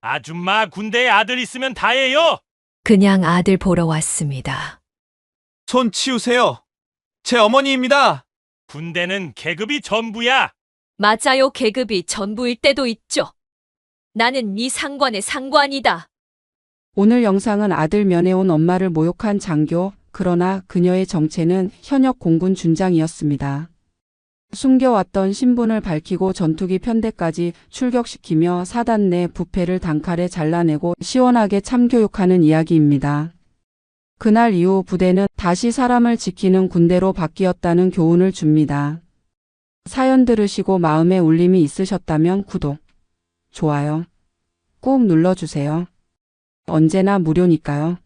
아줌마 군대에 아들 있으면 다예요. 그냥 아들 보러 왔습니다. 손 치우세요. 제 어머니입니다. 군대는 계급이 전부야. 맞아요. 계급이 전부일 때도 있죠. 나는 네 상관의 상관이다. 오늘 영상은 아들 면회 온 엄마를 모욕한 장교, 그러나 그녀의 정체는 현역 공군 준장이었습니다. 숨겨왔던 신분을 밝히고 전투기 편대까지 출격시키며 사단 내 부패를 단칼에 잘라내고 시원하게 참교육하는 이야기입니다. 그날 이후 부대는 다시 사람을 지키는 군대로 바뀌었다는 교훈을 줍니다. 사연 들으시고 마음에 울림이 있으셨다면 구독, 좋아요 꾹 눌러주세요. 언제나 무료니까요.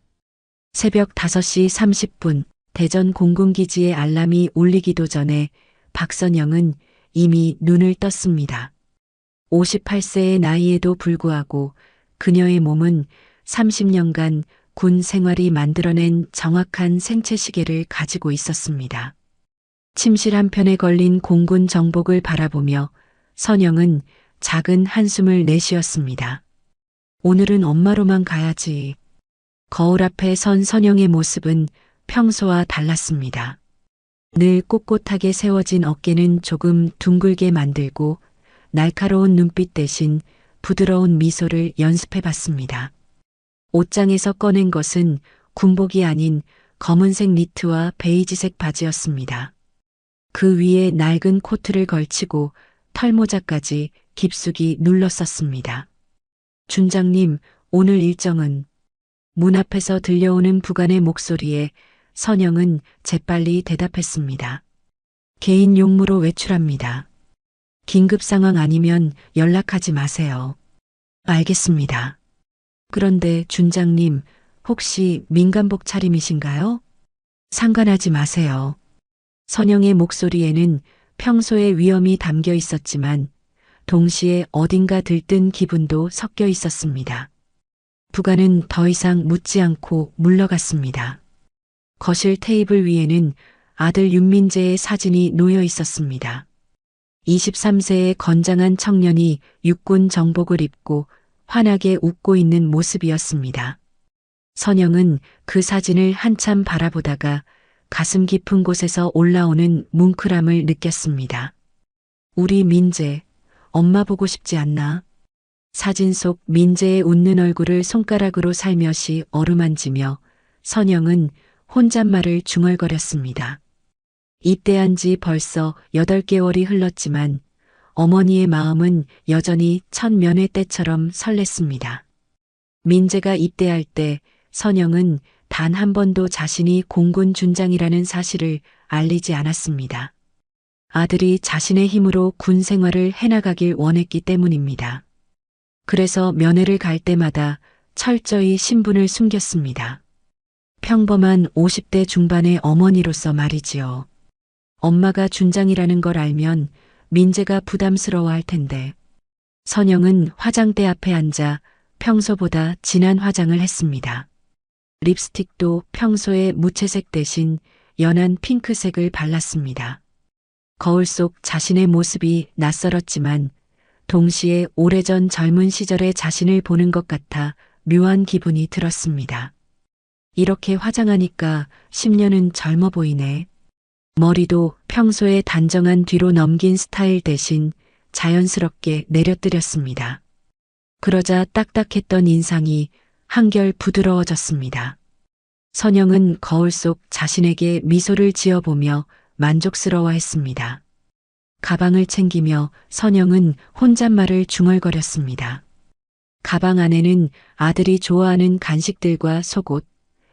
새벽 5시 30분 대전 공군기지의 알람이 울리기도 전에 박선영은 이미 눈을 떴습니다. 58세의 나이에도 불구하고 그녀의 몸은 30년간 군 생활이 만들어낸 정확한 생체 시계를 가지고 있었습니다. 침실 한편에 걸린 공군 정복을 바라보며 선영은 작은 한숨을 내쉬었습니다. 오늘은 엄마로만 가야지. 거울 앞에 선 선영의 모습은 평소와 달랐습니다. 늘 꼿꼿하게 세워진 어깨는 조금 둥글게 만들고 날카로운 눈빛 대신 부드러운 미소를 연습해봤습니다. 옷장에서 꺼낸 것은 군복이 아닌 검은색 니트와 베이지색 바지였습니다. 그 위에 낡은 코트를 걸치고 털모자까지 깊숙이 눌렀었습니다. 준장님, 오늘 일정은? 문 앞에서 들려오는 부관의 목소리에 선영은 재빨리 대답했습니다. 개인 용무로 외출합니다. 긴급 상황 아니면 연락하지 마세요. 알겠습니다. 그런데 준장님, 혹시 민간복 차림이신가요? 상관하지 마세요. 선영의 목소리에는 평소의 위험이 담겨 있었지만 동시에 어딘가 들뜬 기분도 섞여 있었습니다. 부관은 더 이상 묻지 않고 물러갔습니다. 거실 테이블 위에는 아들 윤민재의 사진이 놓여 있었습니다. 23세의 건장한 청년이 육군 정복을 입고 환하게 웃고 있는 모습이었습니다. 선영은 그 사진을 한참 바라보다가 가슴 깊은 곳에서 올라오는 뭉클함을 느꼈습니다. 우리 민재, 엄마 보고 싶지 않나? 사진 속 민재의 웃는 얼굴을 손가락으로 살며시 어루만지며 선영은 혼잣말을 중얼거렸습니다. 입대한 지 벌써 8개월이 흘렀지만 어머니의 마음은 여전히 첫 면회 때처럼 설렜습니다. 민재가 입대할 때 선영은 단 한 번도 자신이 공군 준장이라는 사실을 알리지 않았습니다. 아들이 자신의 힘으로 군 생활을 해나가길 원했기 때문입니다. 그래서 면회를 갈 때마다 철저히 신분을 숨겼습니다. 평범한 50대 중반의 어머니로서 말이지요. 엄마가 준장이라는 걸 알면 민재가 부담스러워할 텐데. 선영은 화장대 앞에 앉아 평소보다 진한 화장을 했습니다. 립스틱도 평소의 무채색 대신 연한 핑크색을 발랐습니다. 거울 속 자신의 모습이 낯설었지만 동시에 오래전 젊은 시절의 자신을 보는 것 같아 묘한 기분이 들었습니다. 이렇게 화장하니까 10년은 젊어 보이네. 머리도 평소에 단정한 뒤로 넘긴 스타일 대신 자연스럽게 내려뜨렸습니다. 그러자 딱딱했던 인상이 한결 부드러워졌습니다. 선영은 거울 속 자신에게 미소를 지어보며 만족스러워했습니다. 가방을 챙기며 선영은 혼잣말을 중얼거렸습니다. 가방 안에는 아들이 좋아하는 간식들과 속옷,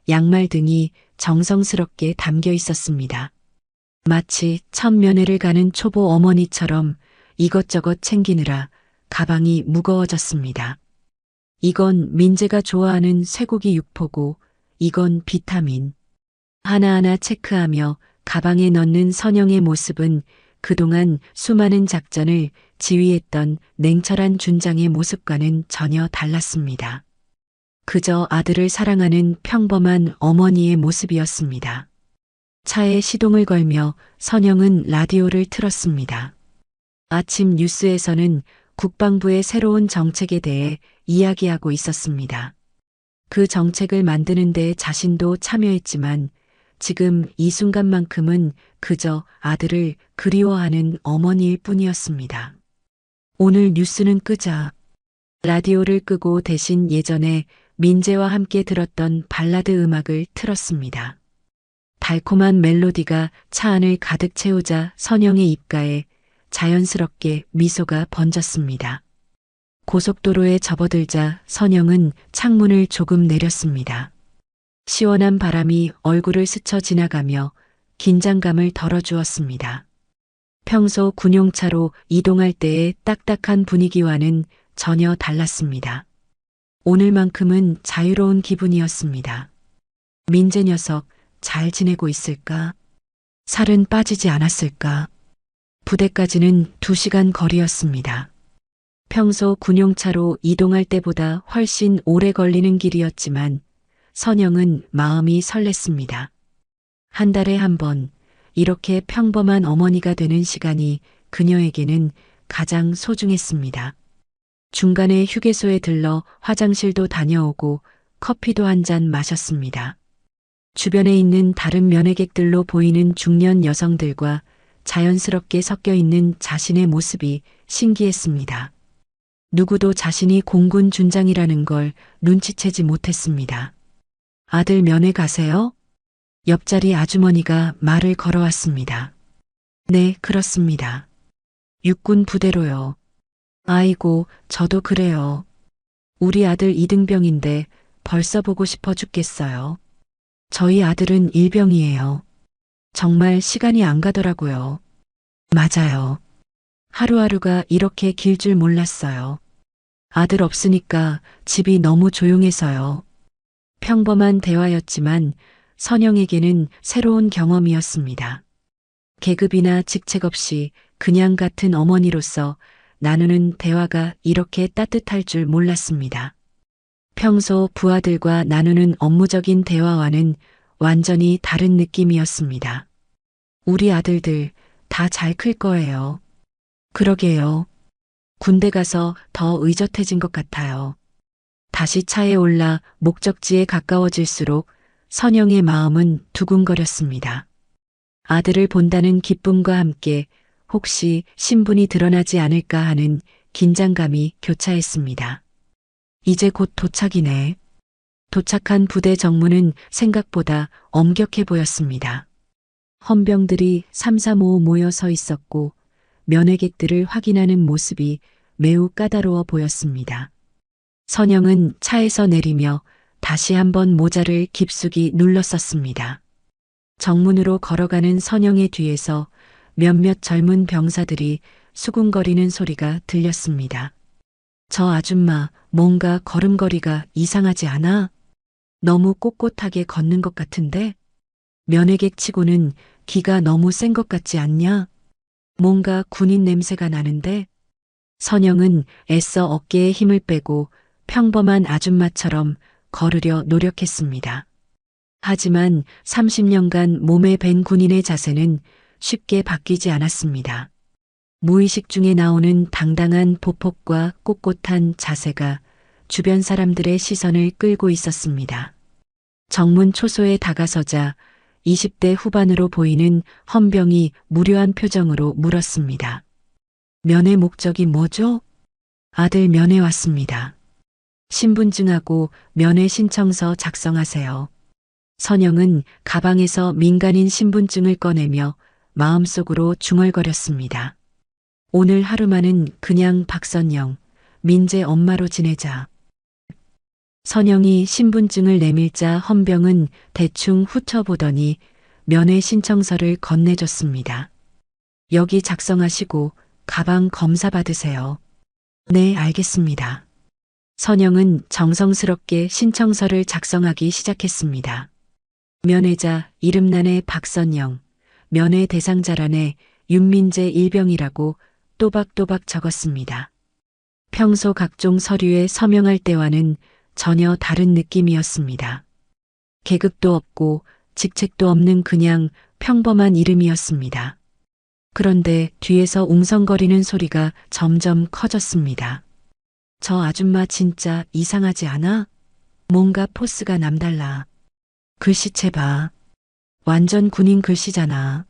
양말 등이 정성스럽게 담겨 있었습니다. 마치 첫 면회를 가는 초보 어머니처럼 이것저것 챙기느라 가방이 무거워졌습니다. 이건 민재가 좋아하는 쇠고기 육포고 이건 비타민. 하나하나 체크하며 가방에 넣는 선영의 모습은 그동안 수많은 작전을 지휘했던 냉철한 준장의 모습과는 전혀 달랐습니다. 그저 아들을 사랑하는 평범한 어머니의 모습이었습니다. 차에 시동을 걸며 선영은 라디오를 틀었습니다. 아침 뉴스에서는 국방부의 새로운 정책에 대해 이야기하고 있었습니다. 그 정책을 만드는 데 자신도 참여했지만 지금 이 순간만큼은 그저 아들을 그리워하는 어머니일 뿐이었습니다. 오늘 뉴스는 끄자. 라디오를 끄고 대신 예전에 민재와 함께 들었던 발라드 음악을 틀었습니다. 달콤한 멜로디가 차 안을 가득 채우자 선영의 입가에 자연스럽게 미소가 번졌습니다. 고속도로에 접어들자 선영은 창문을 조금 내렸습니다. 시원한 바람이 얼굴을 스쳐 지나가며 긴장감을 덜어주었습니다. 평소 군용차로 이동할 때의 딱딱한 분위기와는 전혀 달랐습니다. 오늘만큼은 자유로운 기분이었습니다. 민재 녀석 잘 지내고 있을까? 살은 빠지지 않았을까? 부대까지는 2시간 거리였습니다. 평소 군용차로 이동할 때보다 훨씬 오래 걸리는 길이었지만 선영은 마음이 설렜습니다. 한 달에 한 번 이렇게 평범한 어머니가 되는 시간이 그녀에게는 가장 소중했습니다. 중간에 휴게소에 들러 화장실도 다녀오고 커피도 한 잔 마셨습니다. 주변에 있는 다른 면회객들로 보이는 중년 여성들과 자연스럽게 섞여 있는 자신의 모습이 신기했습니다. 누구도 자신이 공군 준장이라는 걸 눈치채지 못했습니다. 아들 면회 가세요? 옆자리 아주머니가 말을 걸어왔습니다. 네, 그렇습니다. 육군 부대로요. 아이고, 저도 그래요. 우리 아들 이등병인데 벌써 보고 싶어 죽겠어요. 저희 아들은 일병이에요. 정말 시간이 안 가더라고요. 맞아요. 하루하루가 이렇게 길 줄 몰랐어요. 아들 없으니까 집이 너무 조용해서요. 평범한 대화였지만 선영에게는 새로운 경험이었습니다. 계급이나 직책 없이 그냥 같은 어머니로서 나누는 대화가 이렇게 따뜻할 줄 몰랐습니다. 평소 부하들과 나누는 업무적인 대화와는 완전히 다른 느낌이었습니다. 우리 아들들 다 잘 클 거예요. 그러게요. 군대 가서 더 의젓해진 것 같아요. 다시 차에 올라 목적지에 가까워질수록 선영의 마음은 두근거렸습니다. 아들을 본다는 기쁨과 함께 혹시 신분이 드러나지 않을까 하는 긴장감이 교차했습니다. 이제 곧 도착이네. 도착한 부대 정문은 생각보다 엄격해 보였습니다. 헌병들이 335 모여 서 있었고 면회객들을 확인하는 모습이 매우 까다로워 보였습니다. 선영은 차에서 내리며 다시 한번 모자를 깊숙이 눌렀었습니다. 정문으로 걸어가는 선영의 뒤에서 몇몇 젊은 병사들이 수군거리는 소리가 들렸습니다. 저 아줌마 뭔가 걸음걸이가 이상하지 않아? 너무 꼿꼿하게 걷는 것 같은데? 면회객 치고는 기가 너무 센 것 같지 않냐? 뭔가 군인 냄새가 나는데? 선영은 애써 어깨에 힘을 빼고 평범한 아줌마처럼 걸으려 노력했습니다. 하지만 30년간 몸에 밴 군인의 자세는 쉽게 바뀌지 않았습니다. 무의식 중에 나오는 당당한 보폭과 꼿꼿한 자세가 주변 사람들의 시선을 끌고 있었습니다. 정문 초소에 다가서자 20대 후반으로 보이는 헌병이 무료한 표정으로 물었습니다. 면회 목적이 뭐죠? 아들 면회 왔습니다. 신분증하고 면회 신청서 작성하세요. 선영은 가방에서 민간인 신분증을 꺼내며 마음속으로 중얼거렸습니다. 오늘 하루만은 그냥 박선영, 민재 엄마로 지내자. 선영이 신분증을 내밀자 헌병은 대충 훑어보더니 면회 신청서를 건네줬습니다. 여기 작성하시고 가방 검사 받으세요. 네, 알겠습니다. 선영은 정성스럽게 신청서를 작성하기 시작했습니다. 면회자 이름란에 박선영, 면회 대상자란에 윤민재 일병이라고 또박또박 적었습니다. 평소 각종 서류에 서명할 때와는 전혀 다른 느낌이었습니다. 계급도 없고 직책도 없는 그냥 평범한 이름이었습니다. 그런데 뒤에서 웅성거리는 소리가 점점 커졌습니다. 저 아줌마 진짜 이상하지 않아? 뭔가 포스가 남달라. 글씨체 봐. 완전 군인 글씨잖아.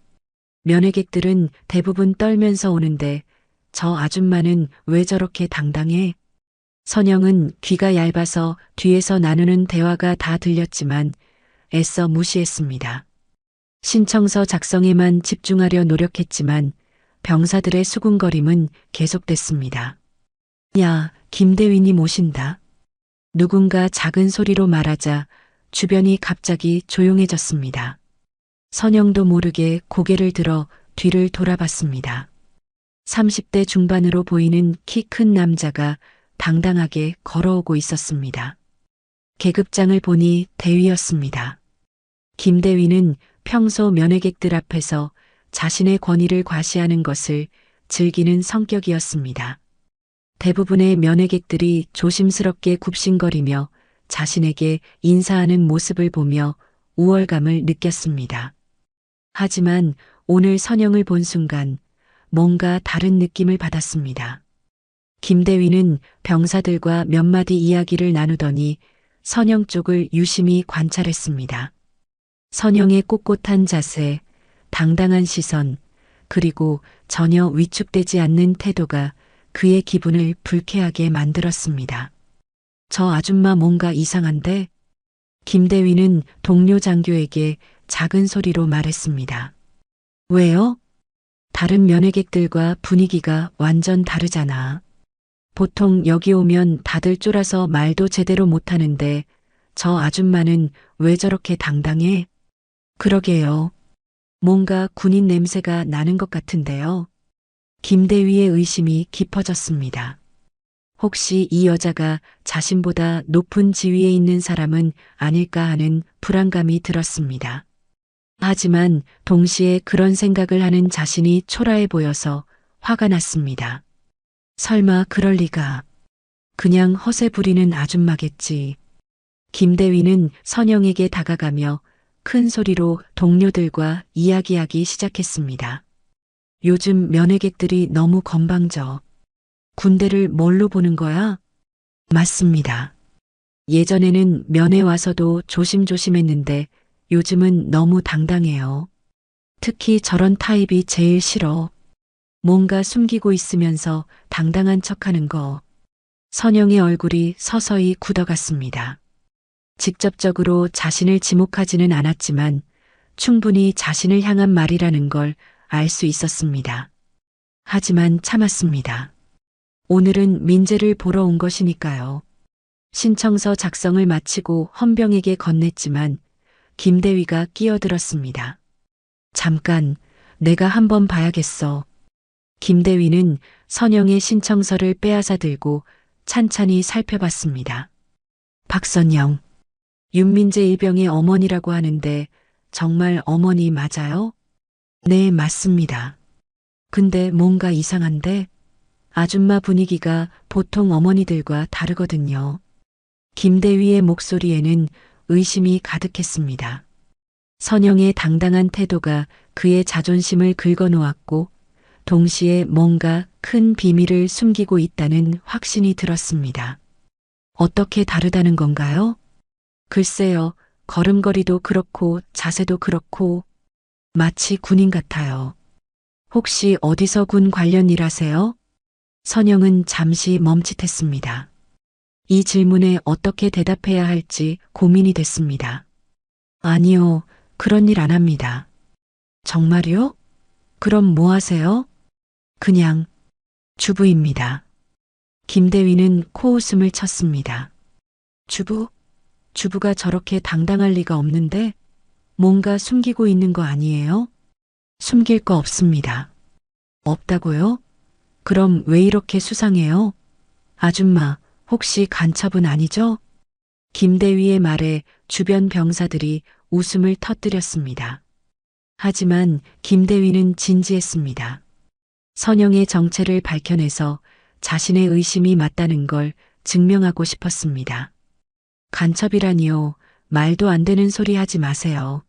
면회객들은 대부분 떨면서 오는데 저 아줌마는 왜 저렇게 당당해? 선영은 귀가 얇아서 뒤에서 나누는 대화가 다 들렸지만 애써 무시했습니다. 신청서 작성에만 집중하려 노력했지만 병사들의 수군거림은 계속됐습니다. 야, 김대위님 오신다. 누군가 작은 소리로 말하자 주변이 갑자기 조용해졌습니다. 선영도 모르게 고개를 들어 뒤를 돌아봤습니다. 30대 중반으로 보이는 키 큰 남자가 당당하게 걸어오고 있었습니다. 계급장을 보니 대위였습니다. 김대위는 평소 면회객들 앞에서 자신의 권위를 과시하는 것을 즐기는 성격이었습니다. 대부분의 면회객들이 조심스럽게 굽신거리며 자신에게 인사하는 모습을 보며 우월감을 느꼈습니다. 하지만 오늘 선영을 본 순간 뭔가 다른 느낌을 받았습니다. 김대위는 병사들과 몇 마디 이야기를 나누더니 선영 쪽을 유심히 관찰했습니다. 선영의 꼿꼿한 자세, 당당한 시선, 그리고 전혀 위축되지 않는 태도가 그의 기분을 불쾌하게 만들었습니다. 저 아줌마 뭔가 이상한데? 김대위는 동료 장교에게 작은 소리로 말했습니다. 왜요? 다른 면회객들과 분위기가 완전 다르잖아. 보통 여기 오면 다들 쫄아서 말도 제대로 못하는데 저 아줌마는 왜 저렇게 당당해? 그러게요. 뭔가 군인 냄새가 나는 것 같은데요. 김대위의 의심이 깊어졌습니다. 혹시 이 여자가 자신보다 높은 지위에 있는 사람은 아닐까 하는 불안감이 들었습니다. 하지만 동시에 그런 생각을 하는 자신이 초라해 보여서 화가 났습니다. 설마 그럴 리가. 그냥 허세 부리는 아줌마겠지. 김대위는 선영에게 다가가며 큰 소리로 동료들과 이야기하기 시작했습니다. 요즘 면회객들이 너무 건방져. 군대를 뭘로 보는 거야? 맞습니다. 예전에는 면회 와서도 조심조심했는데 요즘은 너무 당당해요. 특히 저런 타입이 제일 싫어. 뭔가 숨기고 있으면서 당당한 척하는 거. 선영의 얼굴이 서서히 굳어갔습니다. 직접적으로 자신을 지목하지는 않았지만 충분히 자신을 향한 말이라는 걸 알 수 있었습니다. 하지만 참았습니다. 오늘은 민재를 보러 온 것이니까요. 신청서 작성을 마치고 헌병에게 건넸지만 김대위가 끼어들었습니다. 잠깐, 내가 한번 봐야겠어. 김대위는 선영의 신청서를 빼앗아 들고 찬찬히 살펴봤습니다. 박선영, 윤민재 일병의 어머니라고 하는데 정말 어머니 맞아요? 네, 맞습니다. 근데 뭔가 이상한데? 아줌마 분위기가 보통 어머니들과 다르거든요. 김대위의 목소리에는 의심이 가득했습니다. 선영의 당당한 태도가 그의 자존심을 긁어놓았고 동시에 뭔가 큰 비밀을 숨기고 있다는 확신이 들었습니다. 어떻게 다르다는 건가요? 글쎄요, 걸음걸이도 그렇고 자세도 그렇고 마치 군인 같아요. 혹시 어디서 군 관련 일 하세요? 선영은 잠시 멈칫했습니다. 이 질문에 어떻게 대답해야 할지 고민이 됐습니다. 아니요, 그런 일 안 합니다. 정말요? 그럼 뭐 하세요? 그냥 주부입니다. 김대위는 코웃음을 쳤습니다. 주부? 주부가 저렇게 당당할 리가 없는데 뭔가 숨기고 있는 거 아니에요? 숨길 거 없습니다. 없다고요? 그럼 왜 이렇게 수상해요? 아줌마, 혹시 간첩은 아니죠? 김대위의 말에 주변 병사들이 웃음을 터뜨렸습니다. 하지만 김대위는 진지했습니다. 선영의 정체를 밝혀내서 자신의 의심이 맞다는 걸 증명하고 싶었습니다. 간첩이라니요. 말도 안 되는 소리 하지 마세요.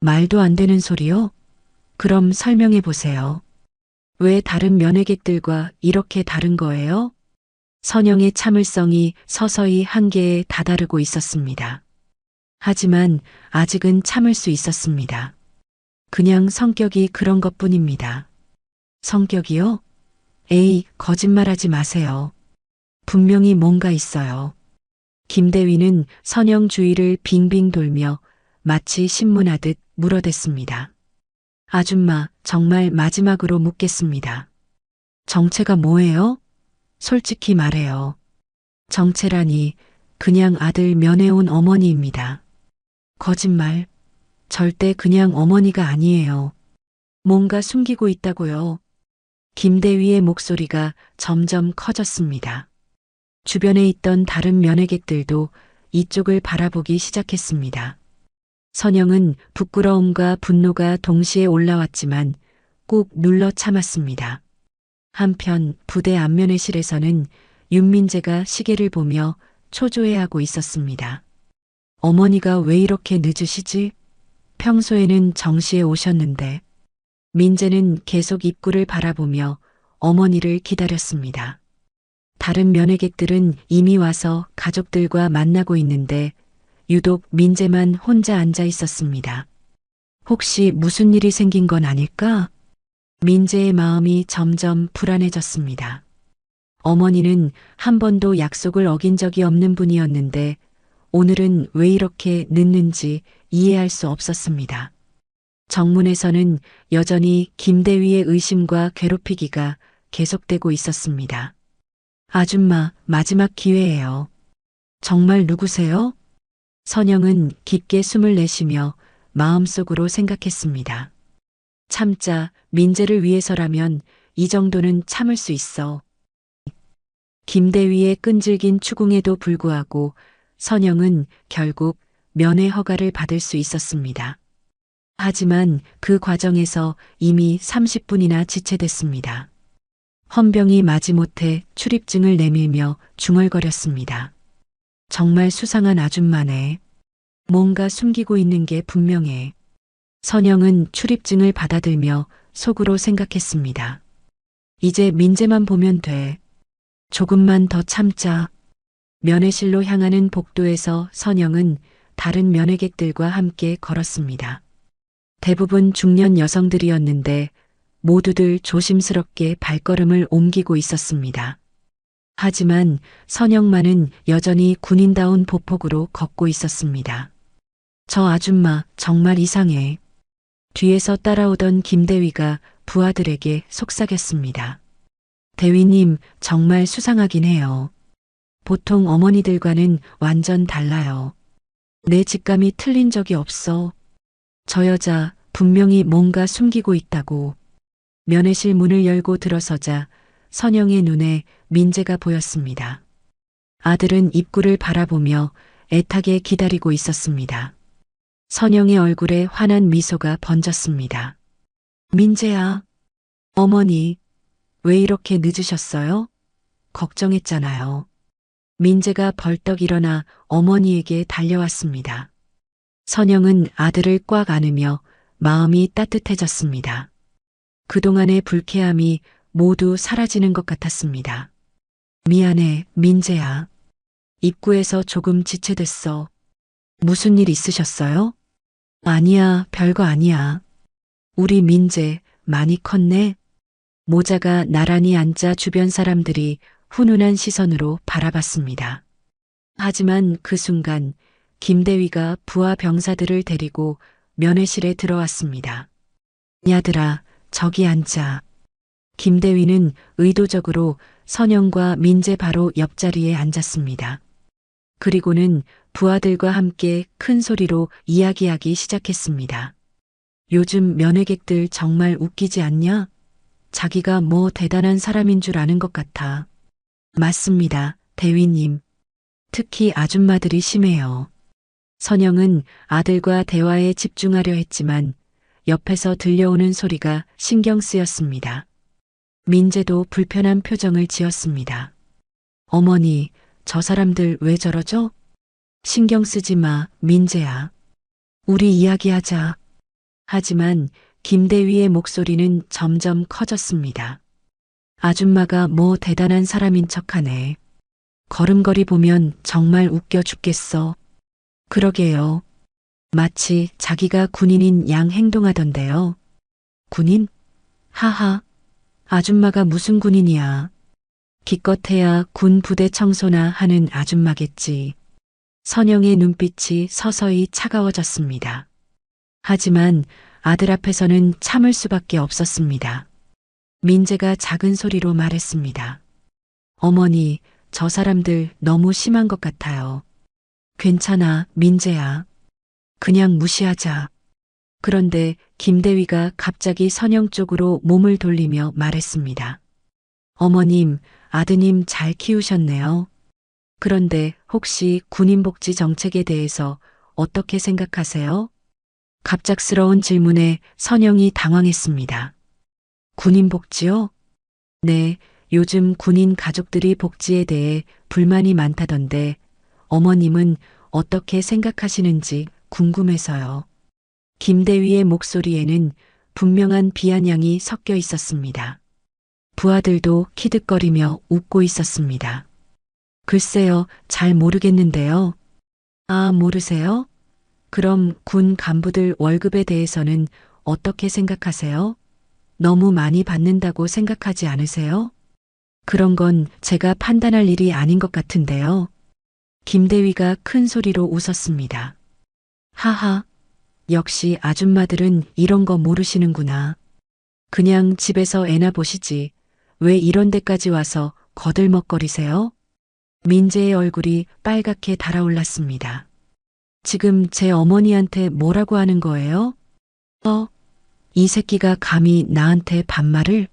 말도 안 되는 소리요? 그럼 설명해 보세요. 왜 다른 면회객들과 이렇게 다른 거예요? 선영의 참을성이 서서히 한계에 다다르고 있었습니다. 하지만 아직은 참을 수 있었습니다. 그냥 성격이 그런 것뿐입니다. 성격이요? 에이, 거짓말하지 마세요. 분명히 뭔가 있어요. 김대위는 선영 주위를 빙빙 돌며 마치 신문하듯 물어댔습니다. 아줌마, 정말 마지막으로 묻겠습니다. 정체가 뭐예요? 솔직히 말해요. 정체라니 그냥 아들 면회온 어머니입니다. 거짓말. 절대 그냥 어머니가 아니에요. 뭔가 숨기고 있다고요. 김대위의 목소리가 점점 커졌습니다. 주변에 있던 다른 면회객들도 이쪽을 바라보기 시작했습니다. 선영은 부끄러움과 분노가 동시에 올라왔지만 꾹 눌러 참았습니다. 한편 부대 안면회실에서는 윤민재가 시계를 보며 초조해하고 있었습니다. 어머니가 왜 이렇게 늦으시지? 평소에는 정시에 오셨는데. 민재는 계속 입구를 바라보며 어머니를 기다렸습니다. 다른 면회객들은 이미 와서 가족들과 만나고 있는데 유독 민재만 혼자 앉아 있었습니다. 혹시 무슨 일이 생긴 건 아닐까? 민재의 마음이 점점 불안해졌습니다. 어머니는 한 번도 약속을 어긴 적이 없는 분이었는데 오늘은 왜 이렇게 늦는지 이해할 수 없었습니다. 정문에서는 여전히 김대위의 의심과 괴롭히기가 계속되고 있었습니다. 아줌마, 마지막 기회예요. 정말 누구세요? 선영은 깊게 숨을 내쉬며 마음속으로 생각했습니다. 참자, 민재를 위해서라면 이 정도는 참을 수 있어. 김대위의 끈질긴 추궁에도 불구하고 선영은 결국 면회 허가를 받을 수 있었습니다. 하지만 그 과정에서 이미 30분이나 지체됐습니다. 헌병이 마지못해 출입증을 내밀며 중얼거렸습니다. 정말 수상한 아줌마네. 뭔가 숨기고 있는 게 분명해. 선영은 출입증을 받아들며 속으로 생각했습니다. 이제 민재만 보면 돼. 조금만 더 참자. 면회실로 향하는 복도에서 선영은 다른 면회객들과 함께 걸었습니다. 대부분 중년 여성들이었는데 모두들 조심스럽게 발걸음을 옮기고 있었습니다. 하지만 선영만은 여전히 군인다운 보폭으로 걷고 있었습니다. 저 아줌마 정말 이상해. 뒤에서 따라오던 김대위가 부하들에게 속삭였습니다. 대위님 정말 수상하긴 해요. 보통 어머니들과는 완전 달라요. 내 직감이 틀린 적이 없어. 저 여자 분명히 뭔가 숨기고 있다고. 면회실 문을 열고 들어서자 선영의 눈에 민재가 보였습니다. 아들은 입구를 바라보며 애타게 기다리고 있었습니다. 선영의 얼굴에 환한 미소가 번졌습니다. 민재야, 어머니, 왜 이렇게 늦으셨어요? 걱정했잖아요. 민재가 벌떡 일어나 어머니에게 달려왔습니다. 선영은 아들을 꽉 안으며 마음이 따뜻해졌습니다. 그동안의 불쾌함이 모두 사라지는 것 같았습니다. 미안해, 민재야. 입구에서 조금 지체됐어. 무슨 일 있으셨어요? 아니야, 별거 아니야. 우리 민재 많이 컸네. 모자가 나란히 앉아 주변 사람들이 훈훈한 시선으로 바라봤습니다. 하지만 그 순간 김대위가 부하 병사들을 데리고 면회실에 들어왔습니다. 야들아, 저기 앉아. 김대위는 의도적으로 선영과 민재 바로 옆자리에 앉았습니다. 그리고는 부하들과 함께 큰 소리로 이야기하기 시작했습니다. 요즘 면회객들 정말 웃기지 않냐? 자기가 뭐 대단한 사람인 줄 아는 것 같아. 맞습니다, 대위님. 특히 아줌마들이 심해요. 선영은 아들과 대화에 집중하려 했지만 옆에서 들려오는 소리가 신경 쓰였습니다. 민재도 불편한 표정을 지었습니다. 어머니, 저 사람들 왜 저러죠? 신경 쓰지 마, 민재야. 우리 이야기하자. 하지만 김대위의 목소리는 점점 커졌습니다. 아줌마가 뭐 대단한 사람인 척하네. 걸음걸이 보면 정말 웃겨 죽겠어. 그러게요. 마치 자기가 군인인 양 행동하던데요. 군인? 하하. 아줌마가 무슨 군인이야. 기껏해야 군 부대 청소나 하는 아줌마겠지. 선영의 눈빛이 서서히 차가워졌습니다. 하지만 아들 앞에서는 참을 수밖에 없었습니다. 민재가 작은 소리로 말했습니다. 어머니, 저 사람들 너무 심한 것 같아요. 괜찮아, 민재야. 그냥 무시하자. 그런데 김대위가 갑자기 선영 쪽으로 몸을 돌리며 말했습니다. 어머님, 아드님 잘 키우셨네요. 그런데 혹시 군인복지 정책에 대해서 어떻게 생각하세요? 갑작스러운 질문에 선영이 당황했습니다. 군인복지요? 네, 요즘 군인 가족들이 복지에 대해 불만이 많다던데 어머님은 어떻게 생각하시는지 궁금해서요. 김대위의 목소리에는 분명한 비아냥이 섞여 있었습니다. 부하들도 키득거리며 웃고 있었습니다. 글쎄요, 잘 모르겠는데요. 아, 모르세요? 그럼 군 간부들 월급에 대해서는 어떻게 생각하세요? 너무 많이 받는다고 생각하지 않으세요? 그런 건 제가 판단할 일이 아닌 것 같은데요. 김대위가 큰 소리로 웃었습니다. 하하, 역시 아줌마들은 이런 거 모르시는구나. 그냥 집에서 애나 보시지. 왜 이런 데까지 와서 거들먹거리세요? 민재의 얼굴이 빨갛게 달아올랐습니다. 지금 제 어머니한테 뭐라고 하는 거예요? 이 새끼가 감히 나한테 반말을?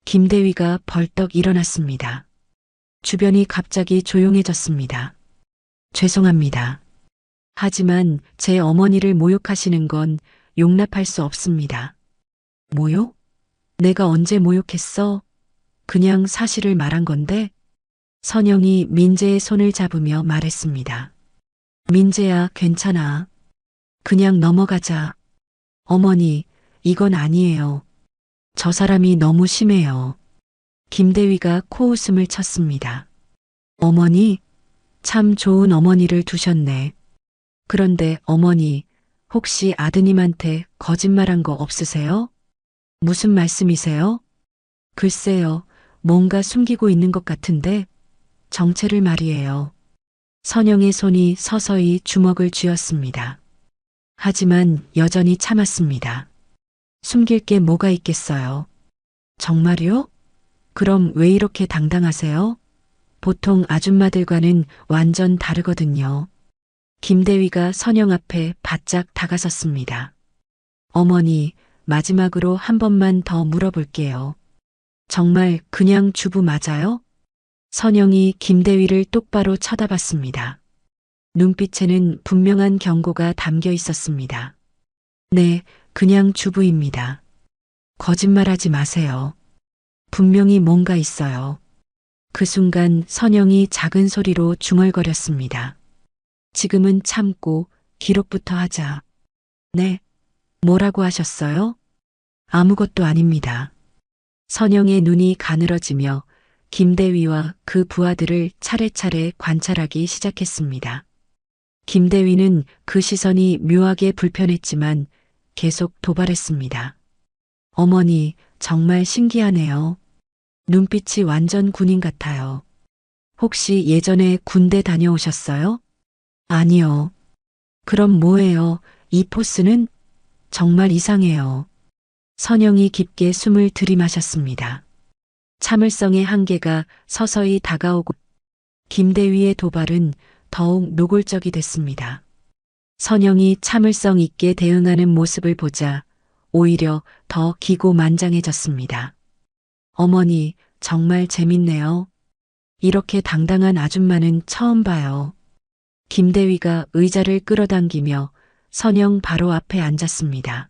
김대위가 벌떡 일어났습니다. 주변이 갑자기 조용해졌습니다. 죄송합니다. 하지만 제 어머니를 모욕하시는 건 용납할 수 없습니다. 모욕? 내가 언제 모욕했어? 그냥 사실을 말한 건데? 선영이 민재의 손을 잡으며 말했습니다. 민재야, 괜찮아. 그냥 넘어가자. 어머니, 이건 아니에요. 저 사람이 너무 심해요. 김대위가 코웃음을 쳤습니다. 어머니? 참 좋은 어머니를 두셨네. 그런데 어머니, 혹시 아드님한테 거짓말한 거 없으세요? 무슨 말씀이세요? 글쎄요, 뭔가 숨기고 있는 것 같은데 정체를 말이에요. 선영의 손이 서서히 주먹을 쥐었습니다. 하지만 여전히 참았습니다. 숨길 게 뭐가 있겠어요? 정말요? 그럼 왜 이렇게 당당하세요? 보통 아줌마들과는 완전 다르거든요. 김대위가 선영 앞에 바짝 다가섰습니다. 어머니, 마지막으로 한 번만 더 물어볼게요. 정말 그냥 주부 맞아요? 선영이 김대위를 똑바로 쳐다봤습니다. 눈빛에는 분명한 경고가 담겨 있었습니다. 네, 그냥 주부입니다. 거짓말하지 마세요. 분명히 뭔가 있어요. 그 순간 선영이 작은 소리로 중얼거렸습니다. 지금은 참고 기록부터 하자. 네. 뭐라고 하셨어요? 아무것도 아닙니다. 선영의 눈이 가늘어지며 김대위와 그 부하들을 차례차례 관찰하기 시작했습니다. 김대위는 그 시선이 묘하게 불편했지만 계속 도발했습니다. 어머니, 정말 신기하네요. 눈빛이 완전 군인 같아요. 혹시 예전에 군대 다녀오셨어요? 아니요. 그럼 뭐예요? 이 포스는? 정말 이상해요. 선영이 깊게 숨을 들이마셨습니다. 참을성의 한계가 서서히 다가오고 김대위의 도발은 더욱 노골적이 됐습니다. 선영이 참을성 있게 대응하는 모습을 보자 오히려 더 기고만장해졌습니다. 어머니, 정말 재밌네요. 이렇게 당당한 아줌마는 처음 봐요. 김대위가 의자를 끌어당기며 선영 바로 앞에 앉았습니다.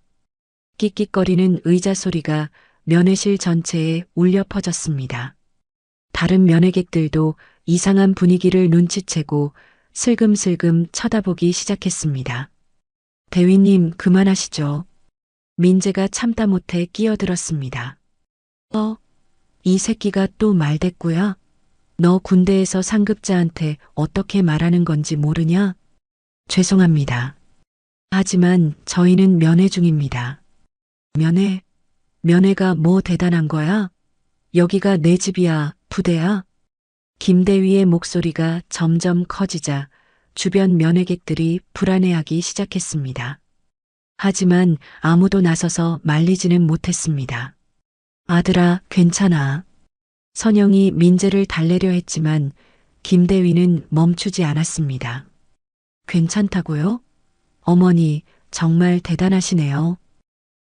끽끽거리는 의자 소리가 면회실 전체에 울려 퍼졌습니다. 다른 면회객들도 이상한 분위기를 눈치채고 슬금슬금 쳐다보기 시작했습니다. 대위님, 그만하시죠. 민재가 참다 못해 끼어들었습니다. 이 새끼가 또 말대꾸야? 너 군대에서 상급자한테 어떻게 말하는 건지 모르냐? 죄송합니다. 하지만 저희는 면회 중입니다. 면회? 면회가 뭐 대단한 거야? 여기가 내 집이야, 부대야? 김대위의 목소리가 점점 커지자 주변 면회객들이 불안해하기 시작했습니다. 하지만 아무도 나서서 말리지는 못했습니다. 아들아, 괜찮아. 선영이 민재를 달래려 했지만 김대위는 멈추지 않았습니다. 괜찮다고요? 어머니, 정말 대단하시네요.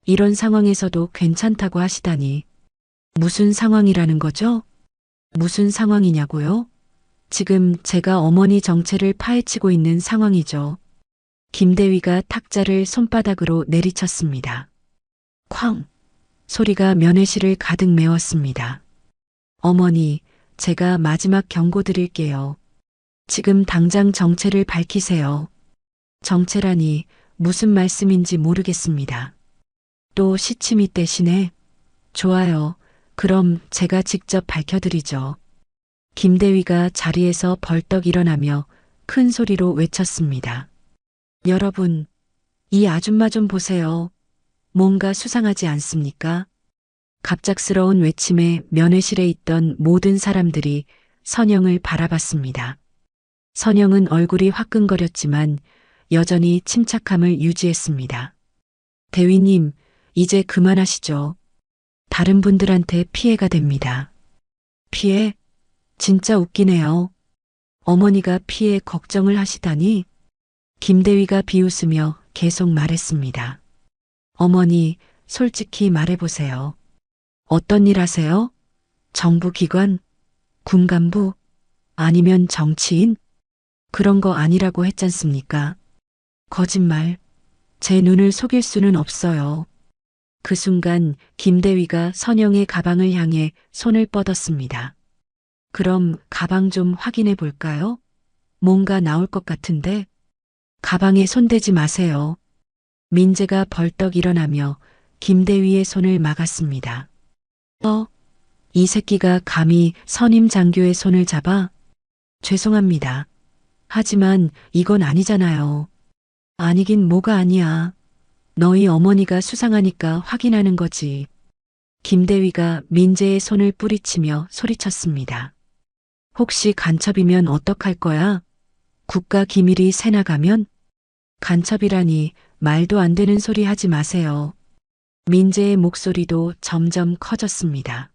이런 상황에서도 괜찮다고 하시다니. 무슨 상황이라는 거죠? 무슨 상황이냐고요? 지금 제가 어머니 정체를 파헤치고 있는 상황이죠. 김대위가 탁자를 손바닥으로 내리쳤습니다. 쾅! 소리가 면회실을 가득 메웠습니다. 어머니, 제가 마지막 경고 드릴게요. 지금 당장 정체를 밝히세요. 정체라니 무슨 말씀인지 모르겠습니다. 또 시치미 떼시네. 좋아요. 그럼 제가 직접 밝혀드리죠. 김대위가 자리에서 벌떡 일어나며 큰 소리로 외쳤습니다. 여러분, 이 아줌마 좀 보세요. 뭔가 수상하지 않습니까? 갑작스러운 외침에 면회실에 있던 모든 사람들이 선영을 바라봤습니다. 선영은 얼굴이 화끈거렸지만 여전히 침착함을 유지했습니다. 대위님, 이제 그만하시죠. 다른 분들한테 피해가 됩니다. 피해? 진짜 웃기네요. 어머니가 피해 걱정을 하시다니? 김대위가 비웃으며 계속 말했습니다. 어머니, 솔직히 말해보세요. 어떤 일 하세요? 정부 기관? 군간부? 아니면 정치인? 그런 거 아니라고 했잖습니까? 거짓말. 제 눈을 속일 수는 없어요. 그 순간 김대위가 선영의 가방을 향해 손을 뻗었습니다. 그럼 가방 좀 확인해 볼까요? 뭔가 나올 것 같은데. 가방에 손대지 마세요. 민재가 벌떡 일어나며 김대위의 손을 막았습니다. 이 새끼가 감히 선임 장교의 손을 잡아? 죄송합니다. 하지만 이건 아니잖아요. 아니긴 뭐가 아니야. 너희 어머니가 수상하니까 확인하는 거지. 김대위가 민재의 손을 뿌리치며 소리쳤습니다. 혹시 간첩이면 어떡할 거야? 국가 기밀이 새나가면? 간첩이라니 말도 안 되는 소리 하지 마세요. 민재의 목소리도 점점 커졌습니다.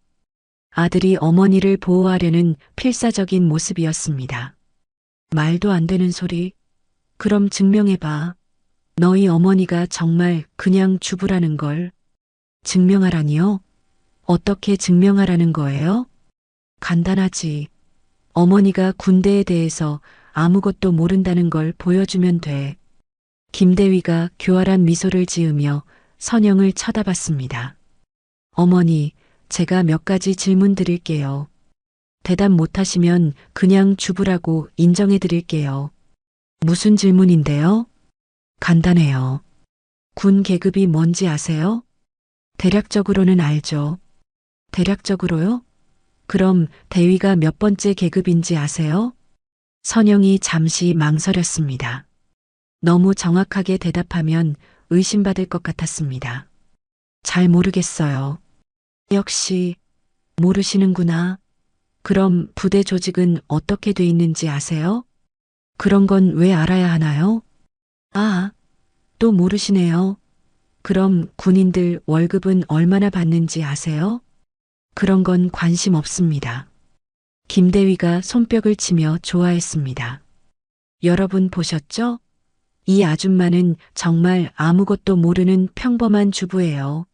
아들이 어머니를 보호하려는 필사적인 모습이었습니다. 말도 안 되는 소리? 그럼 증명해봐. 너희 어머니가 정말 그냥 주부라는 걸. 증명하라니요? 어떻게 증명하라는 거예요? 간단하지. 어머니가 군대에 대해서 아무것도 모른다는 걸 보여주면 돼. 김대위가 교활한 미소를 지으며 선영을 쳐다봤습니다. 어머니, 제가 몇 가지 질문 드릴게요. 대답 못하시면 그냥 주부라고 인정해 드릴게요. 무슨 질문인데요? 간단해요. 군 계급이 뭔지 아세요? 대략적으로는 알죠. 대략적으로요? 그럼 대위가 몇 번째 계급인지 아세요? 선영이 잠시 망설였습니다. 너무 정확하게 대답하면 의심받을 것 같았습니다. 잘 모르겠어요. 역시 모르시는구나. 그럼 부대 조직은 어떻게 돼 있는지 아세요? 그런 건 왜 알아야 하나요? 아, 또 모르시네요. 그럼 군인들 월급은 얼마나 받는지 아세요? 그런 건 관심 없습니다. 김대위가 손뼉을 치며 좋아했습니다. 여러분 보셨죠? 이 아줌마는 정말 아무것도 모르는 평범한 주부예요.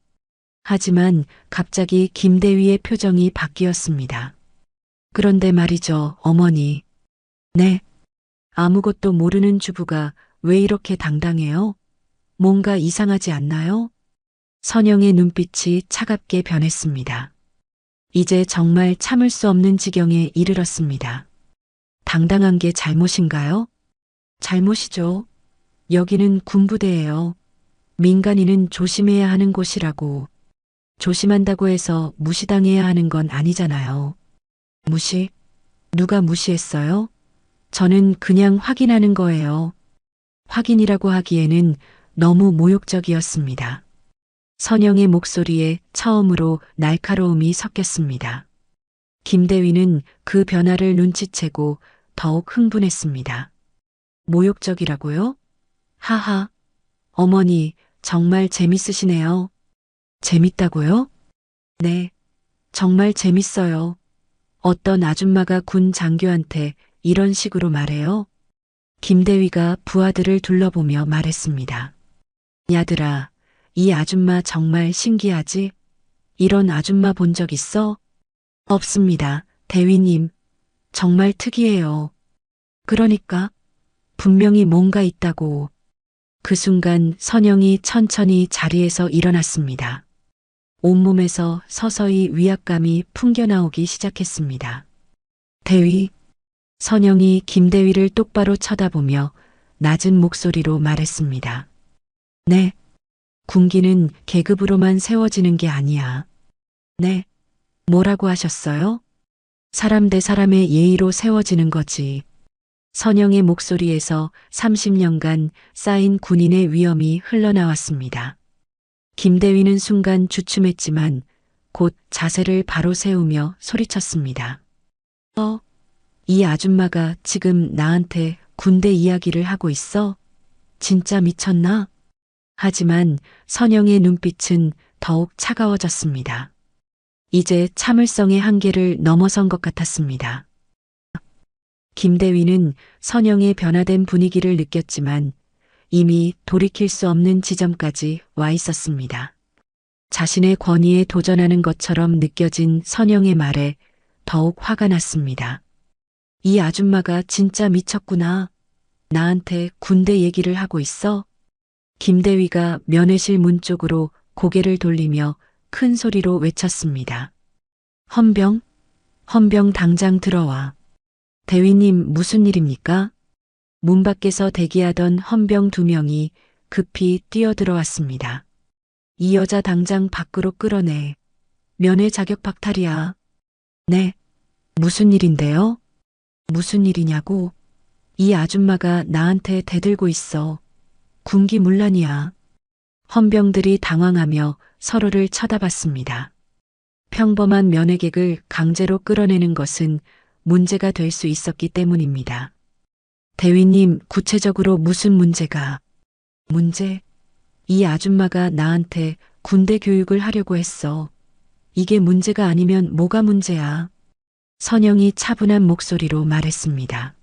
하지만 갑자기 김대위의 표정이 바뀌었습니다. 그런데 말이죠, 어머니. 네. 아무것도 모르는 주부가 왜 이렇게 당당해요? 뭔가 이상하지 않나요? 선영의 눈빛이 차갑게 변했습니다. 이제 정말 참을 수 없는 지경에 이르렀습니다. 당당한 게 잘못인가요? 잘못이죠. 여기는 군부대예요. 민간인은 조심해야 하는 곳이라고. 조심한다고 해서 무시당해야 하는 건 아니잖아요. 무시? 누가 무시했어요? 저는 그냥 확인하는 거예요. 확인이라고 하기에는 너무 모욕적이었습니다. 선영의 목소리에 처음으로 날카로움이 섞였습니다. 김대위는 그 변화를 눈치채고 더욱 흥분했습니다. 모욕적이라고요? 하하. 어머니, 정말 재밌으시네요. 재밌다고요? 네, 정말 재밌어요. 어떤 아줌마가 군 장교한테 이런 식으로 말해요? 김대위가 부하들을 둘러보며 말했습니다. 야들아, 이 아줌마 정말 신기하지? 이런 아줌마 본 적 있어? 없습니다, 대위님. 정말 특이해요. 그러니까 분명히 뭔가 있다고. 그 순간 선영이 천천히 자리에서 일어났습니다. 온몸에서 서서히 위압감이 풍겨나오기 시작했습니다. 대위. 선영이 김대위를 똑바로 쳐다보며 낮은 목소리로 말했습니다. 네. 군기는 계급으로만 세워지는 게 아니야. 네. 뭐라고 하셨어요? 사람 대 사람의 예의로 세워지는 거지. 선영의 목소리에서 30년간 쌓인 군인의 위엄이 흘러나왔습니다. 김대위는 순간 주춤했지만 곧 자세를 바로 세우며 소리쳤습니다. 이 아줌마가 지금 나한테 군대 이야기를 하고 있어? 진짜 미쳤나? 하지만 선영의 눈빛은 더욱 차가워졌습니다. 이제 참을성의 한계를 넘어선 것 같았습니다. 김대위는 선영의 변화된 분위기를 느꼈지만 이미 돌이킬 수 없는 지점까지 와 있었습니다. 자신의 권위에 도전하는 것처럼 느껴진 선영의 말에 더욱 화가 났습니다. 이 아줌마가 진짜 미쳤구나. 나한테 군대 얘기를 하고 있어? 김대위가 면회실 문 쪽으로 고개를 돌리며 큰 소리로 외쳤습니다. 헌병? 헌병 당장 들어와. 대위님 무슨 일입니까? 문 밖에서 대기하던 헌병 2명이 급히 뛰어들어왔습니다. 이 여자 당장 밖으로 끌어내. 면회 자격 박탈이야. 네. 무슨 일인데요? 무슨 일이냐고? 이 아줌마가 나한테 대들고 있어. 군기문란이야. 헌병들이 당황하며 서로를 쳐다봤습니다. 평범한 면회객을 강제로 끌어내는 것은 문제가 될 수 있었기 때문입니다. 대위님, 구체적으로 무슨 문제가? 문제? 이 아줌마가 나한테 군대 교육을 하려고 했어. 이게 문제가 아니면 뭐가 문제야? 선영이 차분한 목소리로 말했습니다.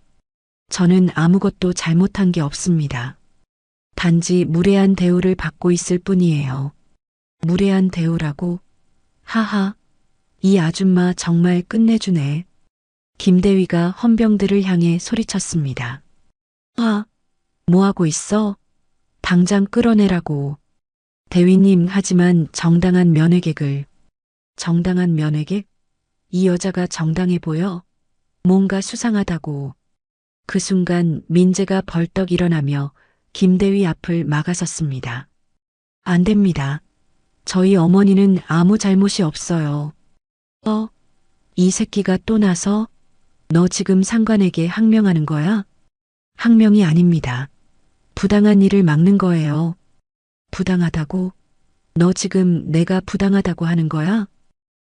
저는 아무것도 잘못한 게 없습니다. 단지 무례한 대우를 받고 있을 뿐이에요. 무례한 대우라고? 하하, 이 아줌마 정말 끝내주네. 김대위가 헌병들을 향해 소리쳤습니다. 뭐하고 있어? 당장 끌어내라고. 대위님, 하지만 정당한 면회객을. 정당한 면회객? 이 여자가 정당해 보여? 뭔가 수상하다고. 그 순간 민재가 벌떡 일어나며 김대위 앞을 막아섰습니다. 안 됩니다. 저희 어머니는 아무 잘못이 없어요. 이 새끼가 또 나서? 너 지금 상관에게 항명하는 거야? 항명이 아닙니다. 부당한 일을 막는 거예요. 부당하다고? 너 지금 내가 부당하다고 하는 거야?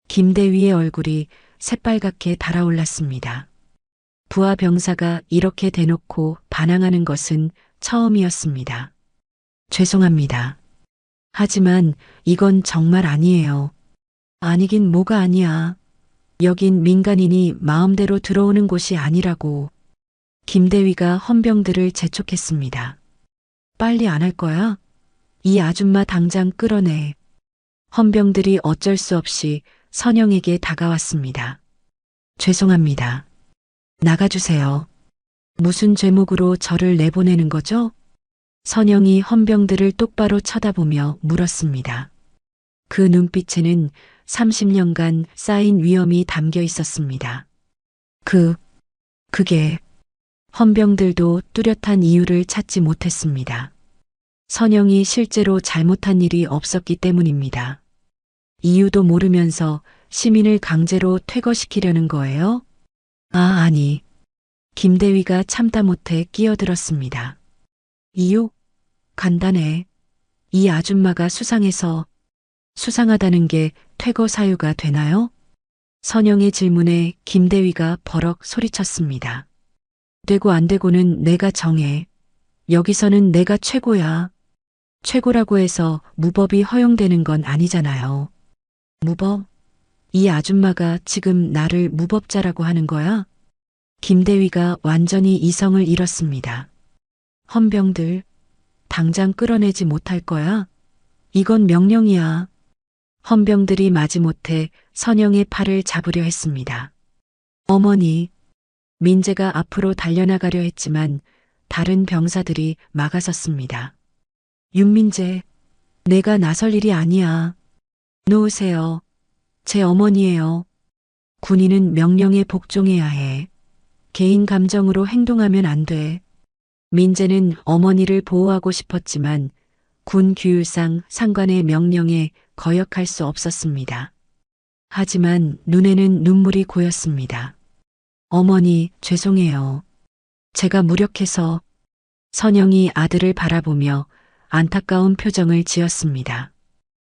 김대위의 얼굴이 새빨갛게 달아올랐습니다. 부하 병사가 이렇게 대놓고 반항하는 것은 처음이었습니다. 죄송합니다. 하지만 이건 정말 아니에요. 아니긴 뭐가 아니야. 여긴 민간인이 마음대로 들어오는 곳이 아니라고. 김대위가 헌병들을 재촉했습니다. 빨리 안 할 거야? 이 아줌마 당장 끌어내. 헌병들이 어쩔 수 없이 선영에게 다가왔습니다. 죄송합니다. 나가주세요. 무슨 죄목으로 저를 내보내는 거죠? 선영이 헌병들을 똑바로 쳐다보며 물었습니다. 그 눈빛에는 30년간 쌓인 위험이 담겨 있었습니다. 그게 헌병들도 뚜렷한 이유를 찾지 못했습니다. 선영이 실제로 잘못한 일이 없었기 때문입니다. 이유도 모르면서 시민을 강제로 퇴거시키려는 거예요? 아니. 김대위가 참다 못해 끼어들었습니다. 이유? 간단해. 이 아줌마가 수상하다는 게 퇴거 사유가 되나요? 선영의 질문에 김대위가 버럭 소리쳤습니다. 되고 안 되고는 내가 정해. 여기서는 내가 최고야. 최고라고 해서 무법이 허용되는 건 아니잖아요. 무법? 이 아줌마가 지금 나를 무법자라고 하는 거야? 김대위가 완전히 이성을 잃었습니다. 헌병들, 당장 끌어내지 못할 거야? 이건 명령이야. 헌병들이 마지못해 선영의 팔을 잡으려 했습니다. 어머니, 민재가 앞으로 달려나가려 했지만 다른 병사들이 막아섰습니다. 윤민재, 내가 나설 일이 아니야. 놓으세요. 제 어머니예요. 군인은 명령에 복종해야 해. 개인 감정으로 행동하면 안 돼. 민재는 어머니를 보호하고 싶었지만 군 규율상 상관의 명령에 거역할 수 없었습니다. 하지만 눈에는 눈물이 고였습니다. 어머니, 죄송해요. 제가 무력해서. 선영이 아들을 바라보며 안타까운 표정을 지었습니다.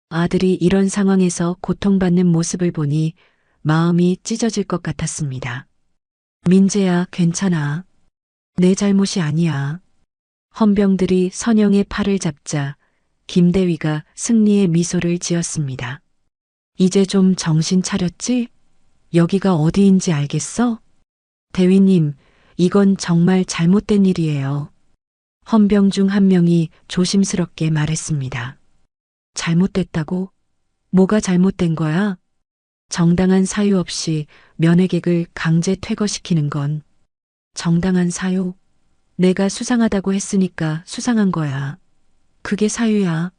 아들이 이런 상황에서 고통받는 모습을 보니 마음이 찢어질 것 같았습니다. 민재야, 괜찮아. 내 잘못이 아니야. 헌병들이 선영의 팔을 잡자 김대위가 승리의 미소를 지었습니다. 이제 좀 정신 차렸지? 여기가 어디인지 알겠어? 대위님, 이건 정말 잘못된 일이에요. 헌병 중 한 명이 조심스럽게 말했습니다. 잘못됐다고? 뭐가 잘못된 거야? 정당한 사유 없이 면회객을 강제 퇴거시키는 건 정당한 사유? 내가 수상하다고 했으니까 수상한 거야. 그게 사유야.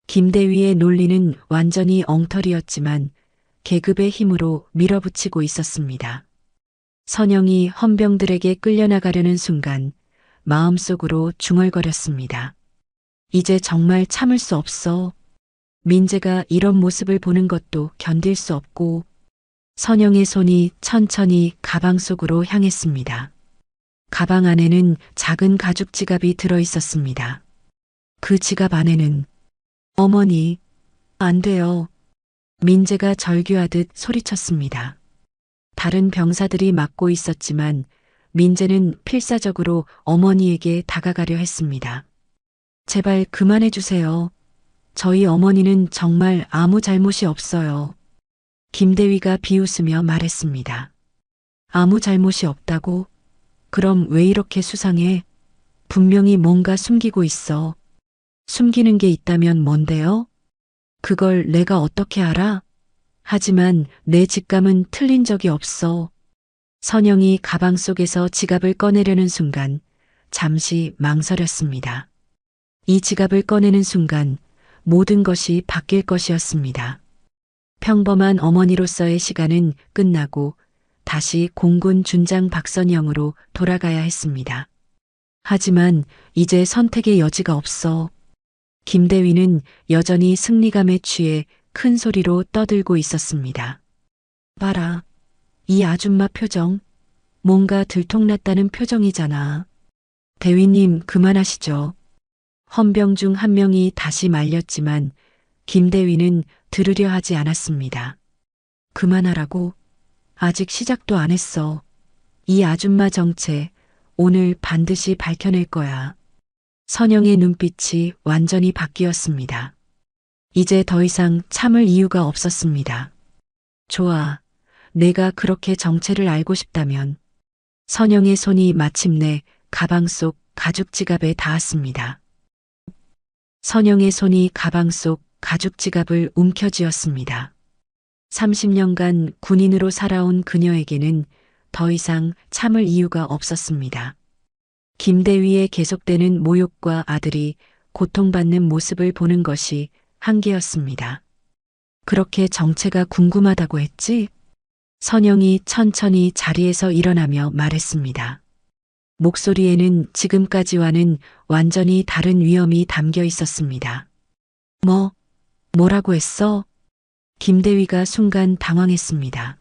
김대위의 논리는 완전히 엉터리였지만 계급의 힘으로 밀어붙이고 있었습니다. 선영이 헌병들에게 끌려나가려는 순간 마음속으로 중얼거렸습니다. 이제 정말 참을 수 없어. 민재가 이런 모습을 보는 것도 견딜 수 없고. 선영의 손이 천천히 가방 속으로 향했습니다. 가방 안에는 작은 가죽 지갑이 들어 있었습니다. 그 지갑 안에는 어머니, 안 돼요. 민재가 절규하듯 소리쳤습니다. 다른 병사들이 막고 있었지만 민재는 필사적으로 어머니에게 다가가려 했습니다. 제발 그만해 주세요. 저희 어머니는 정말 아무 잘못이 없어요. 김대위가 비웃으며 말했습니다. 아무 잘못이 없다고? 그럼 왜 이렇게 수상해? 분명히 뭔가 숨기고 있어. 숨기는 게 있다면 뭔데요? 그걸 내가 어떻게 알아? 하지만 내 직감은 틀린 적이 없어. 선영이 가방 속에서 지갑을 꺼내려는 순간 잠시 망설였습니다. 이 지갑을 꺼내는 순간 모든 것이 바뀔 것이었습니다. 평범한 어머니로서의 시간은 끝나고 다시 공군 준장 박선영으로 돌아가야 했습니다. 하지만 이제 선택의 여지가 없어. 김대위는 여전히 승리감에 취해 큰 소리로 떠들고 있었습니다. 봐라, 이 아줌마 표정. 뭔가 들통났다는 표정이잖아. 대위님, 그만하시죠. 헌병 중 한 명이 다시 말렸지만 김대위는 들으려 하지 않았습니다. 그만하라고? 아직 시작도 안 했어. 이 아줌마 정체 오늘 반드시 밝혀낼 거야. 선영의 눈빛이 완전히 바뀌었습니다. 이제 더 이상 참을 이유가 없었습니다. 좋아. 내가 그렇게 정체를 알고 싶다면. 선영의 손이 마침내 가방 속 가죽 지갑에 닿았습니다. 선영의 손이 가방 속 가죽 지갑을 움켜쥐었습니다. 30년간 군인으로 살아온 그녀에게는 더 이상 참을 이유가 없었습니다. 김대위의 계속되는 모욕과 아들이 고통받는 모습을 보는 것이 한계였습니다. 그렇게 정체가 궁금하다고 했지? 선영이 천천히 자리에서 일어나며 말했습니다. 목소리에는 지금까지와는 완전히 다른 위험이 담겨 있었습니다. 뭐라고 했어? 김대위가 순간 당황했습니다.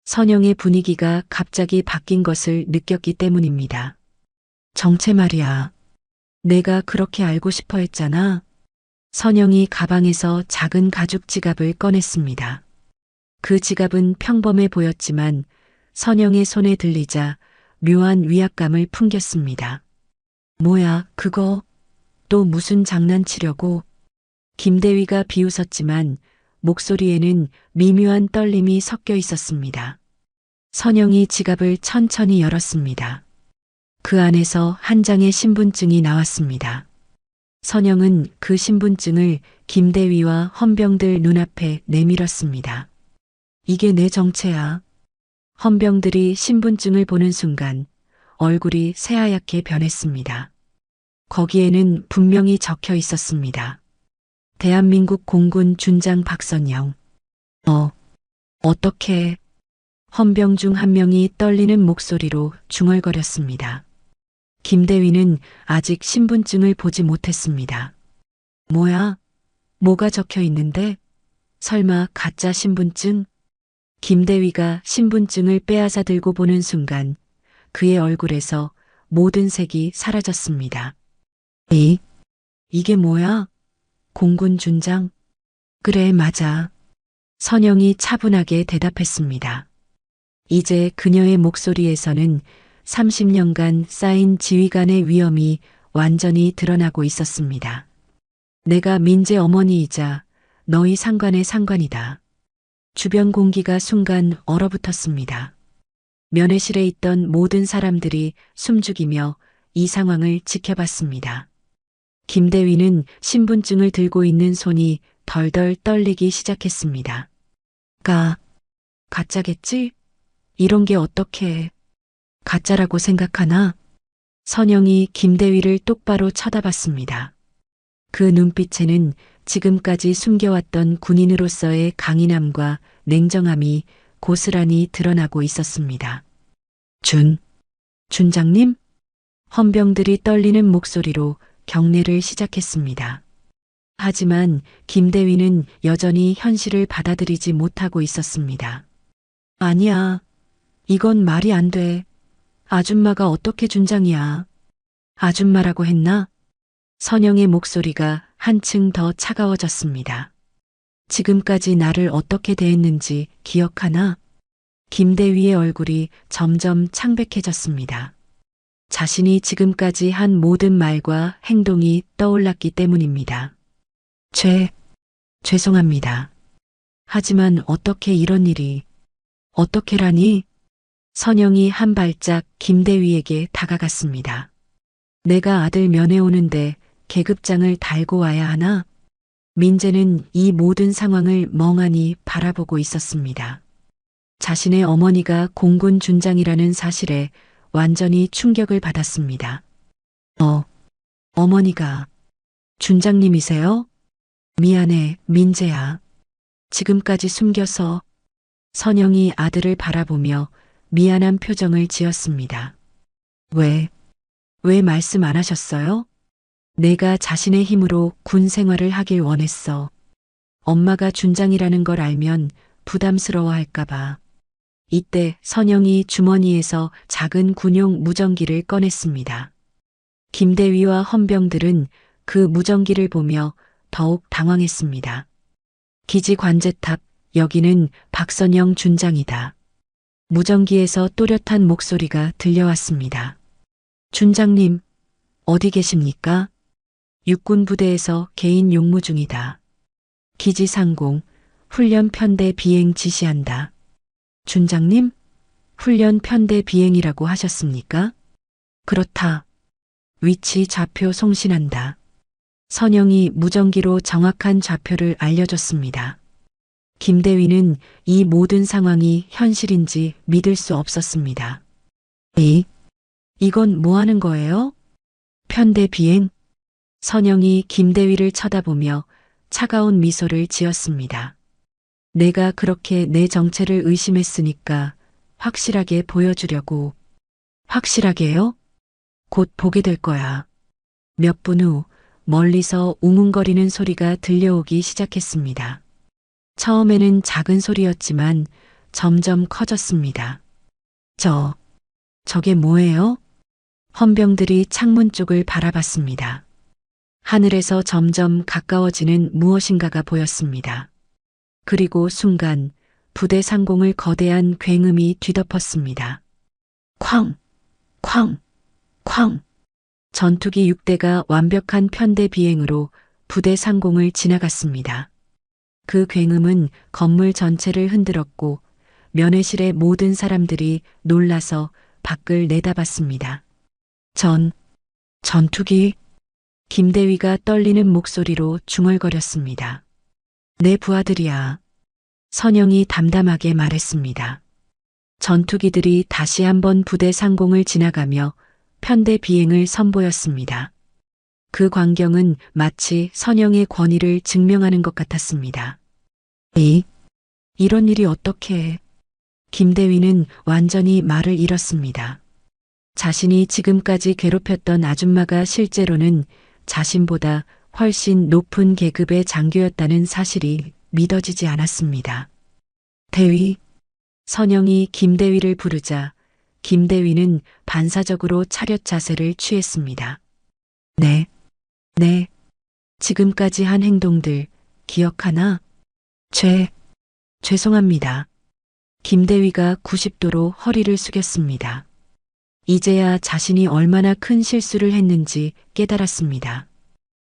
선영의 분위기가 갑자기 바뀐 것을 느꼈기 때문입니다. 정체 말이야. 내가 그렇게 알고 싶어 했잖아. 선영이 가방에서 작은 가죽 지갑을 꺼냈습니다. 그 지갑은 평범해 보였지만 선영의 손에 들리자 묘한 위압감을 풍겼습니다. 뭐야, 그거? 또 무슨 장난치려고? 김대위가 비웃었지만 목소리에는 미묘한 떨림이 섞여 있었습니다. 선영이 지갑을 천천히 열었습니다. 그 안에서 한 장의 신분증이 나왔습니다. 선영은 그 신분증을 김대위와 헌병들 눈앞에 내밀었습니다. 이게 내 정체야. 헌병들이 신분증을 보는 순간 얼굴이 새하얗게 변했습니다. 거기에는 분명히 적혀 있었습니다. 대한민국 공군 준장 박선영. 어떻게? 헌병 중 한 명이 떨리는 목소리로 중얼거렸습니다. 김대위는 아직 신분증을 보지 못했습니다. 뭐야? 뭐가 적혀 있는데? 설마 가짜 신분증? 김대위가 신분증을 빼앗아 들고 보는 순간 그의 얼굴에서 모든 색이 사라졌습니다. 이게 뭐야? 공군 준장? 그래, 맞아. 선영이 차분하게 대답했습니다. 이제 그녀의 목소리에서는 30년간 쌓인 지휘관의 위엄이 완전히 드러나고 있었습니다. 내가 민재 어머니이자 너희 상관의 상관이다. 주변 공기가 순간 얼어붙었습니다. 면회실에 있던 모든 사람들이 숨죽이며 이 상황을 지켜봤습니다. 김대위는 신분증을 들고 있는 손이 덜덜 떨리기 시작했습니다. 가짜겠지? 이런 게 어떻게 가짜라고 생각하나? 선영이 김대위를 똑바로 쳐다봤습니다. 그 눈빛에는 지금까지 숨겨왔던 군인으로서의 강인함과 냉정함이 고스란히 드러나고 있었습니다. 준장님? 헌병들이 떨리는 목소리로 경례를 시작했습니다. 하지만 김대위는 여전히 현실을 받아들이지 못하고 있었습니다. 아니야. 이건 말이 안 돼. 아줌마가 어떻게 준장이야. 아줌마라고 했나? 선영의 목소리가 한층 더 차가워졌습니다. 지금까지 나를 어떻게 대했는지 기억하나? 김대위의 얼굴이 점점 창백해졌습니다. 자신이 지금까지 한 모든 말과 행동이 떠올랐기 때문입니다. 죄송합니다. 하지만 어떻게 이런 일이, 어떻게라니? 선영이 한 발짝 김대위에게 다가갔습니다. 내가 아들 면회 오는데 계급장을 달고 와야 하나? 민재는 이 모든 상황을 멍하니 바라보고 있었습니다. 자신의 어머니가 공군 준장이라는 사실에 완전히 충격을 받았습니다. 어머니가 준장님이세요? 미안해, 민재야. 지금까지 숨겨서. 선영이 아들을 바라보며 미안한 표정을 지었습니다. 왜 말씀 안 하셨어요? 내가 자신의 힘으로 군 생활을 하길 원했어. 엄마가 준장이라는 걸 알면 부담스러워 할까봐. 이때 선영이 주머니에서 작은 군용 무전기를 꺼냈습니다. 김대위와 헌병들은 그 무전기를 보며 더욱 당황했습니다. 기지 관제탑, 여기는 박선영 준장이다. 무전기에서 또렷한 목소리가 들려왔습니다. 준장님, 어디 계십니까? 육군 부대에서 개인 용무 중이다. 기지 상공, 훈련 편대 비행 지시한다. 준장님? 훈련 편대 비행이라고 하셨습니까? 그렇다. 위치 좌표 송신한다. 선영이 무전기로 정확한 좌표를 알려줬습니다. 김대위는 이 모든 상황이 현실인지 믿을 수 없었습니다. 이건 뭐 하는 거예요? 편대 비행? 선영이 김대위를 쳐다보며 차가운 미소를 지었습니다. 내가 그렇게 내 정체를 의심했으니까 확실하게 보여주려고. 확실하게요? 곧 보게 될 거야. 몇 분 후 멀리서 웅웅거리는 소리가 들려오기 시작했습니다. 처음에는 작은 소리였지만 점점 커졌습니다. 저게 뭐예요? 헌병들이 창문 쪽을 바라봤습니다. 하늘에서 점점 가까워지는 무엇인가가 보였습니다. 그리고 순간 부대 상공을 거대한 굉음이 뒤덮었습니다. 쾅! 쾅! 쾅! 전투기 6대가 완벽한 편대 비행으로 부대 상공을 지나갔습니다. 그 굉음은 건물 전체를 흔들었고 면회실의 모든 사람들이 놀라서 밖을 내다봤습니다. 전투기? 김대위가 떨리는 목소리로 중얼거렸습니다. 내 부하들이야. 선영이 담담하게 말했습니다. 전투기들이 다시 한번 부대 상공을 지나가며 편대 비행을 선보였습니다. 그 광경은 마치 선영의 권위를 증명하는 것 같았습니다. 이런 일이 어떻게 해? 김대위는 완전히 말을 잃었습니다. 자신이 지금까지 괴롭혔던 아줌마가 실제로는 자신보다 훨씬 높은 계급의 장교였다는 사실이 믿어지지 않았습니다. 대위, 선영이 김대위를 부르자 김대위는 반사적으로 차렷 자세를 취했습니다. 네. 지금까지 한 행동들 기억하나? 죄송합니다. 김대위가 90도로 허리를 숙였습니다. 이제야 자신이 얼마나 큰 실수를 했는지 깨달았습니다.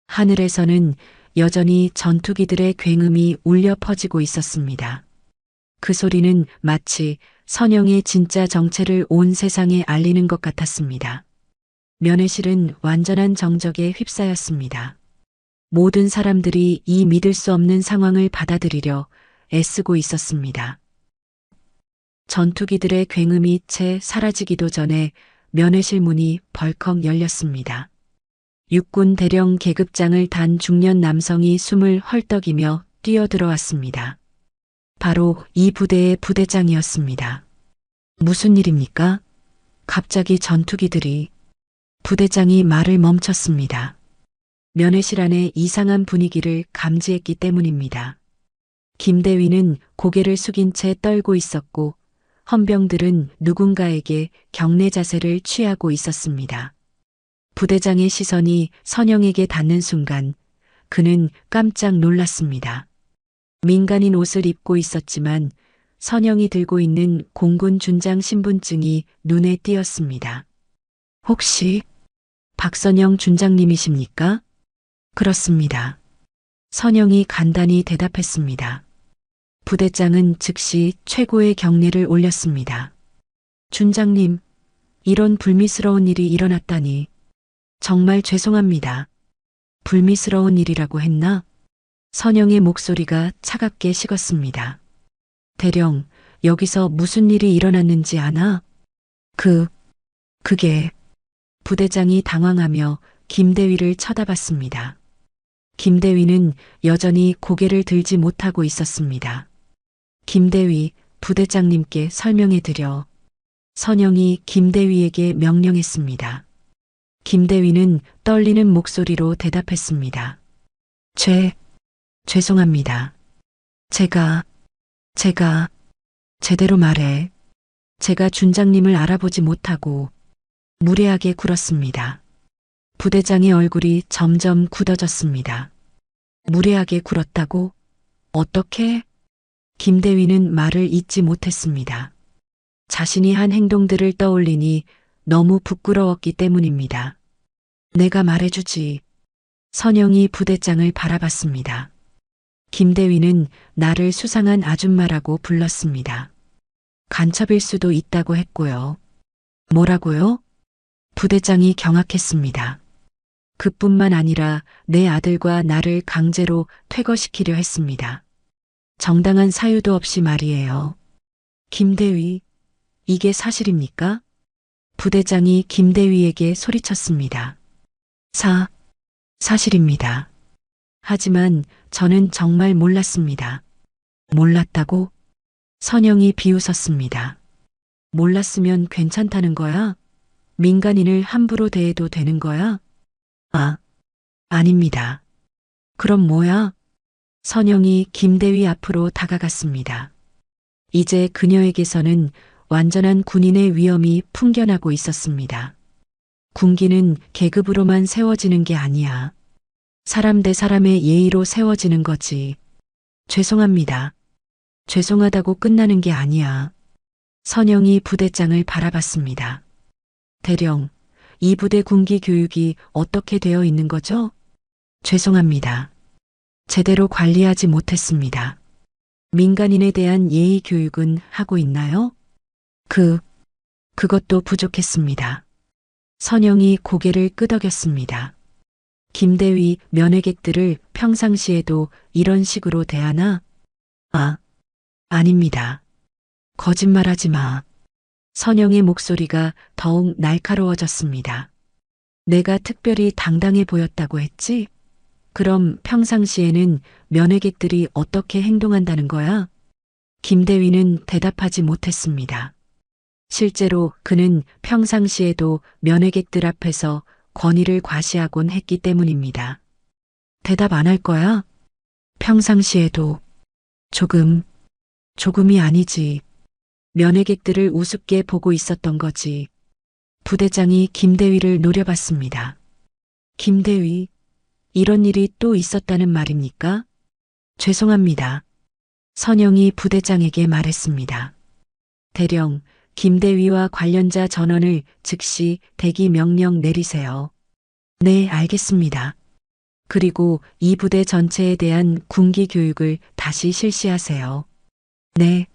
하늘에서는 여전히 전투기들의 굉음이 울려 퍼지고 있었습니다. 그 소리는 마치 선영의 진짜 정체를 온 세상에 알리는 것 같았습니다. 면회실은 완전한 정적에 휩싸였습니다. 모든 사람들이 이 믿을 수 없는 상황을 받아들이려 애쓰고 있었습니다. 전투기들의 굉음이 채 사라지기도 전에 면회실 문이 벌컥 열렸습니다. 육군 대령 계급장을 단 중년 남성이 숨을 헐떡이며 뛰어들어왔습니다. 바로 이 부대의 부대장이었습니다. 무슨 일입니까? 갑자기 전투기들이... 부대장이 말을 멈췄습니다. 면회실 안의 이상한 분위기를 감지했기 때문입니다. 김대위는 고개를 숙인 채 떨고 있었고 헌병들은 누군가에게 경례 자세를 취하고 있었습니다. 부대장의 시선이 선영에게 닿는 순간 그는 깜짝 놀랐습니다. 민간인 옷을 입고 있었지만 선영이 들고 있는 공군 준장 신분증이 눈에 띄었습니다. 혹시 박선영 준장님이십니까? 그렇습니다. 선영이 간단히 대답했습니다. 부대장은 즉시 최고의 경례를 올렸습니다. 준장님, 이런 불미스러운 일이 일어났다니. 정말 죄송합니다. 불미스러운 일이라고 했나? 선영의 목소리가 차갑게 식었습니다. 대령, 여기서 무슨 일이 일어났는지 아나? 그게... 부대장이 당황하며 김대위를 쳐다봤습니다. 김대위는 여전히 고개를 들지 못하고 있었습니다. 김대위, 부대장님께 설명해드려. 선영이 김대위에게 명령했습니다. 김대위는 떨리는 목소리로 대답했습니다. 죄송합니다. 제가 제대로 말해. 제가 준장님을 알아보지 못하고 무례하게 굴었습니다. 부대장의 얼굴이 점점 굳어졌습니다. 무례하게 굴었다고? 어떻게? 김대위는 말을 잇지 못했습니다. 자신이 한 행동들을 떠올리니 너무 부끄러웠기 때문입니다. 내가 말해주지. 선영이 부대장을 바라봤습니다. 김대위는 나를 수상한 아줌마라고 불렀습니다. 간첩일 수도 있다고 했고요. 뭐라고요? 부대장이 경악했습니다. 그뿐만 아니라 내 아들과 나를 강제로 퇴거시키려 했습니다. 정당한 사유도 없이 말이에요. 김대위, 이게 사실입니까? 부대장이 김대위에게 소리쳤습니다. 사실입니다. 하지만 저는 정말 몰랐습니다. 몰랐다고? 선영이 비웃었습니다. 몰랐으면 괜찮다는 거야? 민간인을 함부로 대해도 되는 거야? 아닙니다. 그럼 뭐야? 선영이 김대위 앞으로 다가갔습니다. 이제 그녀에게서는 완전한 군인의 위엄이 풍겨나고 있었습니다. 군기는 계급으로만 세워지는 게 아니야. 사람 대 사람의 예의로 세워지는 거지. 죄송합니다. 죄송하다고 끝나는 게 아니야. 선영이 부대장을 바라봤습니다. 대령, 이 부대 군기 교육이 어떻게 되어 있는 거죠? 죄송합니다. 제대로 관리하지 못했습니다. 민간인에 대한 예의 교육은 하고 있나요? 그것도 부족했습니다. 선영이 고개를 끄덕였습니다. 김대위 면회객들을 평상시에도 이런 식으로 대하나? 아닙니다. 거짓말하지 마. 선영의 목소리가 더욱 날카로워졌습니다. 내가 특별히 당당해 보였다고 했지? 그럼 평상시에는 면회객들이 어떻게 행동한다는 거야? 김대위는 대답하지 못했습니다. 실제로 그는 평상시에도 면회객들 앞에서 권위를 과시하곤 했기 때문입니다. 대답 안 할 거야? 평상시에도 조금이 아니지. 면회객들을 우습게 보고 있었던 거지. 부대장이 김대위를 노려봤습니다. 김대위, 이런 일이 또 있었다는 말입니까? 죄송합니다. 선영이 부대장에게 말했습니다. 대령, 김대위와 관련자 전원을 즉시 대기 명령 내리세요. 네, 알겠습니다. 그리고 이 부대 전체에 대한 군기 교육을 다시 실시하세요. 네.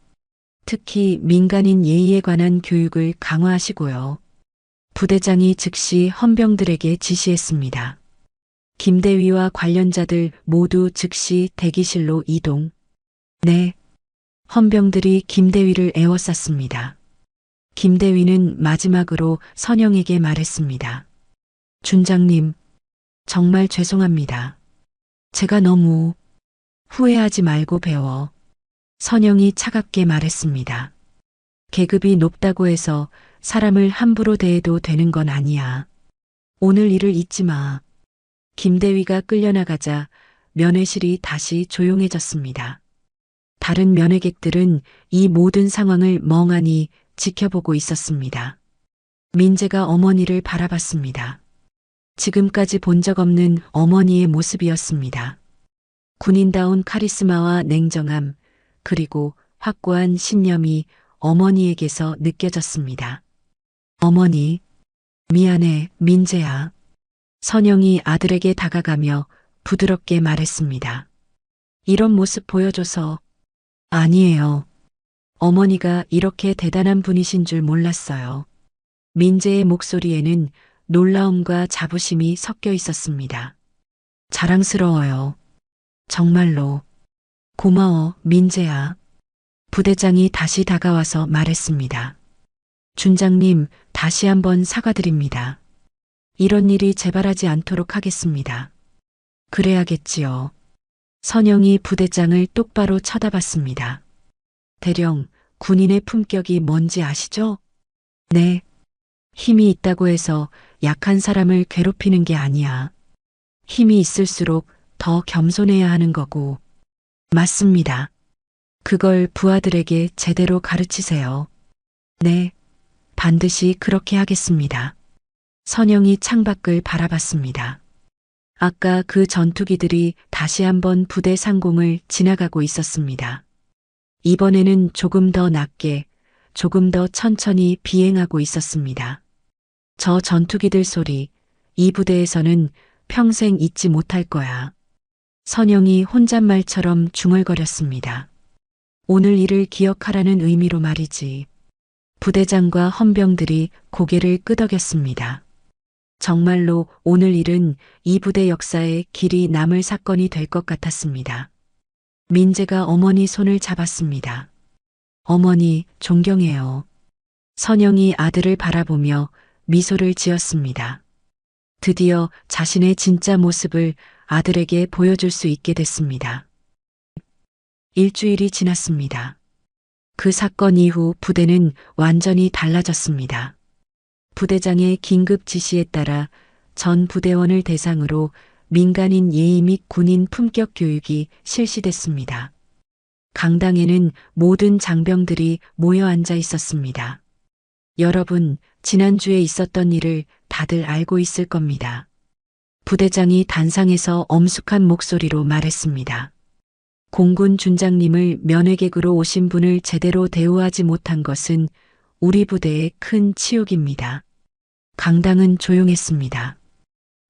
특히 민간인 예의에 관한 교육을 강화하시고요. 부대장이 즉시 헌병들에게 지시했습니다. 김대위와 관련자들 모두 즉시 대기실로 이동. 네. 헌병들이 김대위를 에워쌌습니다. 김대위는 마지막으로 선영에게 말했습니다. 준장님, 정말 죄송합니다. 제가 너무 후회하지 말고 배워. 선영이 차갑게 말했습니다. 계급이 높다고 해서 사람을 함부로 대해도 되는 건 아니야. 오늘 일을 잊지 마. 김대위가 끌려나가자 면회실이 다시 조용해졌습니다. 다른 면회객들은 이 모든 상황을 멍하니 지켜보고 있었습니다. 민재가 어머니를 바라봤습니다. 지금까지 본 적 없는 어머니의 모습이었습니다. 군인다운 카리스마와 냉정함, 그리고 확고한 신념이 어머니에게서 느껴졌습니다. 어머니, 미안해, 민재야. 선영이 아들에게 다가가며 부드럽게 말했습니다. 이런 모습 보여줘서. 아니에요. 어머니가 이렇게 대단한 분이신 줄 몰랐어요. 민재의 목소리에는 놀라움과 자부심이 섞여 있었습니다. 자랑스러워요. 정말로. 고마워, 민재야. 부대장이 다시 다가와서 말했습니다. 준장님, 다시 한번 사과드립니다. 이런 일이 재발하지 않도록 하겠습니다. 그래야겠지요. 선영이 부대장을 똑바로 쳐다봤습니다. 대령, 군인의 품격이 뭔지 아시죠? 네. 힘이 있다고 해서 약한 사람을 괴롭히는 게 아니야. 힘이 있을수록 더 겸손해야 하는 거고. 맞습니다. 그걸 부하들에게 제대로 가르치세요. 네. 반드시 그렇게 하겠습니다. 선영이 창밖을 바라봤습니다. 아까 그 전투기들이 다시 한번 부대 상공을 지나가고 있었습니다. 이번에는 조금 더 낮게, 조금 더 천천히 비행하고 있었습니다. 저 전투기들 소리, 이 부대에서는 평생 잊지 못할 거야. 선영이 혼잣말처럼 중얼거렸습니다. 오늘 일을 기억하라는 의미로 말이지. 부대장과 헌병들이 고개를 끄덕였습니다. 정말로 오늘 일은 이 부대 역사에 길이 남을 사건이 될 것 같았습니다. 민재가 어머니 손을 잡았습니다. 어머니, 존경해요. 선영이 아들을 바라보며 미소를 지었습니다. 드디어 자신의 진짜 모습을 아들에게 보여줄 수 있게 됐습니다. 일주일이 지났습니다. 그 사건 이후 부대는 완전히 달라졌습니다. 부대장의 긴급 지시에 따라 전 부대원을 대상으로 민간인 예의 및 군인 품격 교육이 실시됐습니다. 강당에는 모든 장병들이 모여 앉아 있었습니다. 여러분, 지난주에 있었던 일을 다들 알고 있을 겁니다. 부대장이 단상에서 엄숙한 목소리로 말했습니다. 공군 준장님을 면회객으로 오신 분을 제대로 대우하지 못한 것은 우리 부대의 큰 치욕입니다. 강당은 조용했습니다.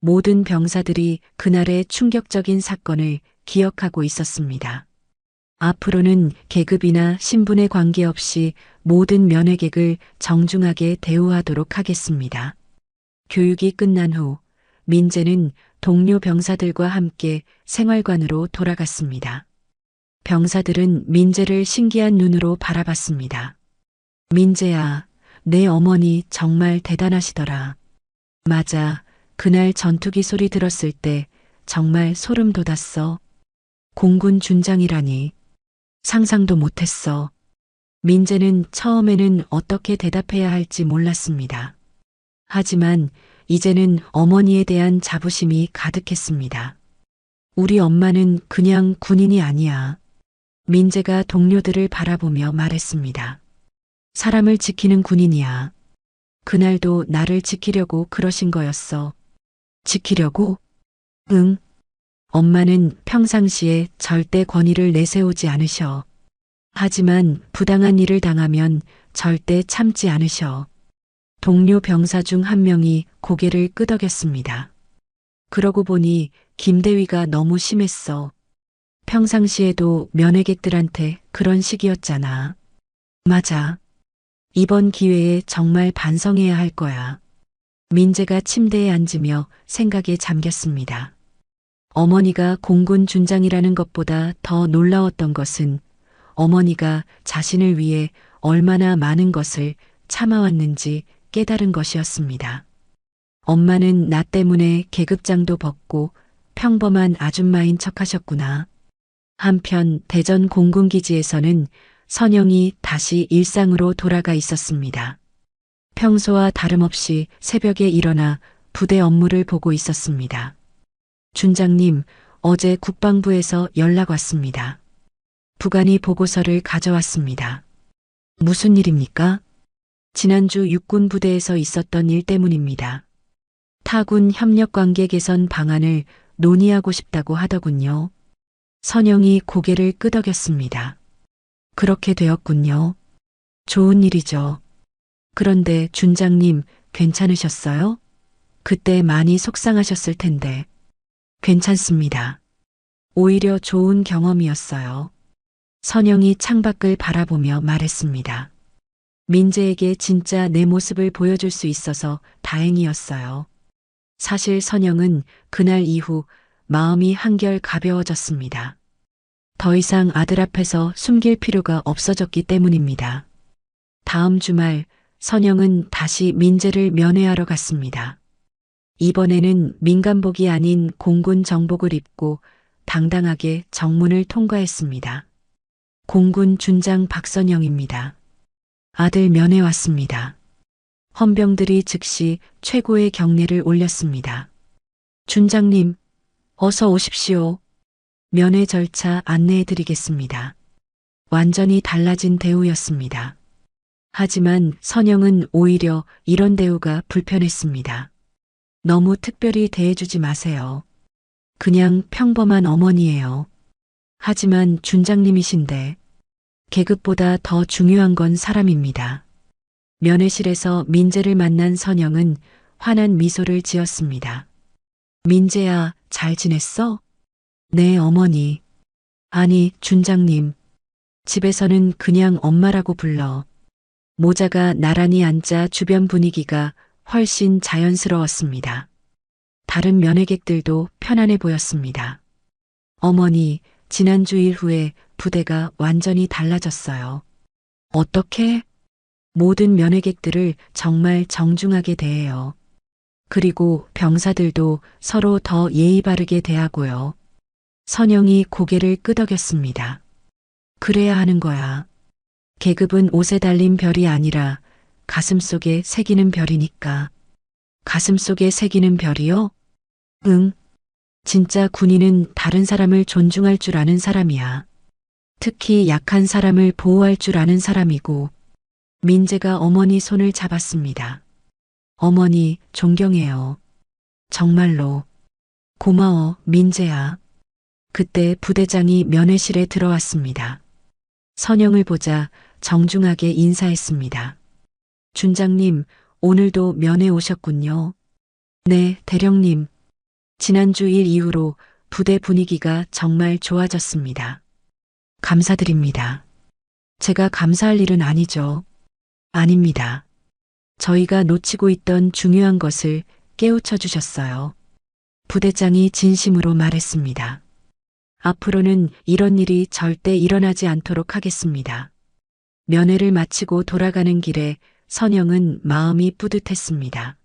모든 병사들이 그날의 충격적인 사건을 기억하고 있었습니다. 앞으로는 계급이나 신분에 관계없이 모든 면회객을 정중하게 대우하도록 하겠습니다. 교육이 끝난 후 민재는 동료 병사들과 함께 생활관으로 돌아갔습니다. 병사들은 민재를 신기한 눈으로 바라봤습니다. 민재야, 내 어머니 정말 대단하시더라. 맞아, 그날 전투기 소리 들었을 때 정말 소름 돋았어. 공군 준장이라니. 상상도 못했어. 민재는 처음에는 어떻게 대답해야 할지 몰랐습니다. 하지만 이제는 어머니에 대한 자부심이 가득했습니다. 우리 엄마는 그냥 군인이 아니야. 민재가 동료들을 바라보며 말했습니다. 사람을 지키는 군인이야. 그날도 나를 지키려고 그러신 거였어. 지키려고? 응. 엄마는 평상시에 절대 권위를 내세우지 않으셔. 하지만 부당한 일을 당하면 절대 참지 않으셔. 동료 병사 중 한 명이 고개를 끄덕였습니다. 그러고 보니 김대위가 너무 심했어. 평상시에도 면회객들한테 그런 식이었잖아. 맞아. 이번 기회에 정말 반성해야 할 거야. 민재가 침대에 앉으며 생각에 잠겼습니다. 어머니가 공군 준장이라는 것보다 더 놀라웠던 것은 어머니가 자신을 위해 얼마나 많은 것을 참아왔는지 깨달은 것이었습니다. 엄마는 나 때문에 계급장도 벗고 평범한 아줌마인 척하셨구나. 한편 대전 공군기지에서는 선영이 다시 일상으로 돌아가 있었습니다. 평소와 다름없이 새벽에 일어나 부대 업무를 보고 있었습니다. 준장님, 어제 국방부에서 연락 왔습니다. 부관이 보고서를 가져왔습니다. 무슨 일입니까? 지난주 육군 부대에서 있었던 일 때문입니다. 타군 협력 관계 개선 방안을 논의하고 싶다고 하더군요. 선영이 고개를 끄덕였습니다. 그렇게 되었군요. 좋은 일이죠. 그런데 준장님, 괜찮으셨어요? 그때 많이 속상하셨을 텐데. 괜찮습니다. 오히려 좋은 경험이었어요. 선영이 창밖을 바라보며 말했습니다. 민재에게 진짜 내 모습을 보여줄 수 있어서 다행이었어요. 사실 선영은 그날 이후 마음이 한결 가벼워졌습니다. 더 이상 아들 앞에서 숨길 필요가 없어졌기 때문입니다. 다음 주말 선영은 다시 민재를 면회하러 갔습니다. 이번에는 민간복이 아닌 공군 정복을 입고 당당하게 정문을 통과했습니다. 공군 준장 박선영입니다. 아들 면회 왔습니다. 헌병들이 즉시 최고의 경례를 올렸습니다. 준장님, 어서 오십시오. 면회 절차 안내해 드리겠습니다. 완전히 달라진 대우였습니다. 하지만 선영은 오히려 이런 대우가 불편했습니다. 너무 특별히 대해주지 마세요. 그냥 평범한 어머니예요. 하지만 준장님이신데 계급보다 더 중요한 건 사람입니다. 면회실에서 민재를 만난 선영은 환한 미소를 지었습니다. 민재야, 잘 지냈어? 네, 어머니. 아니, 준장님. 집에서는 그냥 엄마라고 불러. 모자가 나란히 앉아 주변 분위기가 훨씬 자연스러웠습니다. 다른 면회객들도 편안해 보였습니다. 어머니, 지난주 일 후에 부대가 완전히 달라졌어요. 어떻게? 모든 면회객들을 정말 정중하게 대해요. 그리고 병사들도 서로 더 예의 바르게 대하고요. 선영이 고개를 끄덕였습니다. 그래야 하는 거야. 계급은 옷에 달린 별이 아니라 가슴속에 새기는 별이니까. 가슴속에 새기는 별이요? 응. 진짜 군인은 다른 사람을 존중할 줄 아는 사람이야. 특히 약한 사람을 보호할 줄 아는 사람이고, 민재가 어머니 손을 잡았습니다. 어머니, 존경해요. 정말로. 고마워, 민재야. 그때 부대장이 면회실에 들어왔습니다. 선영을 보자 정중하게 인사했습니다. 준장님, 오늘도 면회 오셨군요. 네, 대령님. 지난주 일 이후로 부대 분위기가 정말 좋아졌습니다. 감사드립니다. 제가 감사할 일은 아니죠. 아닙니다. 저희가 놓치고 있던 중요한 것을 깨우쳐 주셨어요. 부대장이 진심으로 말했습니다. 앞으로는 이런 일이 절대 일어나지 않도록 하겠습니다. 면회를 마치고 돌아가는 길에 선영은 마음이 뿌듯했습니다.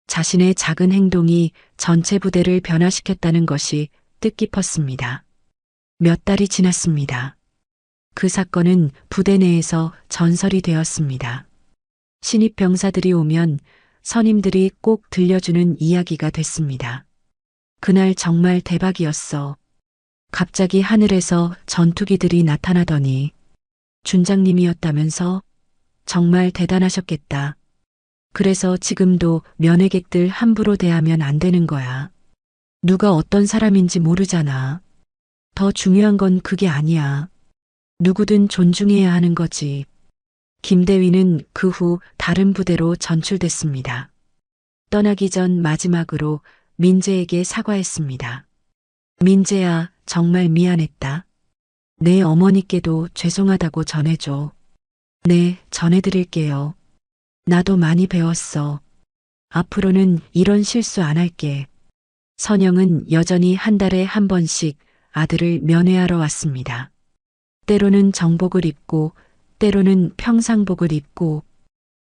자신의 작은 행동이 전체 부대를 변화시켰다는 것이 뜻깊었습니다. 몇 달이 지났습니다. 그 사건은 부대 내에서 전설이 되었습니다. 신입 병사들이 오면 선임들이 꼭 들려주는 이야기가 됐습니다. 그날 정말 대박이었어. 갑자기 하늘에서 전투기들이 나타나더니 준장님이었다면서? 정말 대단하셨겠다. 그래서 지금도 면회객들 함부로 대하면 안 되는 거야. 누가 어떤 사람인지 모르잖아. 더 중요한 건 그게 아니야. 누구든 존중해야 하는 거지. 김대위는 그 후 다른 부대로 전출됐습니다. 떠나기 전 마지막으로 민재에게 사과했습니다. 민재야, 정말 미안했다. 내 어머니께도 죄송하다고 전해줘. 네, 전해드릴게요. 나도 많이 배웠어. 앞으로는 이런 실수 안 할게. 선영은 여전히 한 달에 한 번씩 아들을 면회하러 왔습니다. 때로는 정복을 입고, 때로는 평상복을 입고,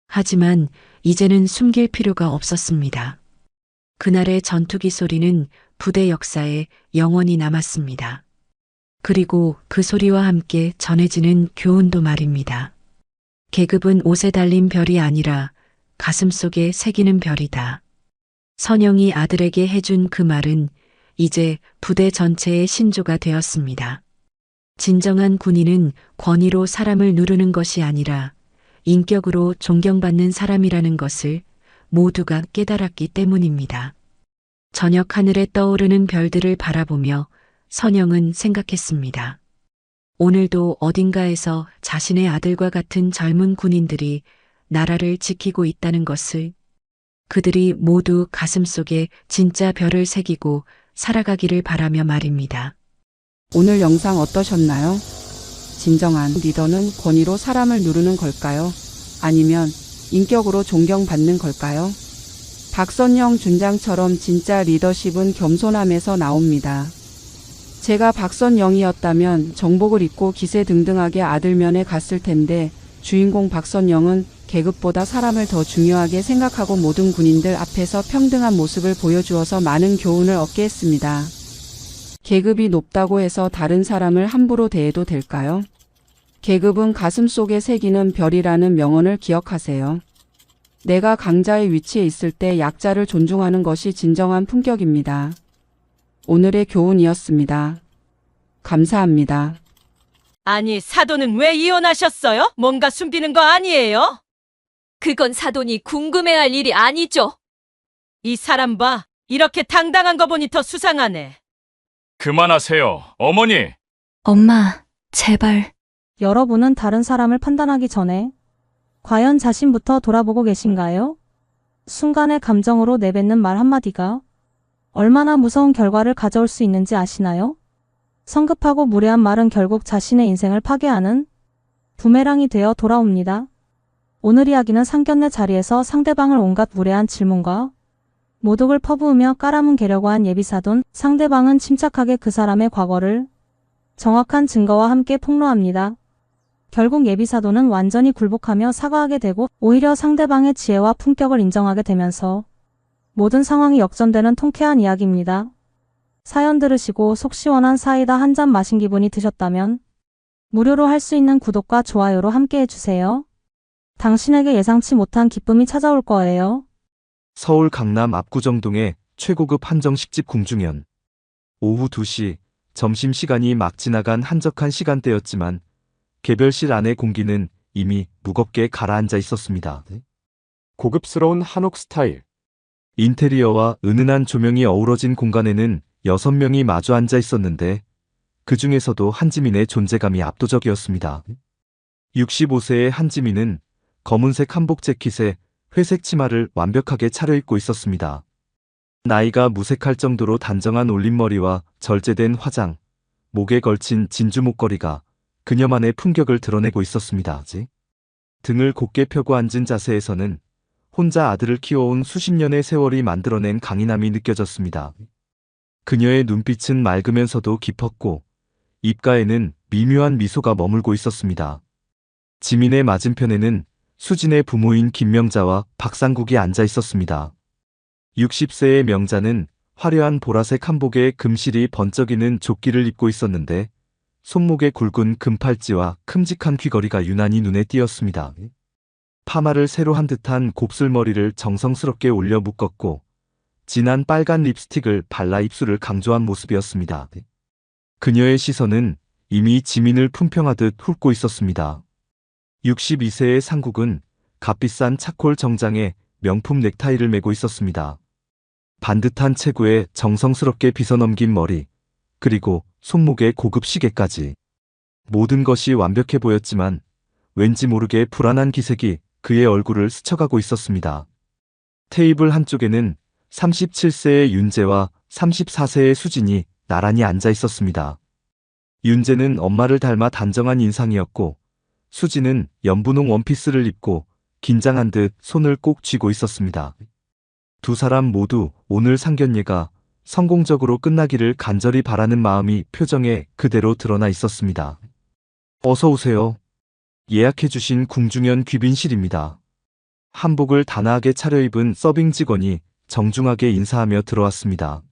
하지만 이제는 숨길 필요가 없었습니다. 그날의 전투기 소리는 부대 역사에 영원히 남았습니다. 그리고 그 소리와 함께 전해지는 교훈도 말입니다. 계급은 옷에 달린 별이 아니라 가슴속에 새기는 별이다. 선영이 아들에게 해준 그 말은 이제 부대 전체의 신조가 되었습니다. 진정한 군인은 권위로 사람을 누르는 것이 아니라 인격으로 존경받는 사람이라는 것을 모두가 깨달았기 때문입니다. 저녁 하늘에 떠오르는 별들을 바라보며 선영은 생각했습니다. 오늘도 어딘가에서 자신의 아들과 같은 젊은 군인들이 나라를 지키고 있다는 것을, 그들이 모두 가슴속에 진짜 별을 새기고 살아가기를 바라며 말입니다. 오늘 영상 어떠셨나요? 진정한 리더는 권위로 사람을 누르는 걸까요? 아니면 인격으로 존경받는 걸까요? 박선영 준장처럼 진짜 리더십은 겸손함에서 나옵니다. 제가 박선영이었다면 정복을 입고 기세등등하게 아들 면에 갔을 텐데 주인공 박선영은 계급보다 사람을 더 중요하게 생각하고 모든 군인들 앞에서 평등한 모습을 보여주어서 많은 교훈을 얻게 했습니다. 계급이 높다고 해서 다른 사람을 함부로 대해도 될까요? 계급은 가슴속에 새기는 별이라는 명언을 기억하세요. 내가 강자의 위치에 있을 때 약자를 존중하는 것이 진정한 품격입니다. 오늘의 교훈이었습니다. 감사합니다. 아니, 사돈은 왜 이혼하셨어요? 뭔가 숨기는 거 아니에요? 그건 사돈이 궁금해할 일이 아니죠. 이 사람 봐. 이렇게 당당한 거 보니 더 수상하네. 그만하세요, 어머니. 엄마, 제발. 여러분은 다른 사람을 판단하기 전에 과연 자신부터 돌아보고 계신가요? 순간의 감정으로 내뱉는 말 한마디가 얼마나 무서운 결과를 가져올 수 있는지 아시나요? 성급하고 무례한 말은 결국 자신의 인생을 파괴하는 부메랑이 되어 돌아옵니다. 오늘 이야기는 상견례 자리에서 상대방을 온갖 무례한 질문과 모독을 퍼부으며 깔아뭉개려고 한 예비사돈, 상대방은 침착하게 그 사람의 과거를 정확한 증거와 함께 폭로합니다. 결국 예비사돈은 완전히 굴복하며 사과하게 되고 오히려 상대방의 지혜와 품격을 인정하게 되면서 모든 상황이 역전되는 통쾌한 이야기입니다. 사연 들으시고 속 시원한 사이다 한 잔 마신 기분이 드셨다면 무료로 할 수 있는 구독과 좋아요로 함께 해주세요. 당신에게 예상치 못한 기쁨이 찾아올 거예요. 서울 강남 압구정동의 최고급 한정식집 궁중현. 오후 2시 점심시간이 막 지나간 한적한 시간대였지만 개별실 안의 공기는 이미 무겁게 가라앉아 있었습니다. 고급스러운 한옥 스타일. 인테리어와 은은한 조명이 어우러진 공간에는 6명이 마주 앉아 있었는데 그 중에서도 한지민의 존재감이 압도적이었습니다. 65세의 한지민은 검은색 한복 재킷에 회색 치마를 완벽하게 차려입고 있었습니다. 나이가 무색할 정도로 단정한 올림머리와 절제된 화장, 목에 걸친 진주 목걸이가 그녀만의 품격을 드러내고 있었습니다. 등을 곧게 펴고 앉은 자세에서는 혼자 아들을 키워온 수십 년의 세월이 만들어낸 강인함이 느껴졌습니다. 그녀의 눈빛은 맑으면서도 깊었고 입가에는 미묘한 미소가 머물고 있었습니다. 지민의 맞은편에는 수진의 부모인 김명자와 박상국이 앉아 있었습니다. 60세의 명자는 화려한 보라색 한복에 금실이 번쩍이는 조끼를 입고 있었는데 손목에 굵은 금팔찌와 큼직한 귀걸이가 유난히 눈에 띄었습니다. 파마를 새로 한 듯한 곱슬머리를 정성스럽게 올려 묶었고 진한 빨간 립스틱을 발라 입술을 강조한 모습이었습니다. 그녀의 시선은 이미 지민을 품평하듯 훑고 있었습니다. 62세의 상국은 값비싼 차콜 정장에 명품 넥타이를 메고 있었습니다. 반듯한 체구에 정성스럽게 빗어넘긴 머리, 그리고 손목에 고급 시계까지. 모든 것이 완벽해 보였지만 왠지 모르게 불안한 기색이 그의 얼굴을 스쳐가고 있었습니다. 테이블 한쪽에는 37세의 윤재와 34세의 수진이 나란히 앉아 있었습니다. 윤재는 엄마를 닮아 단정한 인상이었고 수진은 연분홍 원피스를 입고 긴장한 듯 손을 꼭 쥐고 있었습니다. 두 사람 모두 오늘 상견례가 성공적으로 끝나기를 간절히 바라는 마음이 표정에 그대로 드러나 있었습니다. 어서 오세요. 예약해주신 궁중현 귀빈실입니다. 한복을 단아하게 차려입은 서빙 직원이 정중하게 인사하며 들어왔습니다.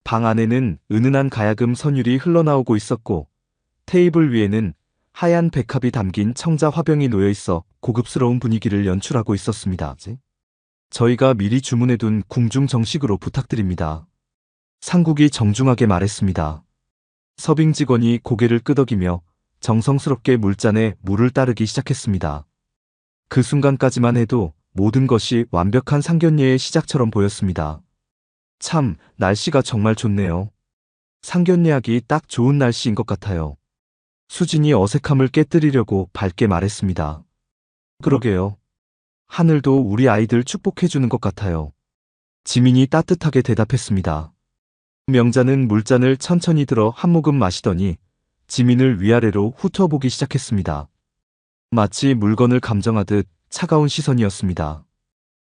방 안에는 은은한 가야금 선율이 흘러나오고 있었고 테이블 위에는 하얀 백합이 담긴 청자 화병이 놓여 있어 고급스러운 분위기를 연출하고 있었습니다. 저희가 미리 주문해둔 궁중 정식으로 부탁드립니다. 상국이 정중하게 말했습니다. 서빙 직원이 고개를 끄덕이며 정성스럽게 물잔에 물을 따르기 시작했습니다. 그 순간까지만 해도 모든 것이 완벽한 상견례의 시작처럼 보였습니다. 참, 날씨가 정말 좋네요. 상견례하기 딱 좋은 날씨인 것 같아요. 수진이 어색함을 깨뜨리려고 밝게 말했습니다. 그러게요. 하늘도 우리 아이들 축복해주는 것 같아요. 지민이 따뜻하게 대답했습니다. 명자는 물잔을 천천히 들어 한 모금 마시더니 지민을 위아래로 훑어보기 시작했습니다. 마치 물건을 감정하듯 차가운 시선이었습니다.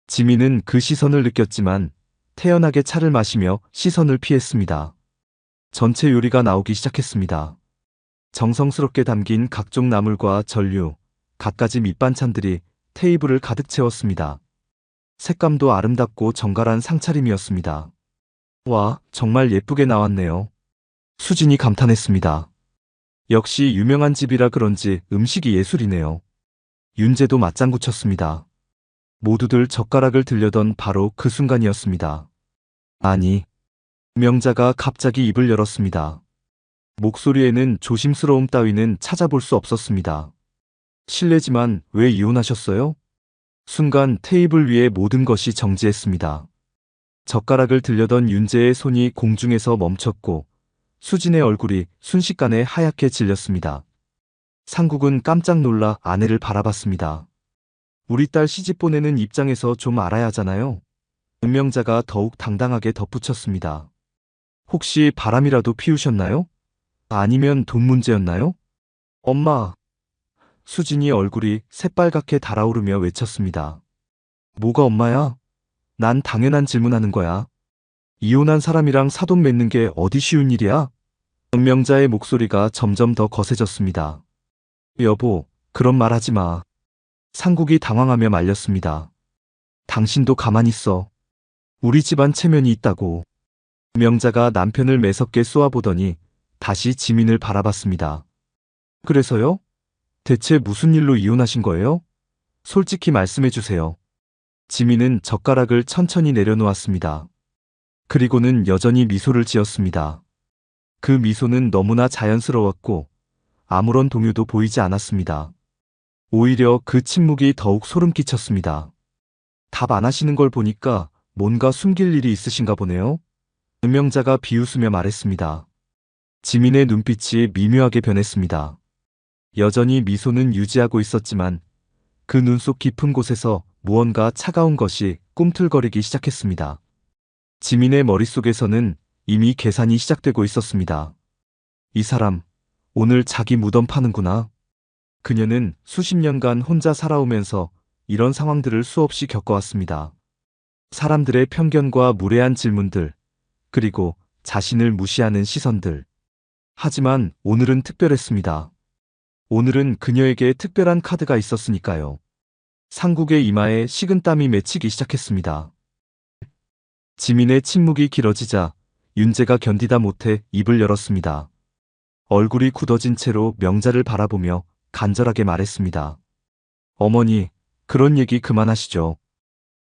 지민은 그 시선을 느꼈지만 태연하게 차를 마시며 시선을 피했습니다. 전체 요리가 나오기 시작했습니다. 정성스럽게 담긴 각종 나물과 전류, 갖가지 밑반찬들이 테이블을 가득 채웠습니다. 색감도 아름답고 정갈한 상차림이었습니다. 와, 정말 예쁘게 나왔네요. 수진이 감탄했습니다. 역시 유명한 집이라 그런지 음식이 예술이네요. 윤재도 맞장구 쳤습니다. 모두들 젓가락을 들려던 바로 그 순간이었습니다. 아니, 명자가 갑자기 입을 열었습니다. 목소리에는 조심스러움 따위는 찾아볼 수 없었습니다. 실례지만 왜 이혼하셨어요? 순간 테이블 위의 모든 것이 정지했습니다. 젓가락을 들려던 윤재의 손이 공중에서 멈췄고 수진의 얼굴이 순식간에 하얗게 질렸습니다. 상국은 깜짝 놀라 아내를 바라봤습니다. 우리 딸 시집 보내는 입장에서 좀 알아야 하잖아요. 은명자가 더욱 당당하게 덧붙였습니다. 혹시 바람이라도 피우셨나요? 아니면 돈 문제였나요? 엄마. 수진이 얼굴이 새빨갛게 달아오르며 외쳤습니다. 뭐가 엄마야? 난 당연한 질문하는 거야. 이혼한 사람이랑 사돈 맺는 게 어디 쉬운 일이야? 은명자의 목소리가 점점 더 거세졌습니다. 여보, 그런 말 하지 마. 상국이 당황하며 말렸습니다. 당신도 가만히 있어. 우리 집안 체면이 있다고. 명자가 남편을 매섭게 쏘아보더니 다시 지민을 바라봤습니다. 그래서요? 대체 무슨 일로 이혼하신 거예요? 솔직히 말씀해 주세요. 지민은 젓가락을 천천히 내려놓았습니다. 그리고는 여전히 미소를 지었습니다. 그 미소는 너무나 자연스러웠고 아무런 동요도 보이지 않았습니다. 오히려 그 침묵이 더욱 소름 끼쳤습니다. 답 안 하시는 걸 보니까 뭔가 숨길 일이 있으신가 보네요. 음명자가 비웃으며 말했습니다. 지민의 눈빛이 미묘하게 변했습니다. 여전히 미소는 유지하고 있었지만 그 눈 속 깊은 곳에서 무언가 차가운 것이 꿈틀거리기 시작했습니다. 지민의 머릿속에서는 이미 계산이 시작되고 있었습니다. 이 사람, 오늘 자기 무덤 파는구나. 그녀는 수십 년간 혼자 살아오면서 이런 상황들을 수없이 겪어왔습니다. 사람들의 편견과 무례한 질문들, 그리고 자신을 무시하는 시선들. 하지만 오늘은 특별했습니다. 오늘은 그녀에게 특별한 카드가 있었으니까요. 상국의 이마에 식은땀이 맺히기 시작했습니다. 지민의 침묵이 길어지자 윤재가 견디다 못해 입을 열었습니다. 얼굴이 굳어진 채로 명자를 바라보며 간절하게 말했습니다. 어머니, 그런 얘기 그만하시죠.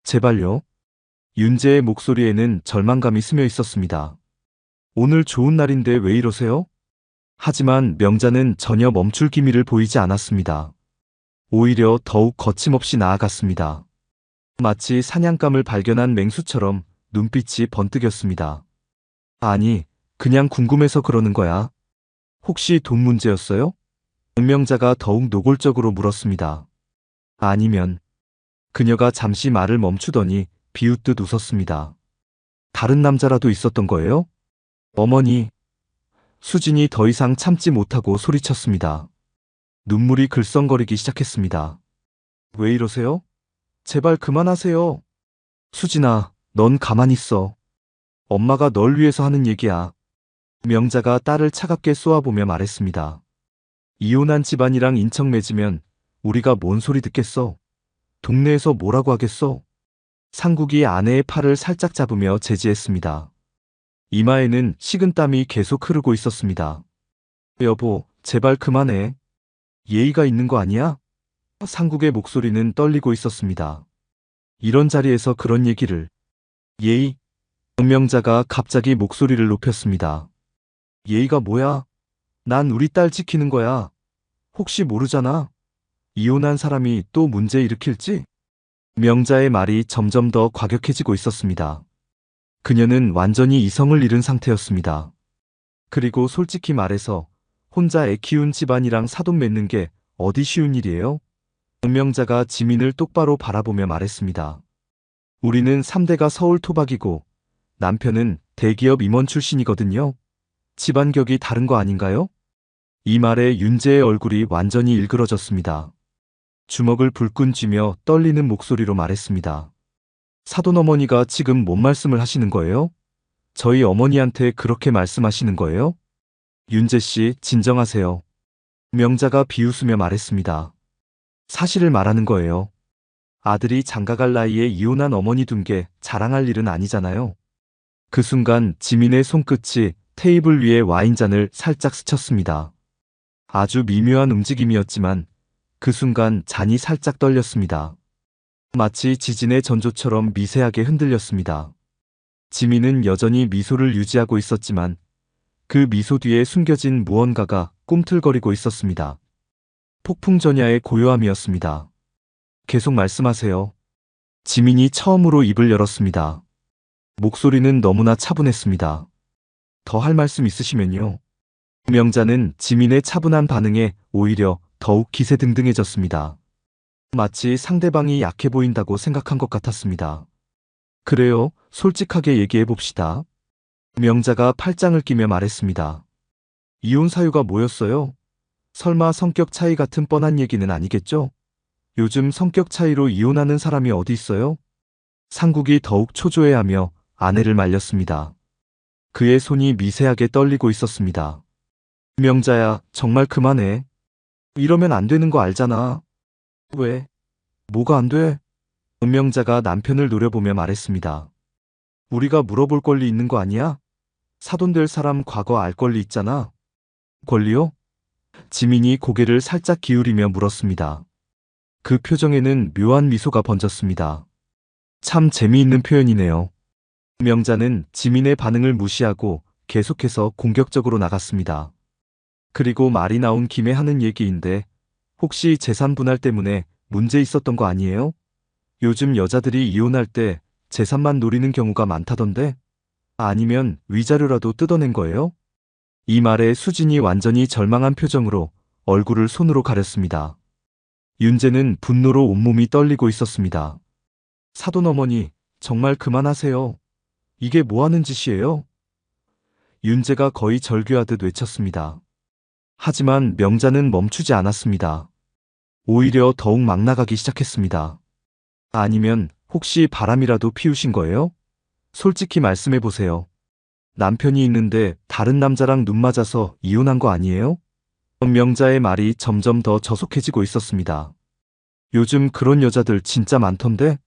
제발요. 윤재의 목소리에는 절망감이 스며 있었습니다. 오늘 좋은 날인데 왜 이러세요? 하지만 명자는 전혀 멈출 기미를 보이지 않았습니다. 오히려 더욱 거침없이 나아갔습니다. 마치 사냥감을 발견한 맹수처럼 눈빛이 번뜩였습니다. 아니, 그냥 궁금해서 그러는 거야. 혹시 돈 문제였어요? 음명자가 더욱 노골적으로 물었습니다. 아니면 그녀가 잠시 말을 멈추더니 비웃듯 웃었습니다. 다른 남자라도 있었던 거예요? 어머니. 수진이 더 이상 참지 못하고 소리쳤습니다. 눈물이 글썽거리기 시작했습니다. 왜 이러세요? 제발 그만하세요. 수진아, 넌 가만히 있어. 엄마가 널 위해서 하는 얘기야. 명자가 딸을 차갑게 쏘아보며 말했습니다. 이혼한 집안이랑 인척 맺으면 우리가 뭔 소리 듣겠어? 동네에서 뭐라고 하겠어? 상국이 아내의 팔을 살짝 잡으며 제지했습니다. 이마에는 식은땀이 계속 흐르고 있었습니다. 여보, 제발 그만해. 예의가 있는 거 아니야? 상국의 목소리는 떨리고 있었습니다. 이런 자리에서 그런 얘기를. 예의? 음명자가 갑자기 목소리를 높였습니다. 예의가 뭐야? 난 우리 딸 지키는 거야. 혹시 모르잖아. 이혼한 사람이 또 문제 일으킬지? 명자의 말이 점점 더 과격해지고 있었습니다. 그녀는 완전히 이성을 잃은 상태였습니다. 그리고 솔직히 말해서 혼자 애 키운 집안이랑 사돈 맺는 게 어디 쉬운 일이에요? 음명자가 지민을 똑바로 바라보며 말했습니다. 우리는 3대가 서울 토박이고 남편은 대기업 임원 출신이거든요. 집안격이 다른 거 아닌가요? 이 말에 윤재의 얼굴이 완전히 일그러졌습니다. 주먹을 불끈 쥐며 떨리는 목소리로 말했습니다. 사돈 어머니가 지금 뭔 말씀을 하시는 거예요? 저희 어머니한테 그렇게 말씀하시는 거예요? 윤재 씨, 진정하세요. 명자가 비웃으며 말했습니다. 사실을 말하는 거예요. 아들이 장가갈 나이에 이혼한 어머니 둔 게 자랑할 일은 아니잖아요. 그 순간 지민의 손끝이 테이블 위에 와인잔을 살짝 스쳤습니다. 아주 미묘한 움직임이었지만 그 순간 잔이 살짝 떨렸습니다. 마치 지진의 전조처럼 미세하게 흔들렸습니다. 지민은 여전히 미소를 유지하고 있었지만 그 미소 뒤에 숨겨진 무언가가 꿈틀거리고 있었습니다. 폭풍전야의 고요함이었습니다. 계속 말씀하세요. 지민이 처음으로 입을 열었습니다. 목소리는 너무나 차분했습니다. 더 할 말씀 있으시면요. 명자는 지민의 차분한 반응에 오히려 더욱 기세등등해졌습니다. 마치 상대방이 약해 보인다고 생각한 것 같았습니다. 그래요, 솔직하게 얘기해 봅시다. 명자가 팔짱을 끼며 말했습니다. 이혼 사유가 뭐였어요? 설마 성격 차이 같은 뻔한 얘기는 아니겠죠? 요즘 성격 차이로 이혼하는 사람이 어디 있어요? 상국이 더욱 초조해하며 아내를 말렸습니다. 그의 손이 미세하게 떨리고 있었습니다. 명자야, 정말 그만해. 이러면 안 되는 거 알잖아. 왜? 뭐가 안 돼? 음명자가 남편을 노려보며 말했습니다. 우리가 물어볼 권리 있는 거 아니야? 사돈 될 사람 과거 알 권리 있잖아. 권리요? 지민이 고개를 살짝 기울이며 물었습니다. 그 표정에는 묘한 미소가 번졌습니다. 참 재미있는 표현이네요. 명자는 지민의 반응을 무시하고 계속해서 공격적으로 나갔습니다. 그리고 말이 나온 김에 하는 얘기인데 혹시 재산 분할 때문에 문제 있었던 거 아니에요? 요즘 여자들이 이혼할 때 재산만 노리는 경우가 많다던데? 아니면 위자료라도 뜯어낸 거예요? 이 말에 수진이 완전히 절망한 표정으로 얼굴을 손으로 가렸습니다. 윤재는 분노로 온몸이 떨리고 있었습니다. 사돈 어머니, 정말 그만하세요. 이게 뭐 하는 짓이에요? 윤재가 거의 절규하듯 외쳤습니다. 하지만 명자는 멈추지 않았습니다. 오히려 더욱 막 나가기 시작했습니다. 아니면 혹시 바람이라도 피우신 거예요? 솔직히 말씀해 보세요. 남편이 있는데 다른 남자랑 눈 맞아서 이혼한 거 아니에요? 명자의 말이 점점 더 저속해지고 있었습니다. 요즘 그런 여자들 진짜 많던데?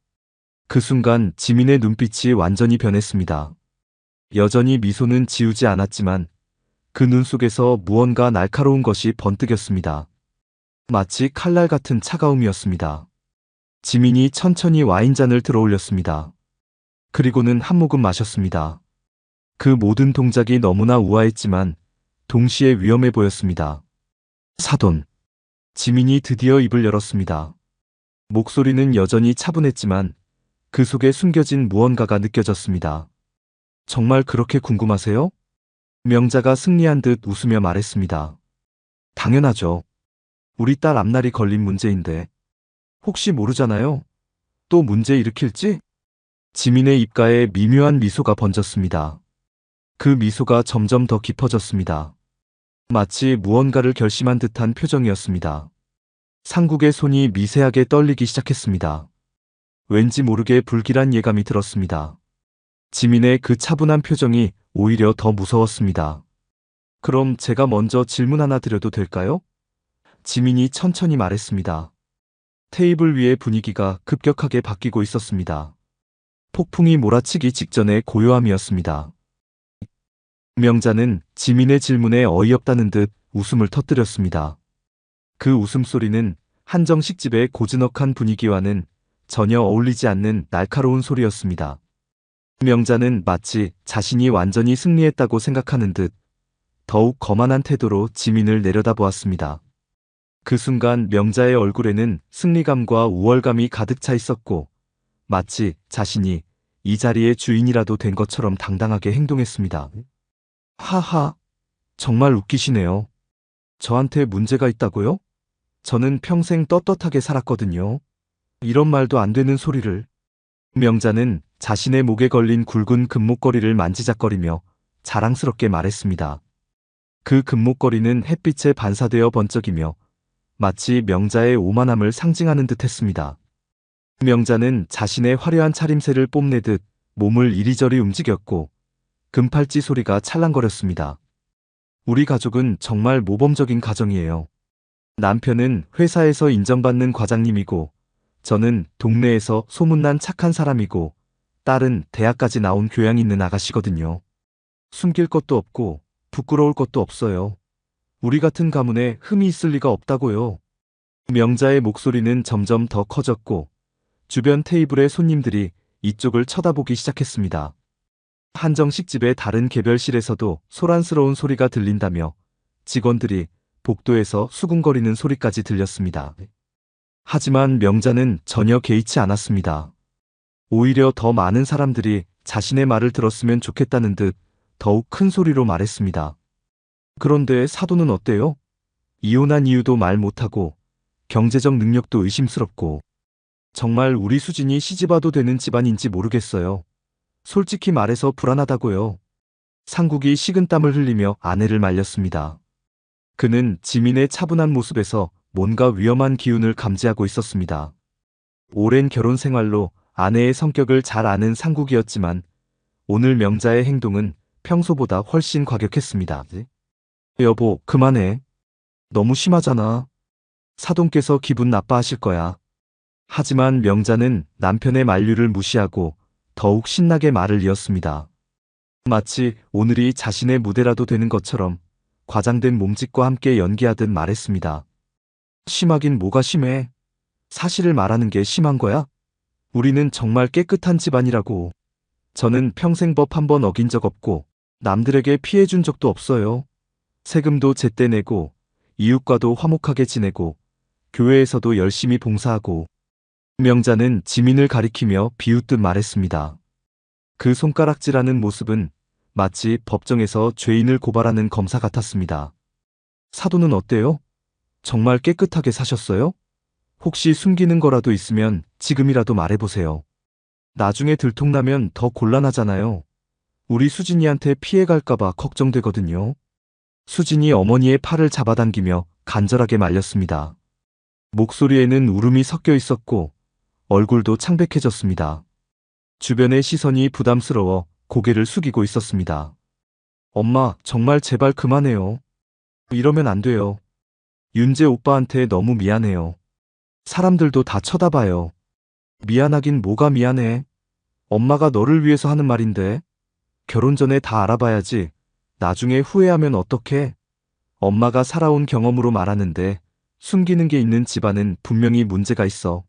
그 순간 지민의 눈빛이 완전히 변했습니다. 여전히 미소는 지우지 않았지만 그 눈 속에서 무언가 날카로운 것이 번뜩였습니다. 마치 칼날 같은 차가움이었습니다. 지민이 천천히 와인잔을 들어 올렸습니다. 그리고는 한 모금 마셨습니다. 그 모든 동작이 너무나 우아했지만 동시에 위험해 보였습니다. 사돈. 지민이 드디어 입을 열었습니다. 목소리는 여전히 차분했지만 그 속에 숨겨진 무언가가 느껴졌습니다. 정말 그렇게 궁금하세요? 명자가 승리한 듯 웃으며 말했습니다. 당연하죠. 우리 딸 앞날이 걸린 문제인데 혹시 모르잖아요. 또 문제 일으킬지? 지민의 입가에 미묘한 미소가 번졌습니다. 그 미소가 점점 더 깊어졌습니다. 마치 무언가를 결심한 듯한 표정이었습니다. 상국의 손이 미세하게 떨리기 시작했습니다. 왠지 모르게 불길한 예감이 들었습니다. 지민의 그 차분한 표정이 오히려 더 무서웠습니다. 그럼 제가 먼저 질문 하나 드려도 될까요? 지민이 천천히 말했습니다. 테이블 위의 분위기가 급격하게 바뀌고 있었습니다. 폭풍이 몰아치기 직전의 고요함이었습니다. 명자는 지민의 질문에 어이없다는 듯 웃음을 터뜨렸습니다. 그 웃음소리는 한정식 집의 고즈넉한 분위기와는 전혀 어울리지 않는 날카로운 소리였습니다. 명자는 마치 자신이 완전히 승리했다고 생각하는 듯 더욱 거만한 태도로 지민을 내려다보았습니다. 그 순간 명자의 얼굴에는 승리감과 우월감이 가득 차 있었고 마치 자신이 이 자리의 주인이라도 된 것처럼 당당하게 행동했습니다. 하하, 정말 웃기시네요. 저한테 문제가 있다고요? 저는 평생 떳떳하게 살았거든요. 이런 말도 안 되는 소리를. 명자는 자신의 목에 걸린 굵은 금목걸이를 만지작거리며 자랑스럽게 말했습니다. 그 금목걸이는 햇빛에 반사되어 번쩍이며 마치 명자의 오만함을 상징하는 듯 했습니다. 명자는 자신의 화려한 차림새를 뽐내듯 몸을 이리저리 움직였고 금팔찌 소리가 찰랑거렸습니다. 우리 가족은 정말 모범적인 가정이에요. 남편은 회사에서 인정받는 과장님이고 저는 동네에서 소문난 착한 사람이고 딸은 대학까지 나온 교양 있는 아가씨거든요. 숨길 것도 없고 부끄러울 것도 없어요. 우리 같은 가문에 흠이 있을 리가 없다고요. 명자의 목소리는 점점 더 커졌고 주변 테이블의 손님들이 이쪽을 쳐다보기 시작했습니다. 한정식 집의 다른 개별실에서도 소란스러운 소리가 들린다며 직원들이 복도에서 수군거리는 소리까지 들렸습니다. 하지만 명자는 전혀 개의치 않았습니다. 오히려 더 많은 사람들이 자신의 말을 들었으면 좋겠다는 듯 더욱 큰 소리로 말했습니다. 그런데 사돈은 어때요? 이혼한 이유도 말 못하고 경제적 능력도 의심스럽고 정말 우리 수진이 시집와도 되는 집안인지 모르겠어요. 솔직히 말해서 불안하다고요. 상국이 식은땀을 흘리며 아내를 말렸습니다. 그는 지민의 차분한 모습에서 뭔가 위험한 기운을 감지하고 있었습니다. 오랜 결혼 생활로 아내의 성격을 잘 아는 상국이었지만 오늘 명자의 행동은 평소보다 훨씬 과격했습니다. 여보, 그만해. 너무 심하잖아. 사돈께서 기분 나빠하실 거야. 하지만 명자는 남편의 만류를 무시하고 더욱 신나게 말을 이었습니다. 마치 오늘이 자신의 무대라도 되는 것처럼 과장된 몸짓과 함께 연기하듯 말했습니다. 심하긴 뭐가 심해. 사실을 말하는 게 심한 거야? 우리는 정말 깨끗한 집안이라고. 저는 평생 법 한 번 어긴 적 없고 남들에게 피해 준 적도 없어요. 세금도 제때 내고, 이웃과도 화목하게 지내고, 교회에서도 열심히 봉사하고. 명자는 지민을 가리키며 비웃듯 말했습니다. 그 손가락질하는 모습은 마치 법정에서 죄인을 고발하는 검사 같았습니다. 사돈은 어때요? 정말 깨끗하게 사셨어요? 혹시 숨기는 거라도 있으면 지금이라도 말해보세요. 나중에 들통나면 더 곤란하잖아요. 우리 수진이한테 피해갈까봐 걱정되거든요. 수진이 어머니의 팔을 잡아당기며 간절하게 말렸습니다. 목소리에는 울음이 섞여 있었고 얼굴도 창백해졌습니다. 주변의 시선이 부담스러워 고개를 숙이고 있었습니다. 엄마, 정말 제발 그만해요. 이러면 안 돼요. 윤재 오빠한테 너무 미안해요. 사람들도 다 쳐다봐요. 미안하긴 뭐가 미안해. 엄마가 너를 위해서 하는 말인데. 결혼 전에 다 알아봐야지. 나중에 후회하면 어떡해. 엄마가 살아온 경험으로 말하는데 숨기는 게 있는 집안은 분명히 문제가 있어.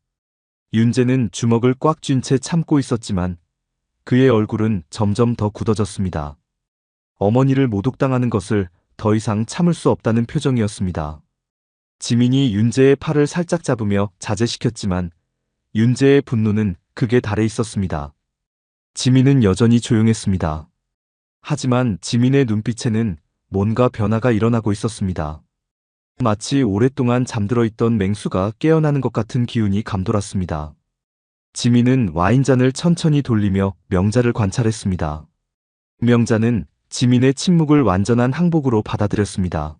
윤재는 주먹을 꽉 쥔 채 참고 있었지만 그의 얼굴은 점점 더 굳어졌습니다. 어머니를 모독당하는 것을 더 이상 참을 수 없다는 표정이었습니다. 지민이 윤재의 팔을 살짝 잡으며 자제시켰지만 윤재의 분노는 극에 달해 있었습니다. 지민은 여전히 조용했습니다. 하지만 지민의 눈빛에는 뭔가 변화가 일어나고 있었습니다. 마치 오랫동안 잠들어 있던 맹수가 깨어나는 것 같은 기운이 감돌았습니다. 지민은 와인잔을 천천히 돌리며 명자를 관찰했습니다. 명자는 지민의 침묵을 완전한 항복으로 받아들였습니다.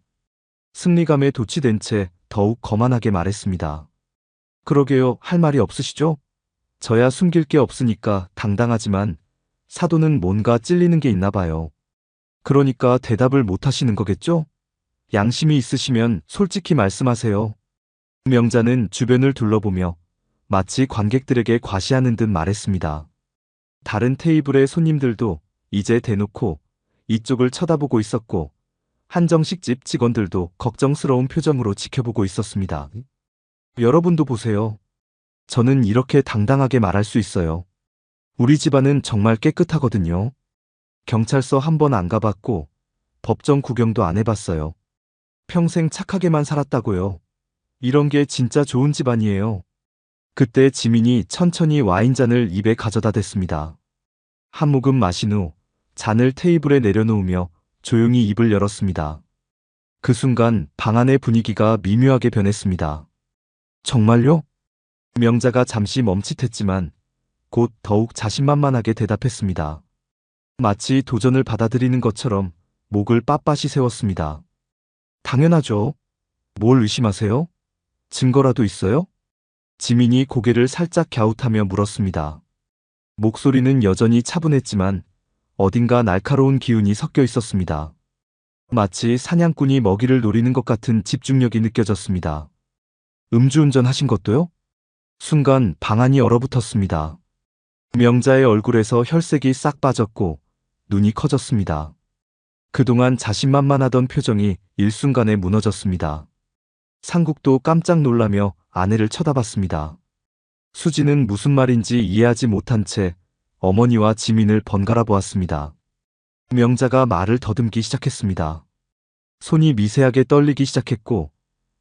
승리감에 도취된 채 더욱 거만하게 말했습니다. 그러게요, 할 말이 없으시죠? 저야 숨길 게 없으니까 당당하지만 사돈은 뭔가 찔리는 게 있나 봐요. 그러니까 대답을 못 하시는 거겠죠? 양심이 있으시면 솔직히 말씀하세요. 명자는 주변을 둘러보며 마치 관객들에게 과시하는 듯 말했습니다. 다른 테이블의 손님들도 이제 대놓고 이쪽을 쳐다보고 있었고 한정식집 직원들도 걱정스러운 표정으로 지켜보고 있었습니다. 여러분도 보세요. 저는 이렇게 당당하게 말할 수 있어요. 우리 집안은 정말 깨끗하거든요. 경찰서 한 번 안 가봤고 법정 구경도 안 해봤어요. 평생 착하게만 살았다고요. 이런 게 진짜 좋은 집안이에요. 그때 지민이 천천히 와인잔을 입에 가져다 댔습니다. 한 모금 마신 후 잔을 테이블에 내려놓으며 조용히 입을 열었습니다. 그 순간 방 안의 분위기가 미묘하게 변했습니다. 정말요? 명자가 잠시 멈칫했지만 곧 더욱 자신만만하게 대답했습니다. 마치 도전을 받아들이는 것처럼 목을 빳빳이 세웠습니다. 당연하죠. 뭘 의심하세요? 증거라도 있어요? 지민이 고개를 살짝 갸웃하며 물었습니다. 목소리는 여전히 차분했지만 어딘가 날카로운 기운이 섞여 있었습니다. 마치 사냥꾼이 먹이를 노리는 것 같은 집중력이 느껴졌습니다. 음주운전 하신 것도요? 순간 방 안이 얼어붙었습니다. 명자의 얼굴에서 혈색이 싹 빠졌고 눈이 커졌습니다. 그동안 자신만만하던 표정이 일순간에 무너졌습니다. 상국도 깜짝 놀라며 아내를 쳐다봤습니다. 수지는 무슨 말인지 이해하지 못한 채 어머니와 지민을 번갈아 보았습니다. 명자가 말을 더듬기 시작했습니다. 손이 미세하게 떨리기 시작했고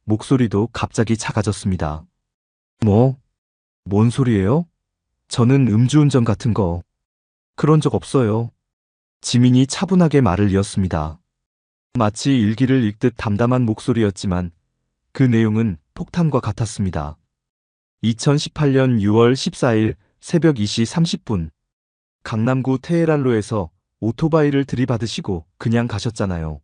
목소리도 갑자기 작아졌습니다. 뭔 소리예요? 저는 음주운전 같은 거 그런 적 없어요. 지민이 차분하게 말을 이었습니다. 마치 일기를 읽듯 담담한 목소리였지만 그 내용은 폭탄과 같았습니다. 2018년 6월 14일 새벽 2시 30분 강남구 테헤랄로에서 오토바이를 들이받으시고 그냥 가셨잖아요.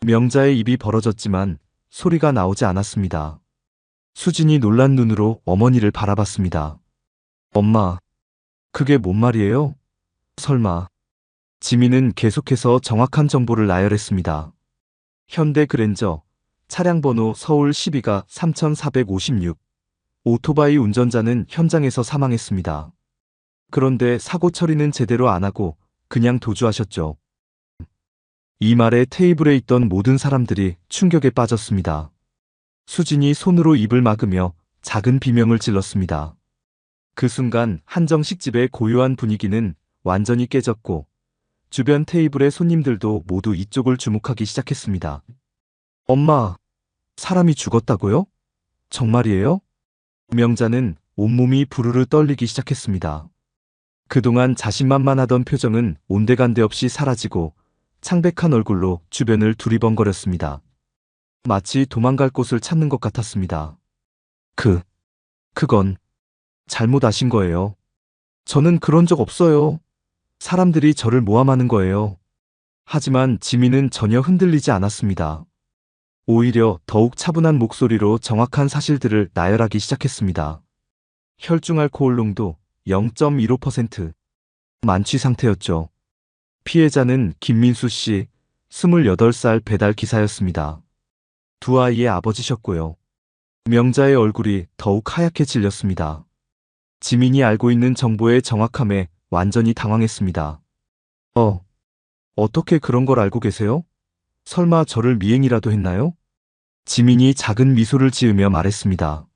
명자의 입이 벌어졌지만 소리가 나오지 않았습니다. 수진이 놀란 눈으로 어머니를 바라봤습니다. 엄마, 그게 뭔 말이에요? 설마. 지민은 계속해서 정확한 정보를 나열했습니다. 현대 그랜저, 차량 번호 서울 12가 3456. 오토바이 운전자는 현장에서 사망했습니다. 그런데 사고 처리는 제대로 안 하고 그냥 도주하셨죠. 이 말에 테이블에 있던 모든 사람들이 충격에 빠졌습니다. 수진이 손으로 입을 막으며 작은 비명을 질렀습니다. 그 순간 한정식집의 고요한 분위기는 완전히 깨졌고 주변 테이블의 손님들도 모두 이쪽을 주목하기 시작했습니다. 엄마, 사람이 죽었다고요? 정말이에요? 명자는 온몸이 부르르 떨리기 시작했습니다. 그동안 자신만만하던 표정은 온데간데 없이 사라지고 창백한 얼굴로 주변을 두리번거렸습니다. 마치 도망갈 곳을 찾는 것 같았습니다. 그건 잘못 아신 거예요. 저는 그런 적 없어요. 사람들이 저를 모함하는 거예요. 하지만 지민은 전혀 흔들리지 않았습니다. 오히려 더욱 차분한 목소리로 정확한 사실들을 나열하기 시작했습니다. 혈중 알코올 농도 0.15%. 만취 상태였죠. 피해자는 김민수 씨, 28살 배달 기사였습니다. 두 아이의 아버지셨고요. 명자의 얼굴이 더욱 하얗게 질렸습니다. 지민이 알고 있는 정보의 정확함에 완전히 당황했습니다. 어떻게 그런 걸 알고 계세요? 설마 저를 미행이라도 했나요? 지민이 작은 미소를 지으며 말했습니다.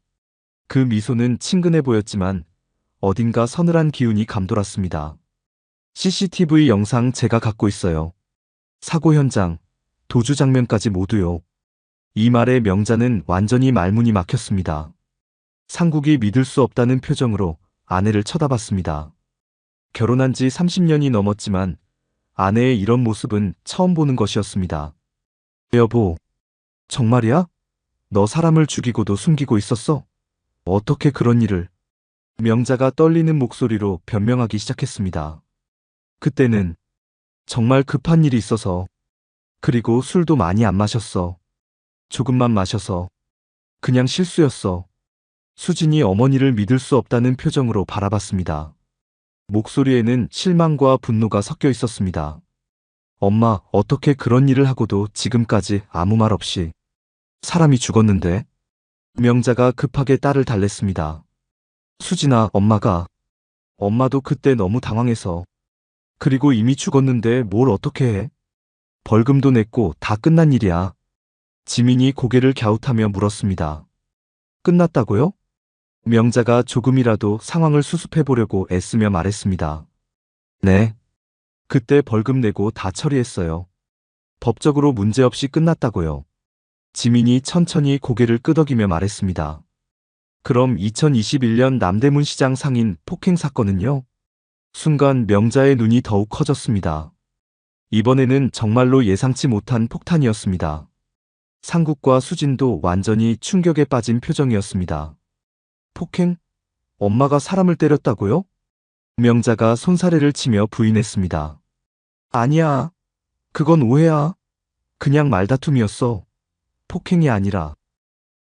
그 미소는 친근해 보였지만 어딘가 서늘한 기운이 감돌았습니다. CCTV 영상 제가 갖고 있어요. 사고 현장, 도주 장면까지 모두요. 이 말에 명자는 완전히 말문이 막혔습니다. 상국이 믿을 수 없다는 표정으로 아내를 쳐다봤습니다. 결혼한 지 30년이 넘었지만 아내의 이런 모습은 처음 보는 것이었습니다. 여보, 정말이야? 너 사람을 죽이고도 숨기고 있었어? 어떻게 그런 일을? 명자가 떨리는 목소리로 변명하기 시작했습니다. 그때는 정말 급한 일이 있어서, 그리고 술도 많이 안 마셨어. 조금만 마셔서. 그냥 실수였어. 수진이 어머니를 믿을 수 없다는 표정으로 바라봤습니다. 목소리에는 실망과 분노가 섞여 있었습니다. 엄마, 어떻게 그런 일을 하고도 지금까지 아무 말 없이. 사람이 죽었는데. 명자가 급하게 딸을 달랬습니다. 수진아, 엄마도 그때 너무 당황해서. 그리고 이미 죽었는데 뭘 어떻게 해? 벌금도 냈고 다 끝난 일이야. 지민이 고개를 갸웃하며 물었습니다. 끝났다고요? 명자가 조금이라도 상황을 수습해 보려고 애쓰며 말했습니다. 네. 그때 벌금 내고 다 처리했어요. 법적으로 문제없이 끝났다고요. 지민이 천천히 고개를 끄덕이며 말했습니다. 그럼 2021년 남대문 시장 상인 폭행 사건은요? 순간 명자의 눈이 더욱 커졌습니다. 이번에는 정말로 예상치 못한 폭탄이었습니다. 상국과 수진도 완전히 충격에 빠진 표정이었습니다. 폭행? 엄마가 사람을 때렸다고요? 명자가 손사래를 치며 부인했습니다. 아니야. 그건 오해야. 그냥 말다툼이었어. 폭행이 아니라.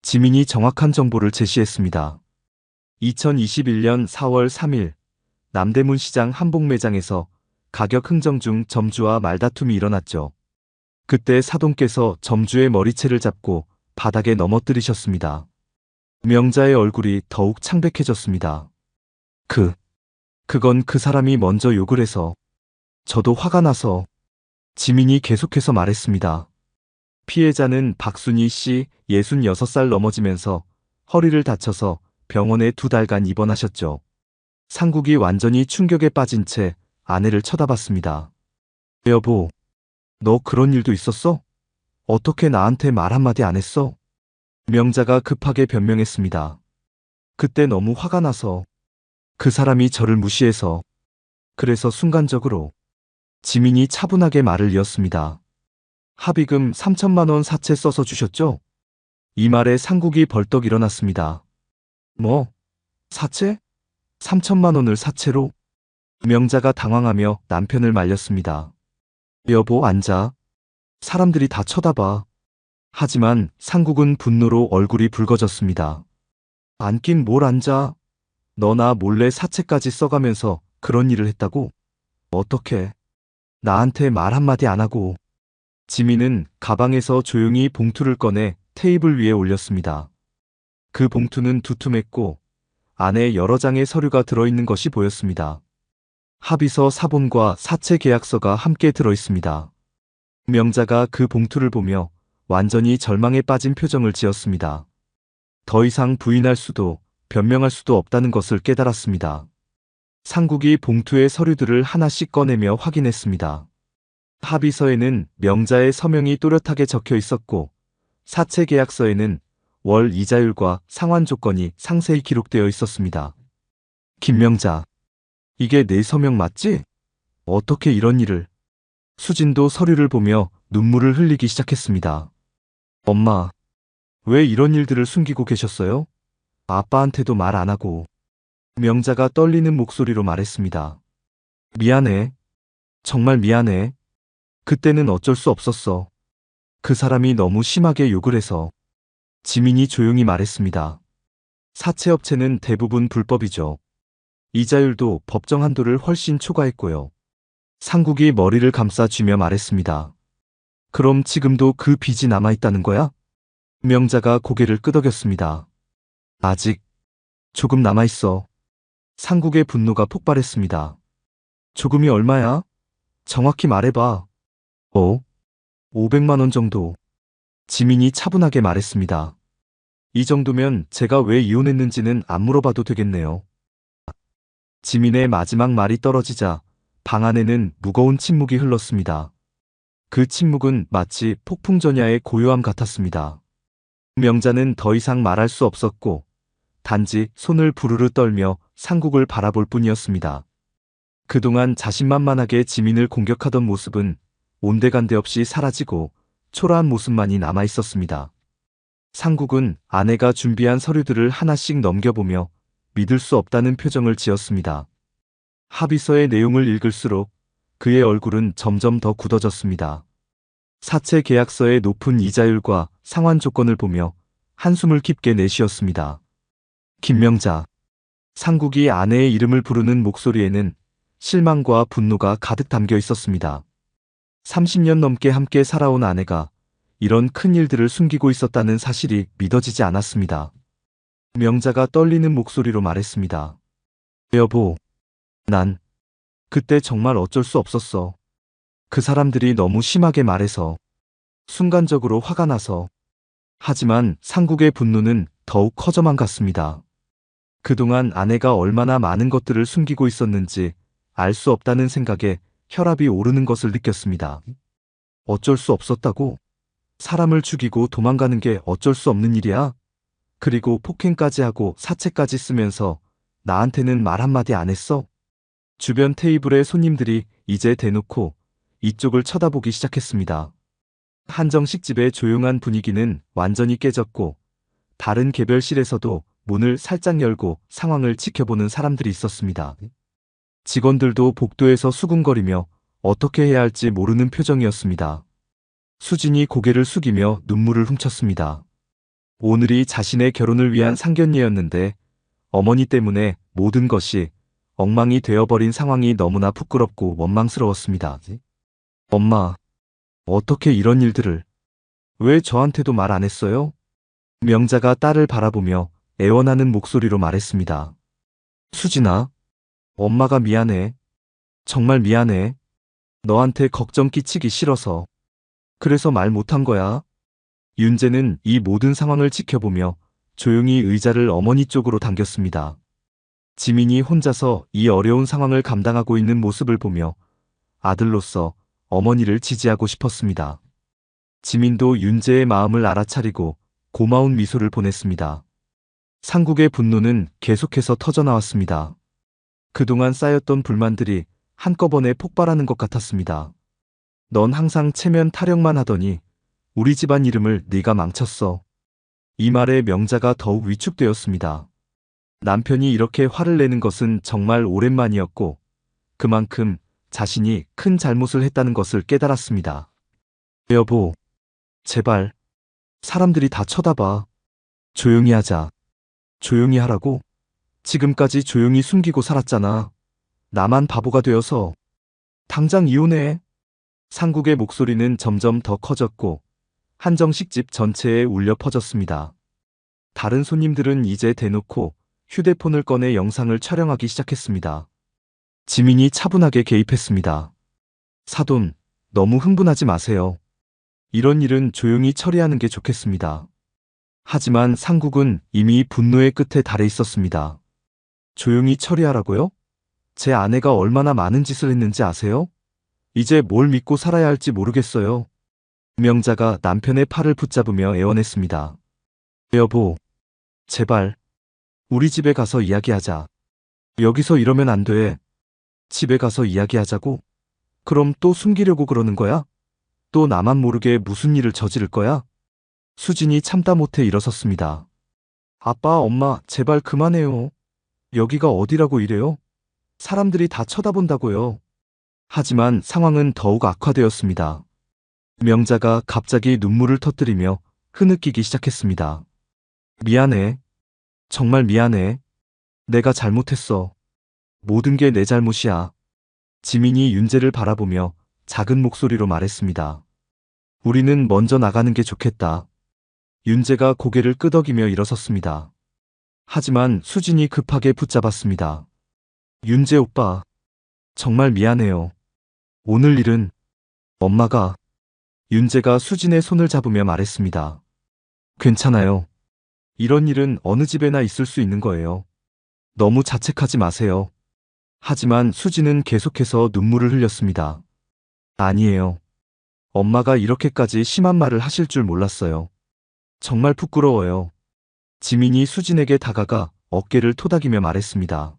지민이 정확한 정보를 제시했습니다. 2021년 4월 3일 남대문 시장 한복 매장에서 가격 흥정 중 점주와 말다툼이 일어났죠. 그때 사돈께서 점주의 머리채를 잡고 바닥에 넘어뜨리셨습니다. 명자의 얼굴이 더욱 창백해졌습니다. 그건 그 사람이 먼저 욕을 해서. 저도 화가 나서. 지민이 계속해서 말했습니다. 피해자는 박순희 씨 66살 넘어지면서 허리를 다쳐서 병원에 2달간 입원하셨죠. 상국이 완전히 충격에 빠진 채 아내를 쳐다봤습니다. 여보, 너 그런 일도 있었어? 어떻게 나한테 말 한마디 안 했어? 명자가 급하게 변명했습니다. 그때 너무 화가 나서. 그 사람이 저를 무시해서. 그래서 순간적으로. 지민이 차분하게 말을 이었습니다. 합의금 3천만 원 사채 써서 주셨죠? 이 말에 상국이 벌떡 일어났습니다. 뭐? 사채? 3천만 원을 사채로? 명자가 당황하며 남편을 말렸습니다. 여보, 앉아. 사람들이 다 쳐다봐. 하지만 상국은 분노로 얼굴이 붉어졌습니다. 앉긴 뭘 앉아. 너나 몰래 사채까지 써가면서 그런 일을 했다고? 어떻게? 나한테 말 한마디 안 하고. 지민은 가방에서 조용히 봉투를 꺼내 테이블 위에 올렸습니다. 그 봉투는 두툼했고 안에 여러 장의 서류가 들어있는 것이 보였습니다. 합의서 사본과 사채 계약서가 함께 들어있습니다. 명자가 그 봉투를 보며 완전히 절망에 빠진 표정을 지었습니다. 더 이상 부인할 수도 변명할 수도 없다는 것을 깨달았습니다. 상국이 봉투의 서류들을 하나씩 꺼내며 확인했습니다. 합의서에는 명자의 서명이 또렷하게 적혀 있었고 사채 계약서에는 월 이자율과 상환 조건이 상세히 기록되어 있었습니다. 김명자, 이게 내 서명 맞지? 어떻게 이런 일을? 수진도 서류를 보며 눈물을 흘리기 시작했습니다. 엄마, 왜 이런 일들을 숨기고 계셨어요? 아빠한테도 말 안 하고. 명자가 떨리는 목소리로 말했습니다. 미안해. 정말 미안해. 그때는 어쩔 수 없었어. 그 사람이 너무 심하게 욕을 해서. 지민이 조용히 말했습니다. 사채업체는 대부분 불법이죠. 이자율도 법정 한도를 훨씬 초과했고요. 상국이 머리를 감싸쥐며 말했습니다. 그럼 지금도 그 빚이 남아있다는 거야? 명자가 고개를 끄덕였습니다. 아직 조금 남아있어. 상국의 분노가 폭발했습니다. 조금이 얼마야? 정확히 말해봐. 500만 원 정도. 지민이 차분하게 말했습니다. 이 정도면 제가 왜 이혼했는지는 안 물어봐도 되겠네요. 지민의 마지막 말이 떨어지자 방 안에는 무거운 침묵이 흘렀습니다. 그 침묵은 마치 폭풍 전야의 고요함 같았습니다. 명자는 더 이상 말할 수 없었고 단지 손을 부르르 떨며 상국을 바라볼 뿐이었습니다. 그동안 자신만만하게 지민을 공격하던 모습은 온데간데 없이 사라지고 초라한 모습만이 남아 있었습니다. 상국은 아내가 준비한 서류들을 하나씩 넘겨보며 믿을 수 없다는 표정을 지었습니다. 합의서의 내용을 읽을수록 그의 얼굴은 점점 더 굳어졌습니다. 사채 계약서의 높은 이자율과 상환 조건을 보며 한숨을 깊게 내쉬었습니다. 김명자. 상국이 아내의 이름을 부르는 목소리에는 실망과 분노가 가득 담겨 있었습니다. 30년 넘게 함께 살아온 아내가 이런 큰 일들을 숨기고 있었다는 사실이 믿어지지 않았습니다. 명자가 떨리는 목소리로 말했습니다. 여보, 난 그때 정말 어쩔 수 없었어. 그 사람들이 너무 심하게 말해서, 순간적으로 화가 나서. 하지만 상국의 분노는 더욱 커져만 갔습니다. 그동안 아내가 얼마나 많은 것들을 숨기고 있었는지 알 수 없다는 생각에 혈압이 오르는 것을 느꼈습니다. 어쩔 수 없었다고? 사람을 죽이고 도망가는 게 어쩔 수 없는 일이야? 그리고 폭행까지 하고 사채까지 쓰면서 나한테는 말 한마디 안 했어? 주변 테이블의 손님들이 이제 대놓고 이쪽을 쳐다보기 시작했습니다. 한정식집의 조용한 분위기는 완전히 깨졌고 다른 개별실에서도 문을 살짝 열고 상황을 지켜보는 사람들이 있었습니다. 직원들도 복도에서 수군거리며 어떻게 해야 할지 모르는 표정이었습니다. 수진이 고개를 숙이며 눈물을 훔쳤습니다. 오늘이 자신의 결혼을 위한 상견례였는데 어머니 때문에 모든 것이 엉망이 되어버린 상황이 너무나 부끄럽고 원망스러웠습니다. 엄마, 어떻게 이런 일들을? 왜 저한테도 말 안 했어요? 명자가 딸을 바라보며 애원하는 목소리로 말했습니다. 수진아, 엄마가 미안해. 정말 미안해. 너한테 걱정 끼치기 싫어서. 그래서 말 못한 거야. 윤재는 이 모든 상황을 지켜보며 조용히 의자를 어머니 쪽으로 당겼습니다. 지민이 혼자서 이 어려운 상황을 감당하고 있는 모습을 보며 아들로서 어머니를 지지하고 싶었습니다. 지민도 윤재의 마음을 알아차리고 고마운 미소를 보냈습니다. 상국의 분노는 계속해서 터져나왔습니다. 그동안 쌓였던 불만들이 한꺼번에 폭발하는 것 같았습니다. 넌 항상 체면 타령만 하더니 우리 집안 이름을 네가 망쳤어. 이 말에 명자가 더욱 위축되었습니다. 남편이 이렇게 화를 내는 것은 정말 오랜만이었고 그만큼 자신이 큰 잘못을 했다는 것을 깨달았습니다. 여보, 제발. 사람들이 다 쳐다봐. 조용히 하자. 조용히 하라고? 지금까지 조용히 숨기고 살았잖아. 나만 바보가 되어서. 당장 이혼해. 상국의 목소리는 점점 더 커졌고 한정식집 전체에 울려 퍼졌습니다. 다른 손님들은 이제 대놓고 휴대폰을 꺼내 영상을 촬영하기 시작했습니다. 지민이 차분하게 개입했습니다. 사돈, 너무 흥분하지 마세요. 이런 일은 조용히 처리하는 게 좋겠습니다. 하지만 상국은 이미 분노의 끝에 달해 있었습니다. 조용히 처리하라고요? 제 아내가 얼마나 많은 짓을 했는지 아세요? 이제 뭘 믿고 살아야 할지 모르겠어요. 명자가 남편의 팔을 붙잡으며 애원했습니다. 여보, 제발, 우리 집에 가서 이야기하자. 여기서 이러면 안 돼. 집에 가서 이야기하자고? 그럼 또 숨기려고 그러는 거야? 또 나만 모르게 무슨 일을 저지를 거야? 수진이 참다 못해 일어섰습니다. 아빠, 엄마, 제발 그만해요. 여기가 어디라고 이래요? 사람들이 다 쳐다본다고요. 하지만 상황은 더욱 악화되었습니다. 명자가 갑자기 눈물을 터뜨리며 흐느끼기 시작했습니다. 미안해. 정말 미안해. 내가 잘못했어. 모든 게 내 잘못이야. 지민이 윤재를 바라보며 작은 목소리로 말했습니다. 우리는 먼저 나가는 게 좋겠다. 윤재가 고개를 끄덕이며 일어섰습니다. 하지만 수진이 급하게 붙잡았습니다. 윤재 오빠, 정말 미안해요. 오늘 일은 엄마가. 윤재가 수진의 손을 잡으며 말했습니다. 괜찮아요. 이런 일은 어느 집에나 있을 수 있는 거예요. 너무 자책하지 마세요. 하지만 수진은 계속해서 눈물을 흘렸습니다. 아니에요. 엄마가 이렇게까지 심한 말을 하실 줄 몰랐어요. 정말 부끄러워요. 지민이 수진에게 다가가 어깨를 토닥이며 말했습니다.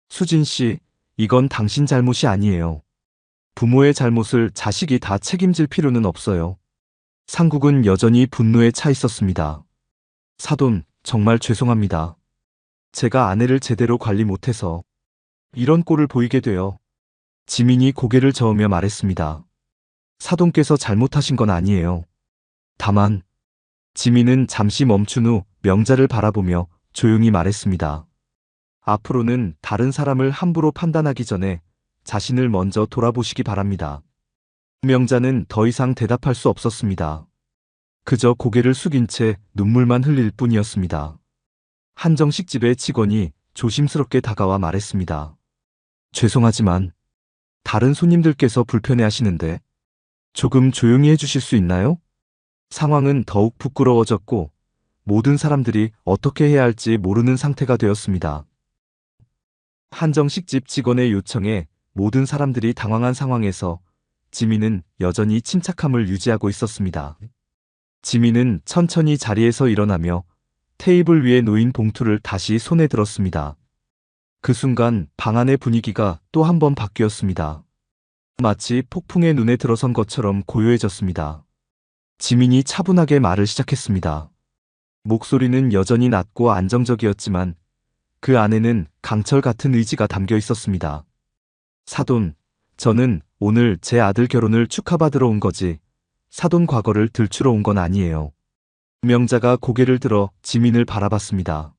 수진 씨, 이건 당신 잘못이 아니에요. 부모의 잘못을 자식이 다 책임질 필요는 없어요. 상국은 여전히 분노에 차 있었습니다. 사돈, 정말 죄송합니다. 제가 아내를 제대로 관리 못해서 이런 꼴을 보이게 되어. 지민이 고개를 저으며 말했습니다. 사돈께서 잘못하신 건 아니에요. 다만, 지민은 잠시 멈춘 후 명자를 바라보며 조용히 말했습니다. 앞으로는 다른 사람을 함부로 판단하기 전에 자신을 먼저 돌아보시기 바랍니다. 명자는 더 이상 대답할 수 없었습니다. 그저 고개를 숙인 채 눈물만 흘릴 뿐이었습니다. 한정식집의 직원이 조심스럽게 다가와 말했습니다. 죄송하지만 다른 손님들께서 불편해하시는데 조금 조용히 해주실 수 있나요? 상황은 더욱 부끄러워졌고 모든 사람들이 어떻게 해야 할지 모르는 상태가 되었습니다. 한정식집 직원의 요청에 모든 사람들이 당황한 상황에서 지민은 여전히 침착함을 유지하고 있었습니다. 지민은 천천히 자리에서 일어나며 테이블 위에 놓인 봉투를 다시 손에 들었습니다. 그 순간 방 안의 분위기가 또 한 번 바뀌었습니다. 마치 폭풍의 눈에 들어선 것처럼 고요해졌습니다. 지민이 차분하게 말을 시작했습니다. 목소리는 여전히 낮고 안정적이었지만 그 안에는 강철 같은 의지가 담겨 있었습니다. 사돈, 저는 오늘 제 아들 결혼을 축하받으러 온 거지 사돈 과거를 들추러 온 건 아니에요. 명자가 고개를 들어 지민을 바라봤습니다.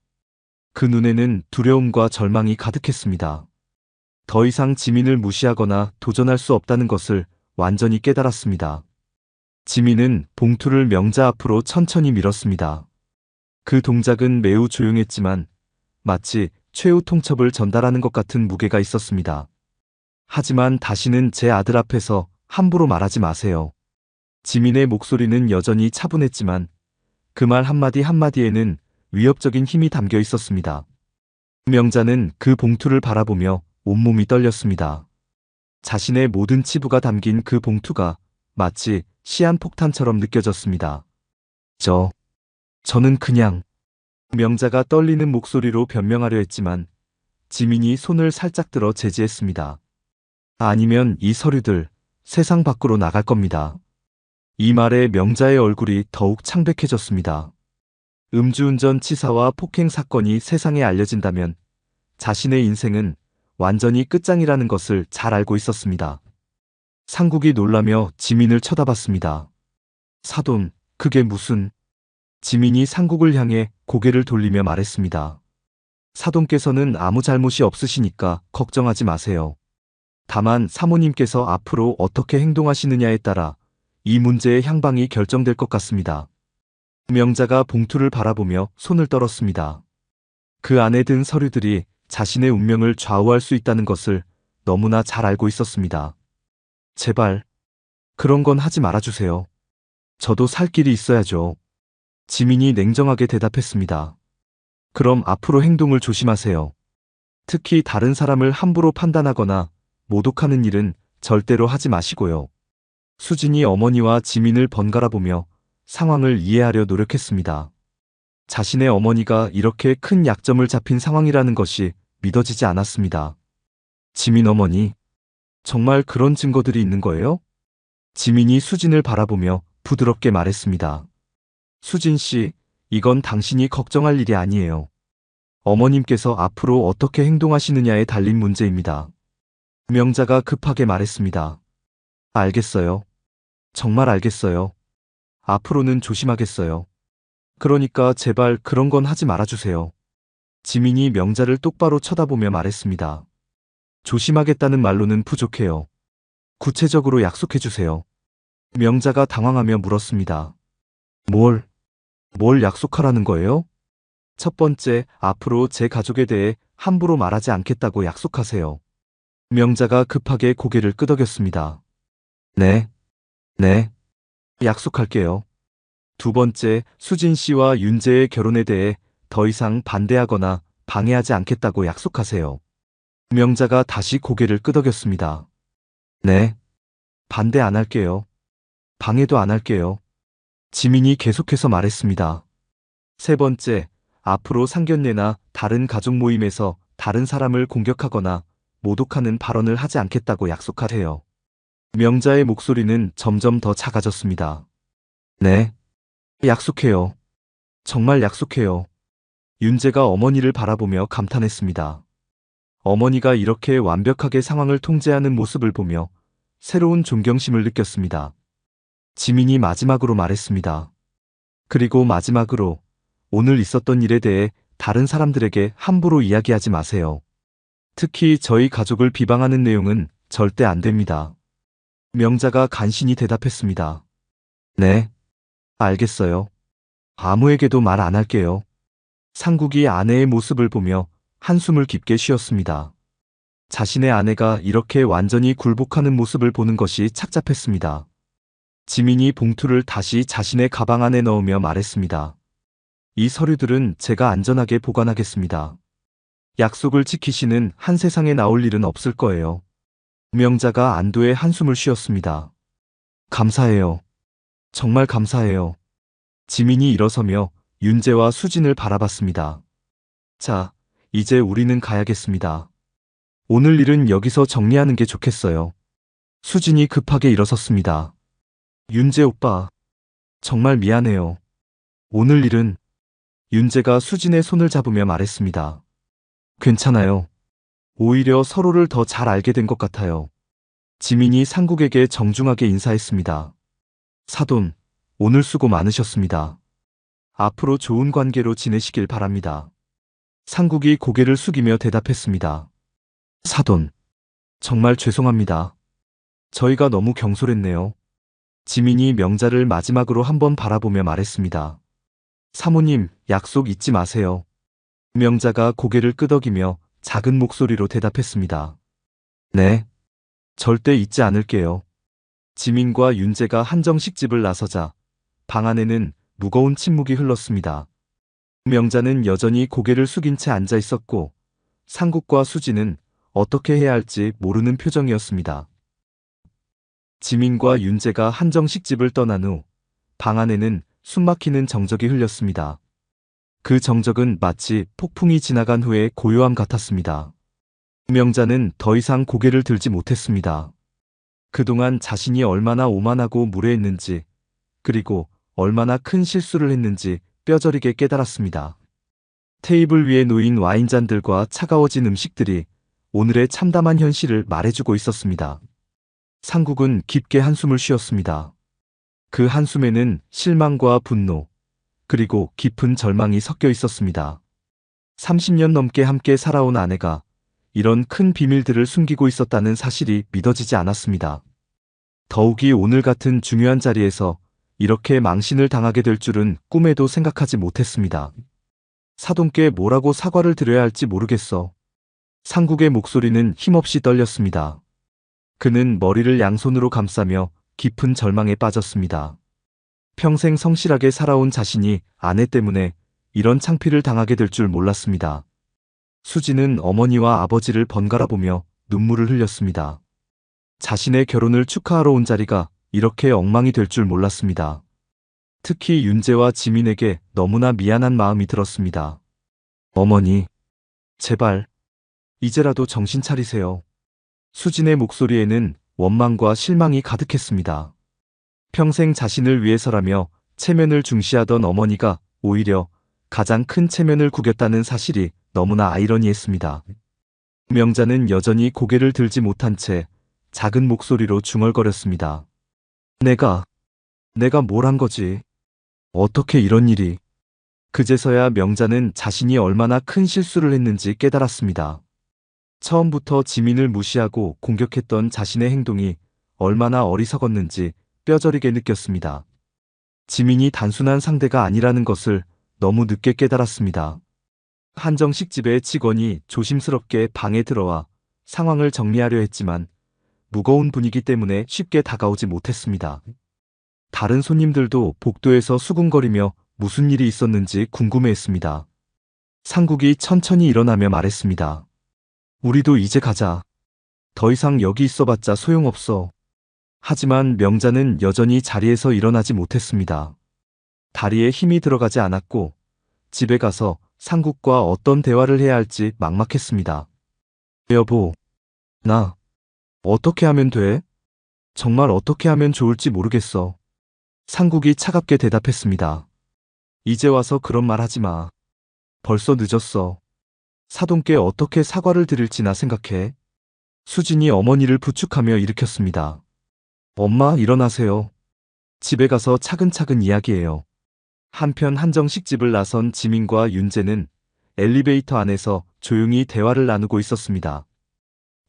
그 눈에는 두려움과 절망이 가득했습니다. 더 이상 지민을 무시하거나 도전할 수 없다는 것을 완전히 깨달았습니다. 지민은 봉투를 명자 앞으로 천천히 밀었습니다. 그 동작은 매우 조용했지만 마치 최후 통첩을 전달하는 것 같은 무게가 있었습니다. 하지만 다시는 제 아들 앞에서 함부로 말하지 마세요. 지민의 목소리는 여전히 차분했지만 그 말 한마디 한마디에는 위협적인 힘이 담겨 있었습니다. 명자는 그 봉투를 바라보며 온몸이 떨렸습니다. 자신의 모든 치부가 담긴 그 봉투가 마치 시한폭탄처럼 느껴졌습니다. 저는 그냥. 명자가 떨리는 목소리로 변명하려 했지만 지민이 손을 살짝 들어 제지했습니다. 아니면 이 서류들 세상 밖으로 나갈 겁니다. 이 말에 명자의 얼굴이 더욱 창백해졌습니다. 음주운전 치사와 폭행 사건이 세상에 알려진다면 자신의 인생은 완전히 끝장이라는 것을 잘 알고 있었습니다. 상국이 놀라며 지민을 쳐다봤습니다. 사돈, 그게 무슨... 지민이 상국을 향해 고개를 돌리며 말했습니다. 사돈께서는 아무 잘못이 없으시니까 걱정하지 마세요. 다만 사모님께서 앞으로 어떻게 행동하시느냐에 따라 이 문제의 향방이 결정될 것 같습니다. 명자가 봉투를 바라보며 손을 떨었습니다. 그 안에 든 서류들이 자신의 운명을 좌우할 수 있다는 것을 너무나 잘 알고 있었습니다. 제발 그런 건 하지 말아주세요. 저도 살 길이 있어야죠. 지민이 냉정하게 대답했습니다. 그럼 앞으로 행동을 조심하세요. 특히 다른 사람을 함부로 판단하거나 모독하는 일은 절대로 하지 마시고요. 수진이 어머니와 지민을 번갈아 보며 상황을 이해하려 노력했습니다. 자신의 어머니가 이렇게 큰 약점을 잡힌 상황이라는 것이 믿어지지 않았습니다. 지민 어머니, 정말 그런 증거들이 있는 거예요? 지민이 수진을 바라보며 부드럽게 말했습니다. 수진 씨, 이건 당신이 걱정할 일이 아니에요. 어머님께서 앞으로 어떻게 행동하시느냐에 달린 문제입니다. 명자가 급하게 말했습니다. 알겠어요. 정말 알겠어요. 앞으로는 조심하겠어요. 그러니까 제발 그런 건 하지 말아주세요. 지민이 명자를 똑바로 쳐다보며 말했습니다. 조심하겠다는 말로는 부족해요. 구체적으로 약속해주세요. 명자가 당황하며 물었습니다. 뭘 약속하라는 거예요? 첫 번째, 앞으로 제 가족에 대해 함부로 말하지 않겠다고 약속하세요. 명자가 급하게 고개를 끄덕였습니다. 네, 약속할게요. 두 번째, 수진 씨와 윤재의 결혼에 대해 더 이상 반대하거나 방해하지 않겠다고 약속하세요. 명자가 다시 고개를 끄덕였습니다. 네, 반대 안 할게요. 방해도 안 할게요. 지민이 계속해서 말했습니다. 세 번째, 앞으로 상견례나 다른 가족 모임에서 다른 사람을 공격하거나 모독하는 발언을 하지 않겠다고 약속하세요. 명자의 목소리는 점점 더 작아졌습니다. 네, 약속해요. 정말 약속해요. 윤재가 어머니를 바라보며 감탄했습니다. 어머니가 이렇게 완벽하게 상황을 통제하는 모습을 보며 새로운 존경심을 느꼈습니다. 지민이 마지막으로 말했습니다. 그리고 마지막으로 오늘 있었던 일에 대해 다른 사람들에게 함부로 이야기하지 마세요. 특히 저희 가족을 비방하는 내용은 절대 안 됩니다. 명자가 간신히 대답했습니다. 네, 알겠어요. 아무에게도 말 안 할게요. 상국이 아내의 모습을 보며 한숨을 깊게 쉬었습니다. 자신의 아내가 이렇게 완전히 굴복하는 모습을 보는 것이 착잡했습니다. 지민이 봉투를 다시 자신의 가방 안에 넣으며 말했습니다. 이 서류들은 제가 안전하게 보관하겠습니다. 약속을 지키시는 한 세상에 나올 일은 없을 거예요. 명자가 안도의 한숨을 쉬었습니다. 감사해요. 정말 감사해요. 지민이 일어서며 윤재와 수진을 바라봤습니다. 자, 이제 우리는 가야겠습니다. 오늘 일은 여기서 정리하는 게 좋겠어요. 수진이 급하게 일어섰습니다. 윤재 오빠, 정말 미안해요. 오늘 일은 윤재가 수진의 손을 잡으며 말했습니다. 괜찮아요. 오히려 서로를 더 잘 알게 된 것 같아요. 지민이 상국에게 정중하게 인사했습니다. 사돈, 오늘 수고 많으셨습니다. 앞으로 좋은 관계로 지내시길 바랍니다. 상국이 고개를 숙이며 대답했습니다. 사돈, 정말 죄송합니다. 저희가 너무 경솔했네요. 지민이 명자를 마지막으로 한번 바라보며 말했습니다. 사모님, 약속 잊지 마세요. 명자가 고개를 끄덕이며 작은 목소리로 대답했습니다. 네, 절대 잊지 않을게요. 지민과 윤재가 한정식 집을 나서자 방 안에는 무거운 침묵이 흘렀습니다. 명자는 여전히 고개를 숙인 채 앉아 있었고 상국과 수지는 어떻게 해야 할지 모르는 표정이었습니다. 지민과 윤재가 한정식 집을 떠난 후 방 안에는 숨막히는 정적이 흘렸습니다. 그 정적은 마치 폭풍이 지나간 후의 고요함 같았습니다. 명자는 더 이상 고개를 들지 못했습니다. 그동안 자신이 얼마나 오만하고 무례했는지, 그리고 얼마나 큰 실수를 했는지 뼈저리게 깨달았습니다. 테이블 위에 놓인 와인잔들과 차가워진 음식들이 오늘의 참담한 현실을 말해주고 있었습니다. 상국은 깊게 한숨을 쉬었습니다. 그 한숨에는 실망과 분노, 그리고 깊은 절망이 섞여 있었습니다. 30년 넘게 함께 살아온 아내가 이런 큰 비밀들을 숨기고 있었다는 사실이 믿어지지 않았습니다. 더욱이 오늘 같은 중요한 자리에서 이렇게 망신을 당하게 될 줄은 꿈에도 생각하지 못했습니다. 사돈께 뭐라고 사과를 드려야 할지 모르겠어. 상국의 목소리는 힘없이 떨렸습니다. 그는 머리를 양손으로 감싸며 깊은 절망에 빠졌습니다. 평생 성실하게 살아온 자신이 아내 때문에 이런 창피를 당하게 될 줄 몰랐습니다. 수지는 어머니와 아버지를 번갈아 보며 눈물을 흘렸습니다. 자신의 결혼을 축하하러 온 자리가 이렇게 엉망이 될 줄 몰랐습니다. 특히 윤재와 지민에게 너무나 미안한 마음이 들었습니다. 어머니, 제발, 이제라도 정신 차리세요. 수진의 목소리에는 원망과 실망이 가득했습니다. 평생 자신을 위해서라며 체면을 중시하던 어머니가 오히려 가장 큰 체면을 구겼다는 사실이 너무나 아이러니했습니다. 명자는 여전히 고개를 들지 못한 채 작은 목소리로 중얼거렸습니다. 내가 뭘 한 거지? 어떻게 이런 일이? 그제서야 명자는 자신이 얼마나 큰 실수를 했는지 깨달았습니다. 처음부터 지민을 무시하고 공격했던 자신의 행동이 얼마나 어리석었는지 뼈저리게 느꼈습니다. 지민이 단순한 상대가 아니라는 것을 너무 늦게 깨달았습니다. 한정식집의 직원이 조심스럽게 방에 들어와 상황을 정리하려 했지만 무거운 분위기 때문에 쉽게 다가오지 못했습니다. 다른 손님들도 복도에서 수군거리며 무슨 일이 있었는지 궁금해했습니다. 상국이 천천히 일어나며 말했습니다. 우리도 이제 가자. 더 이상 여기 있어봤자 소용없어. 하지만 명자는 여전히 자리에서 일어나지 못했습니다. 다리에 힘이 들어가지 않았고 집에 가서 상국과 어떤 대화를 해야 할지 막막했습니다. 여보, 나 어떻게 하면 돼? 정말 어떻게 하면 좋을지 모르겠어. 상국이 차갑게 대답했습니다. 이제 와서 그런 말 하지 마. 벌써 늦었어. 사돈께 어떻게 사과를 드릴지나 생각해. 수진이 어머니를 부축하며 일으켰습니다. 엄마, 일어나세요. 집에 가서 차근차근 이야기해요. 한편 한정식집을 나선 지민과 윤재는 엘리베이터 안에서 조용히 대화를 나누고 있었습니다.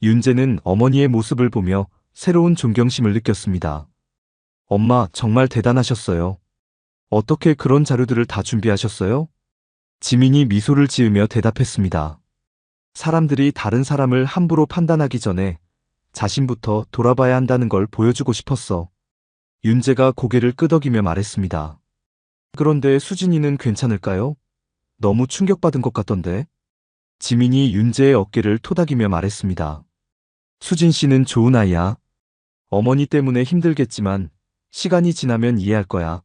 윤재는 어머니의 모습을 보며 새로운 존경심을 느꼈습니다. 엄마, 정말 대단하셨어요. 어떻게 그런 자료들을 다 준비하셨어요? 지민이 미소를 지으며 대답했습니다. 사람들이 다른 사람을 함부로 판단하기 전에 자신부터 돌아봐야 한다는 걸 보여주고 싶었어. 윤재가 고개를 끄덕이며 말했습니다. 그런데 수진이는 괜찮을까요? 너무 충격받은 것 같던데. 지민이 윤재의 어깨를 토닥이며 말했습니다. 수진 씨는 좋은 아이야. 어머니 때문에 힘들겠지만 시간이 지나면 이해할 거야.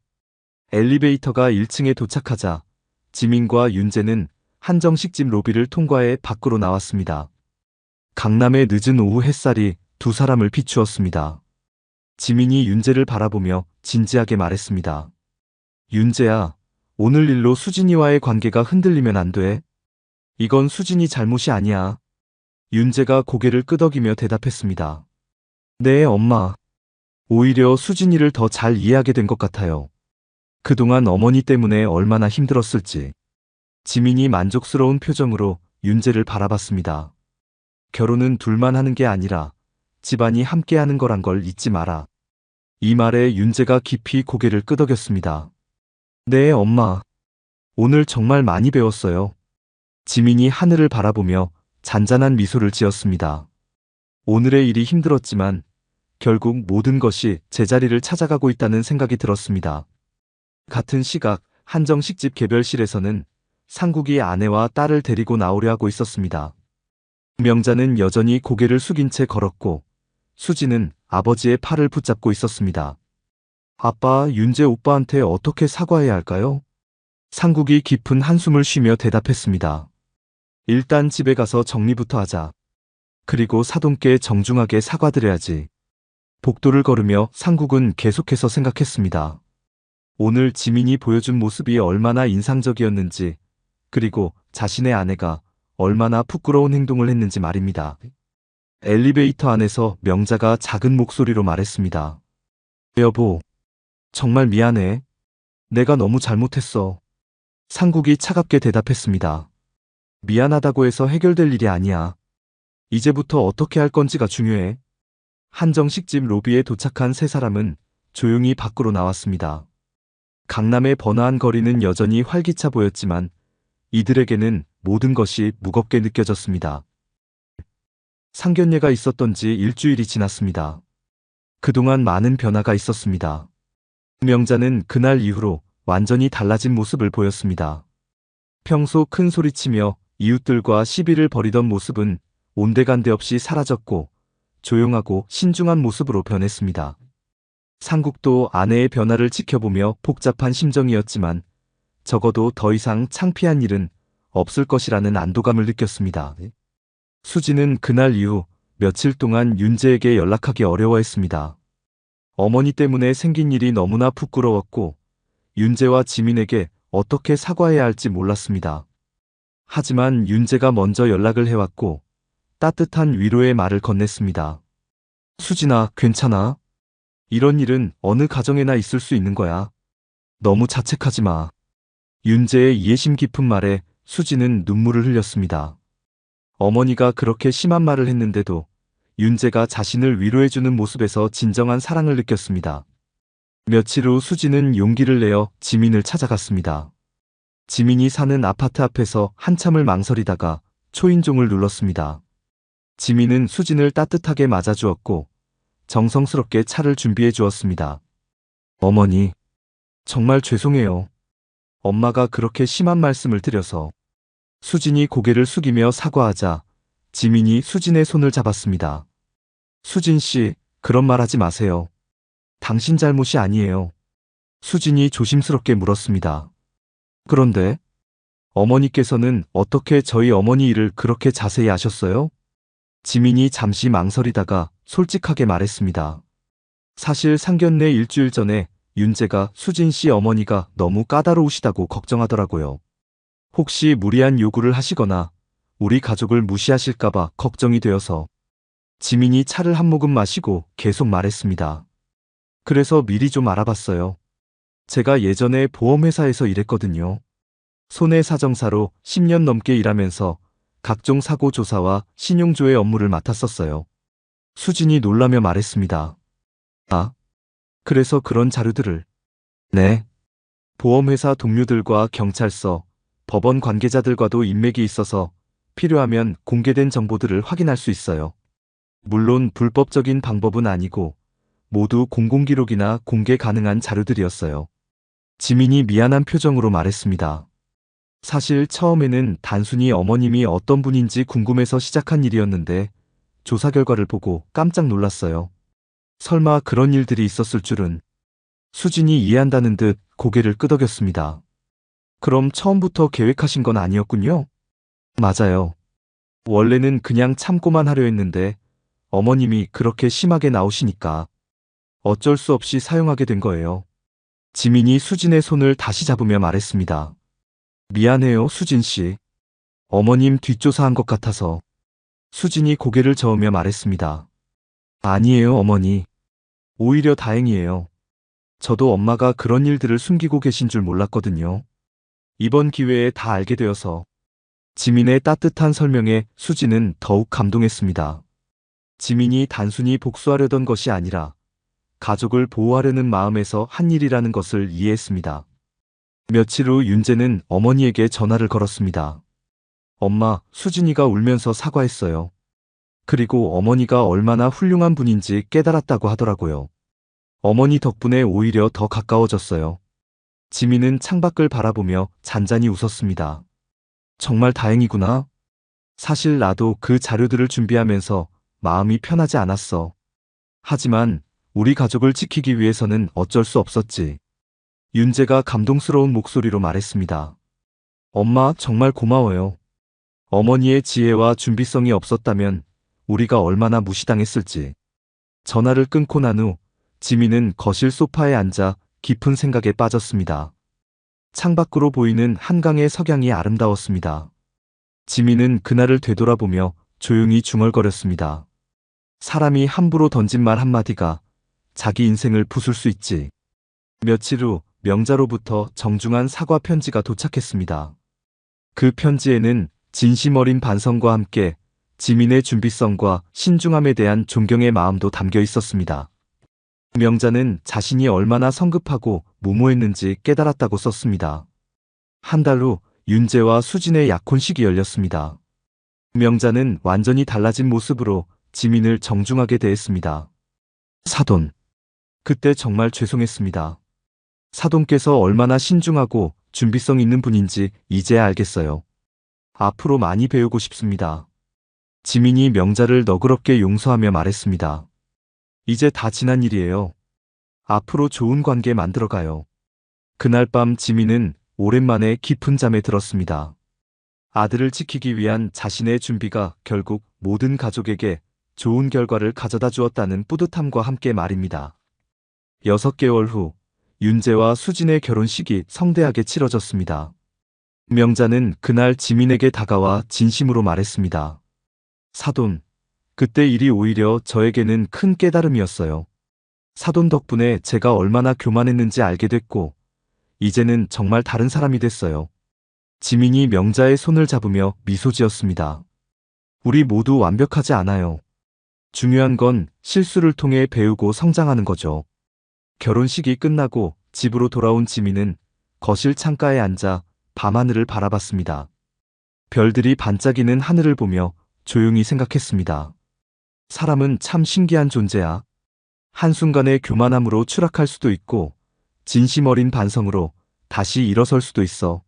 엘리베이터가 1층에 도착하자 지민과 윤재는 한정식집 로비를 통과해 밖으로 나왔습니다. 강남의 늦은 오후 햇살이 두 사람을 비추었습니다. 지민이 윤재를 바라보며 진지하게 말했습니다. 윤재야, 오늘 일로 수진이와의 관계가 흔들리면 안 돼. 이건 수진이 잘못이 아니야. 윤재가 고개를 끄덕이며 대답했습니다. 네, 엄마. 오히려 수진이를 더 잘 이해하게 된 것 같아요. 그동안 어머니 때문에 얼마나 힘들었을지. 지민이 만족스러운 표정으로 윤재를 바라봤습니다. 결혼은 둘만 하는 게 아니라 집안이 함께 하는 거란 걸 잊지 마라. 이 말에 윤재가 깊이 고개를 끄덕였습니다. 네, 엄마. 오늘 정말 많이 배웠어요. 지민이 하늘을 바라보며 잔잔한 미소를 지었습니다. 오늘의 일이 힘들었지만 결국 모든 것이 제자리를 찾아가고 있다는 생각이 들었습니다. 같은 시각 한정식집 개별실에서는 상국이 아내와 딸을 데리고 나오려 하고 있었습니다. 명자는 여전히 고개를 숙인 채 걸었고 수지는 아버지의 팔을 붙잡고 있었습니다. 아빠, 윤재 오빠한테 어떻게 사과해야 할까요? 상국이 깊은 한숨을 쉬며 대답했습니다. 일단 집에 가서 정리부터 하자. 그리고 사돈께 정중하게 사과드려야지. 복도를 걸으며 상국은 계속해서 생각했습니다. 오늘 지민이 보여준 모습이 얼마나 인상적이었는지, 그리고 자신의 아내가 얼마나 부끄러운 행동을 했는지 말입니다. 엘리베이터 안에서 명자가 작은 목소리로 말했습니다. 여보, 정말 미안해. 내가 너무 잘못했어. 상국이 차갑게 대답했습니다. 미안하다고 해서 해결될 일이 아니야. 이제부터 어떻게 할 건지가 중요해. 한정식집 로비에 도착한 세 사람은 조용히 밖으로 나왔습니다. 강남의 번화한 거리는 여전히 활기차 보였지만 이들에게는 모든 것이 무겁게 느껴졌습니다. 상견례가 있었던 지 일주일이 지났습니다. 그동안 많은 변화가 있었습니다. 명자는 그날 이후로 완전히 달라진 모습을 보였습니다. 평소 큰 소리치며 이웃들과 시비를 벌이던 모습은 온데간데 없이 사라졌고 조용하고 신중한 모습으로 변했습니다. 상국도 아내의 변화를 지켜보며 복잡한 심정이었지만 적어도 더 이상 창피한 일은 없을 것이라는 안도감을 느꼈습니다. 수지는 그날 이후 며칠 동안 윤재에게 연락하기 어려워했습니다. 어머니 때문에 생긴 일이 너무나 부끄러웠고 윤재와 지민에게 어떻게 사과해야 할지 몰랐습니다. 하지만 윤재가 먼저 연락을 해왔고 따뜻한 위로의 말을 건넸습니다. 수진아, 괜찮아. 이런 일은 어느 가정에나 있을 수 있는 거야. 너무 자책하지 마. 윤재의 이해심 깊은 말에 수지는 눈물을 흘렸습니다. 어머니가 그렇게 심한 말을 했는데도 윤재가 자신을 위로해주는 모습에서 진정한 사랑을 느꼈습니다. 며칠 후 수지는 용기를 내어 지민을 찾아갔습니다. 지민이 사는 아파트 앞에서 한참을 망설이다가 초인종을 눌렀습니다. 지민은 수진을 따뜻하게 맞아주었고 정성스럽게 차를 준비해 주었습니다. 어머니, 정말 죄송해요. 엄마가 그렇게 심한 말씀을 드려서. 수진이 고개를 숙이며 사과하자 지민이 수진의 손을 잡았습니다. 수진 씨, 그런 말 하지 마세요. 당신 잘못이 아니에요. 수진이 조심스럽게 물었습니다. 그런데 어머니께서는 어떻게 저희 어머니 일을 그렇게 자세히 아셨어요? 지민이 잠시 망설이다가 솔직하게 말했습니다. 사실 상견례 일주일 전에 윤재가 수진 씨 어머니가 너무 까다로우시다고 걱정하더라고요. 혹시 무리한 요구를 하시거나 우리 가족을 무시하실까봐 걱정이 되어서. 지민이 차를 한 모금 마시고 계속 말했습니다. 그래서 미리 좀 알아봤어요. 제가 예전에 보험회사에서 일했거든요. 손해사정사로 10년 넘게 일하면서 각종 사고 조사와 신용조회 업무를 맡았었어요. 수진이 놀라며 말했습니다. 아, 그래서 그런 자료들을. 네. 보험회사 동료들과 경찰서, 법원 관계자들과도 인맥이 있어서 필요하면 공개된 정보들을 확인할 수 있어요. 물론 불법적인 방법은 아니고 모두 공공기록이나 공개 가능한 자료들이었어요. 지민이 미안한 표정으로 말했습니다. 사실 처음에는 단순히 어머님이 어떤 분인지 궁금해서 시작한 일이었는데 조사 결과를 보고 깜짝 놀랐어요. 설마 그런 일들이 있었을 줄은. 수진이 이해한다는 듯 고개를 끄덕였습니다. 그럼 처음부터 계획하신 건 아니었군요? 맞아요. 원래는 그냥 참고만 하려 했는데 어머님이 그렇게 심하게 나오시니까 어쩔 수 없이 사용하게 된 거예요. 지민이 수진의 손을 다시 잡으며 말했습니다. 미안해요, 수진 씨. 어머님 뒷조사한 것 같아서. 수진이 고개를 저으며 말했습니다. 아니에요, 어머니. 오히려 다행이에요. 저도 엄마가 그런 일들을 숨기고 계신 줄 몰랐거든요. 이번 기회에 다 알게 되어서. 지민의 따뜻한 설명에 수진은 더욱 감동했습니다. 지민이 단순히 복수하려던 것이 아니라 가족을 보호하려는 마음에서 한 일이라는 것을 이해했습니다. 며칠 후 윤재는 어머니에게 전화를 걸었습니다. 엄마, 수진이가 울면서 사과했어요. 그리고 어머니가 얼마나 훌륭한 분인지 깨달았다고 하더라고요. 어머니 덕분에 오히려 더 가까워졌어요. 지민은 창밖을 바라보며 잔잔히 웃었습니다. 정말 다행이구나. 사실 나도 그 자료들을 준비하면서 마음이 편하지 않았어. 하지만 우리 가족을 지키기 위해서는 어쩔 수 없었지. 윤재가 감동스러운 목소리로 말했습니다. 엄마, 정말 고마워요. 어머니의 지혜와 준비성이 없었다면 우리가 얼마나 무시당했을지. 전화를 끊고 난 후 지민은 거실 소파에 앉아 깊은 생각에 빠졌습니다. 창밖으로 보이는 한강의 석양이 아름다웠습니다. 지민은 그날을 되돌아보며 조용히 중얼거렸습니다. 사람이 함부로 던진 말 한마디가 자기 인생을 부술 수 있지. 며칠 후 명자로부터 정중한 사과 편지가 도착했습니다. 그 편지에는 진심 어린 반성과 함께 지민의 준비성과 신중함에 대한 존경의 마음도 담겨 있었습니다. 명자는 자신이 얼마나 성급하고 무모했는지 깨달았다고 썼습니다. 한 달 후 윤재와 수진의 약혼식이 열렸습니다. 명자는 완전히 달라진 모습으로 지민을 정중하게 대했습니다. 사돈, 그때 정말 죄송했습니다. 사돈께서 얼마나 신중하고 준비성 있는 분인지 이제야 알겠어요. 앞으로 많이 배우고 싶습니다. 지민이 명자를 너그럽게 용서하며 말했습니다. 이제 다 지난 일이에요. 앞으로 좋은 관계 만들어가요. 그날 밤 지민은 오랜만에 깊은 잠에 들었습니다. 아들을 지키기 위한 자신의 준비가 결국 모든 가족에게 좋은 결과를 가져다 주었다는 뿌듯함과 함께 말입니다. 6개월 후 윤재와 수진의 결혼식이 성대하게 치러졌습니다. 명자는 그날 지민에게 다가와 진심으로 말했습니다. 사돈, 그때 일이 오히려 저에게는 큰 깨달음이었어요. 사돈 덕분에 제가 얼마나 교만했는지 알게 됐고, 이제는 정말 다른 사람이 됐어요. 지민이 명자의 손을 잡으며 미소 지었습니다. 우리 모두 완벽하지 않아요. 중요한 건 실수를 통해 배우고 성장하는 거죠. 결혼식이 끝나고 집으로 돌아온 지민은 거실 창가에 앉아 밤하늘을 바라봤습니다. 별들이 반짝이는 하늘을 보며 조용히 생각했습니다. 사람은 참 신기한 존재야. 한순간의 교만함으로 추락할 수도 있고, 진심 어린 반성으로 다시 일어설 수도 있어.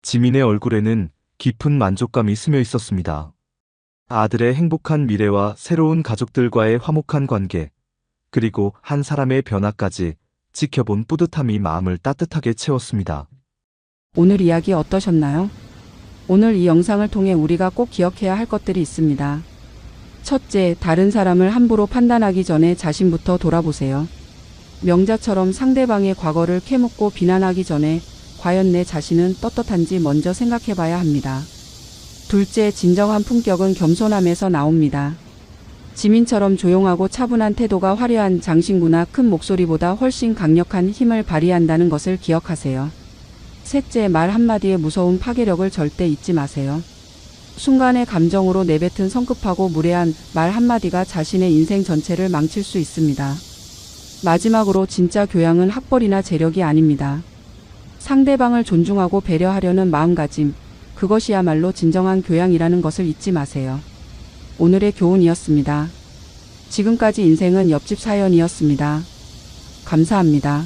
지민의 얼굴에는 깊은 만족감이 스며 있었습니다. 아들의 행복한 미래와 새로운 가족들과의 화목한 관계, 그리고 한 사람의 변화까지 지켜본 뿌듯함이 마음을 따뜻하게 채웠습니다. 오늘 이야기 어떠셨나요? 오늘 이 영상을 통해 우리가 꼭 기억해야 할 것들이 있습니다. 첫째, 다른 사람을 함부로 판단하기 전에 자신부터 돌아보세요. 명자처럼 상대방의 과거를 캐묻고 비난하기 전에 과연 내 자신은 떳떳한지 먼저 생각해봐야 합니다. 둘째, 진정한 품격은 겸손함에서 나옵니다. 지민처럼 조용하고 차분한 태도가 화려한 장신구나 큰 목소리보다 훨씬 강력한 힘을 발휘한다는 것을 기억하세요. 셋째, 말 한마디의 무서운 파괴력을 절대 잊지 마세요. 순간의 감정으로 내뱉은 성급하고 무례한 말 한마디가 자신의 인생 전체를 망칠 수 있습니다. 마지막으로 진짜 교양은 학벌이나 재력이 아닙니다. 상대방을 존중하고 배려하려는 마음가짐, 그것이야말로 진정한 교양이라는 것을 잊지 마세요. 오늘의 교훈이었습니다. 지금까지 인생은 옆집 사연이었습니다. 감사합니다.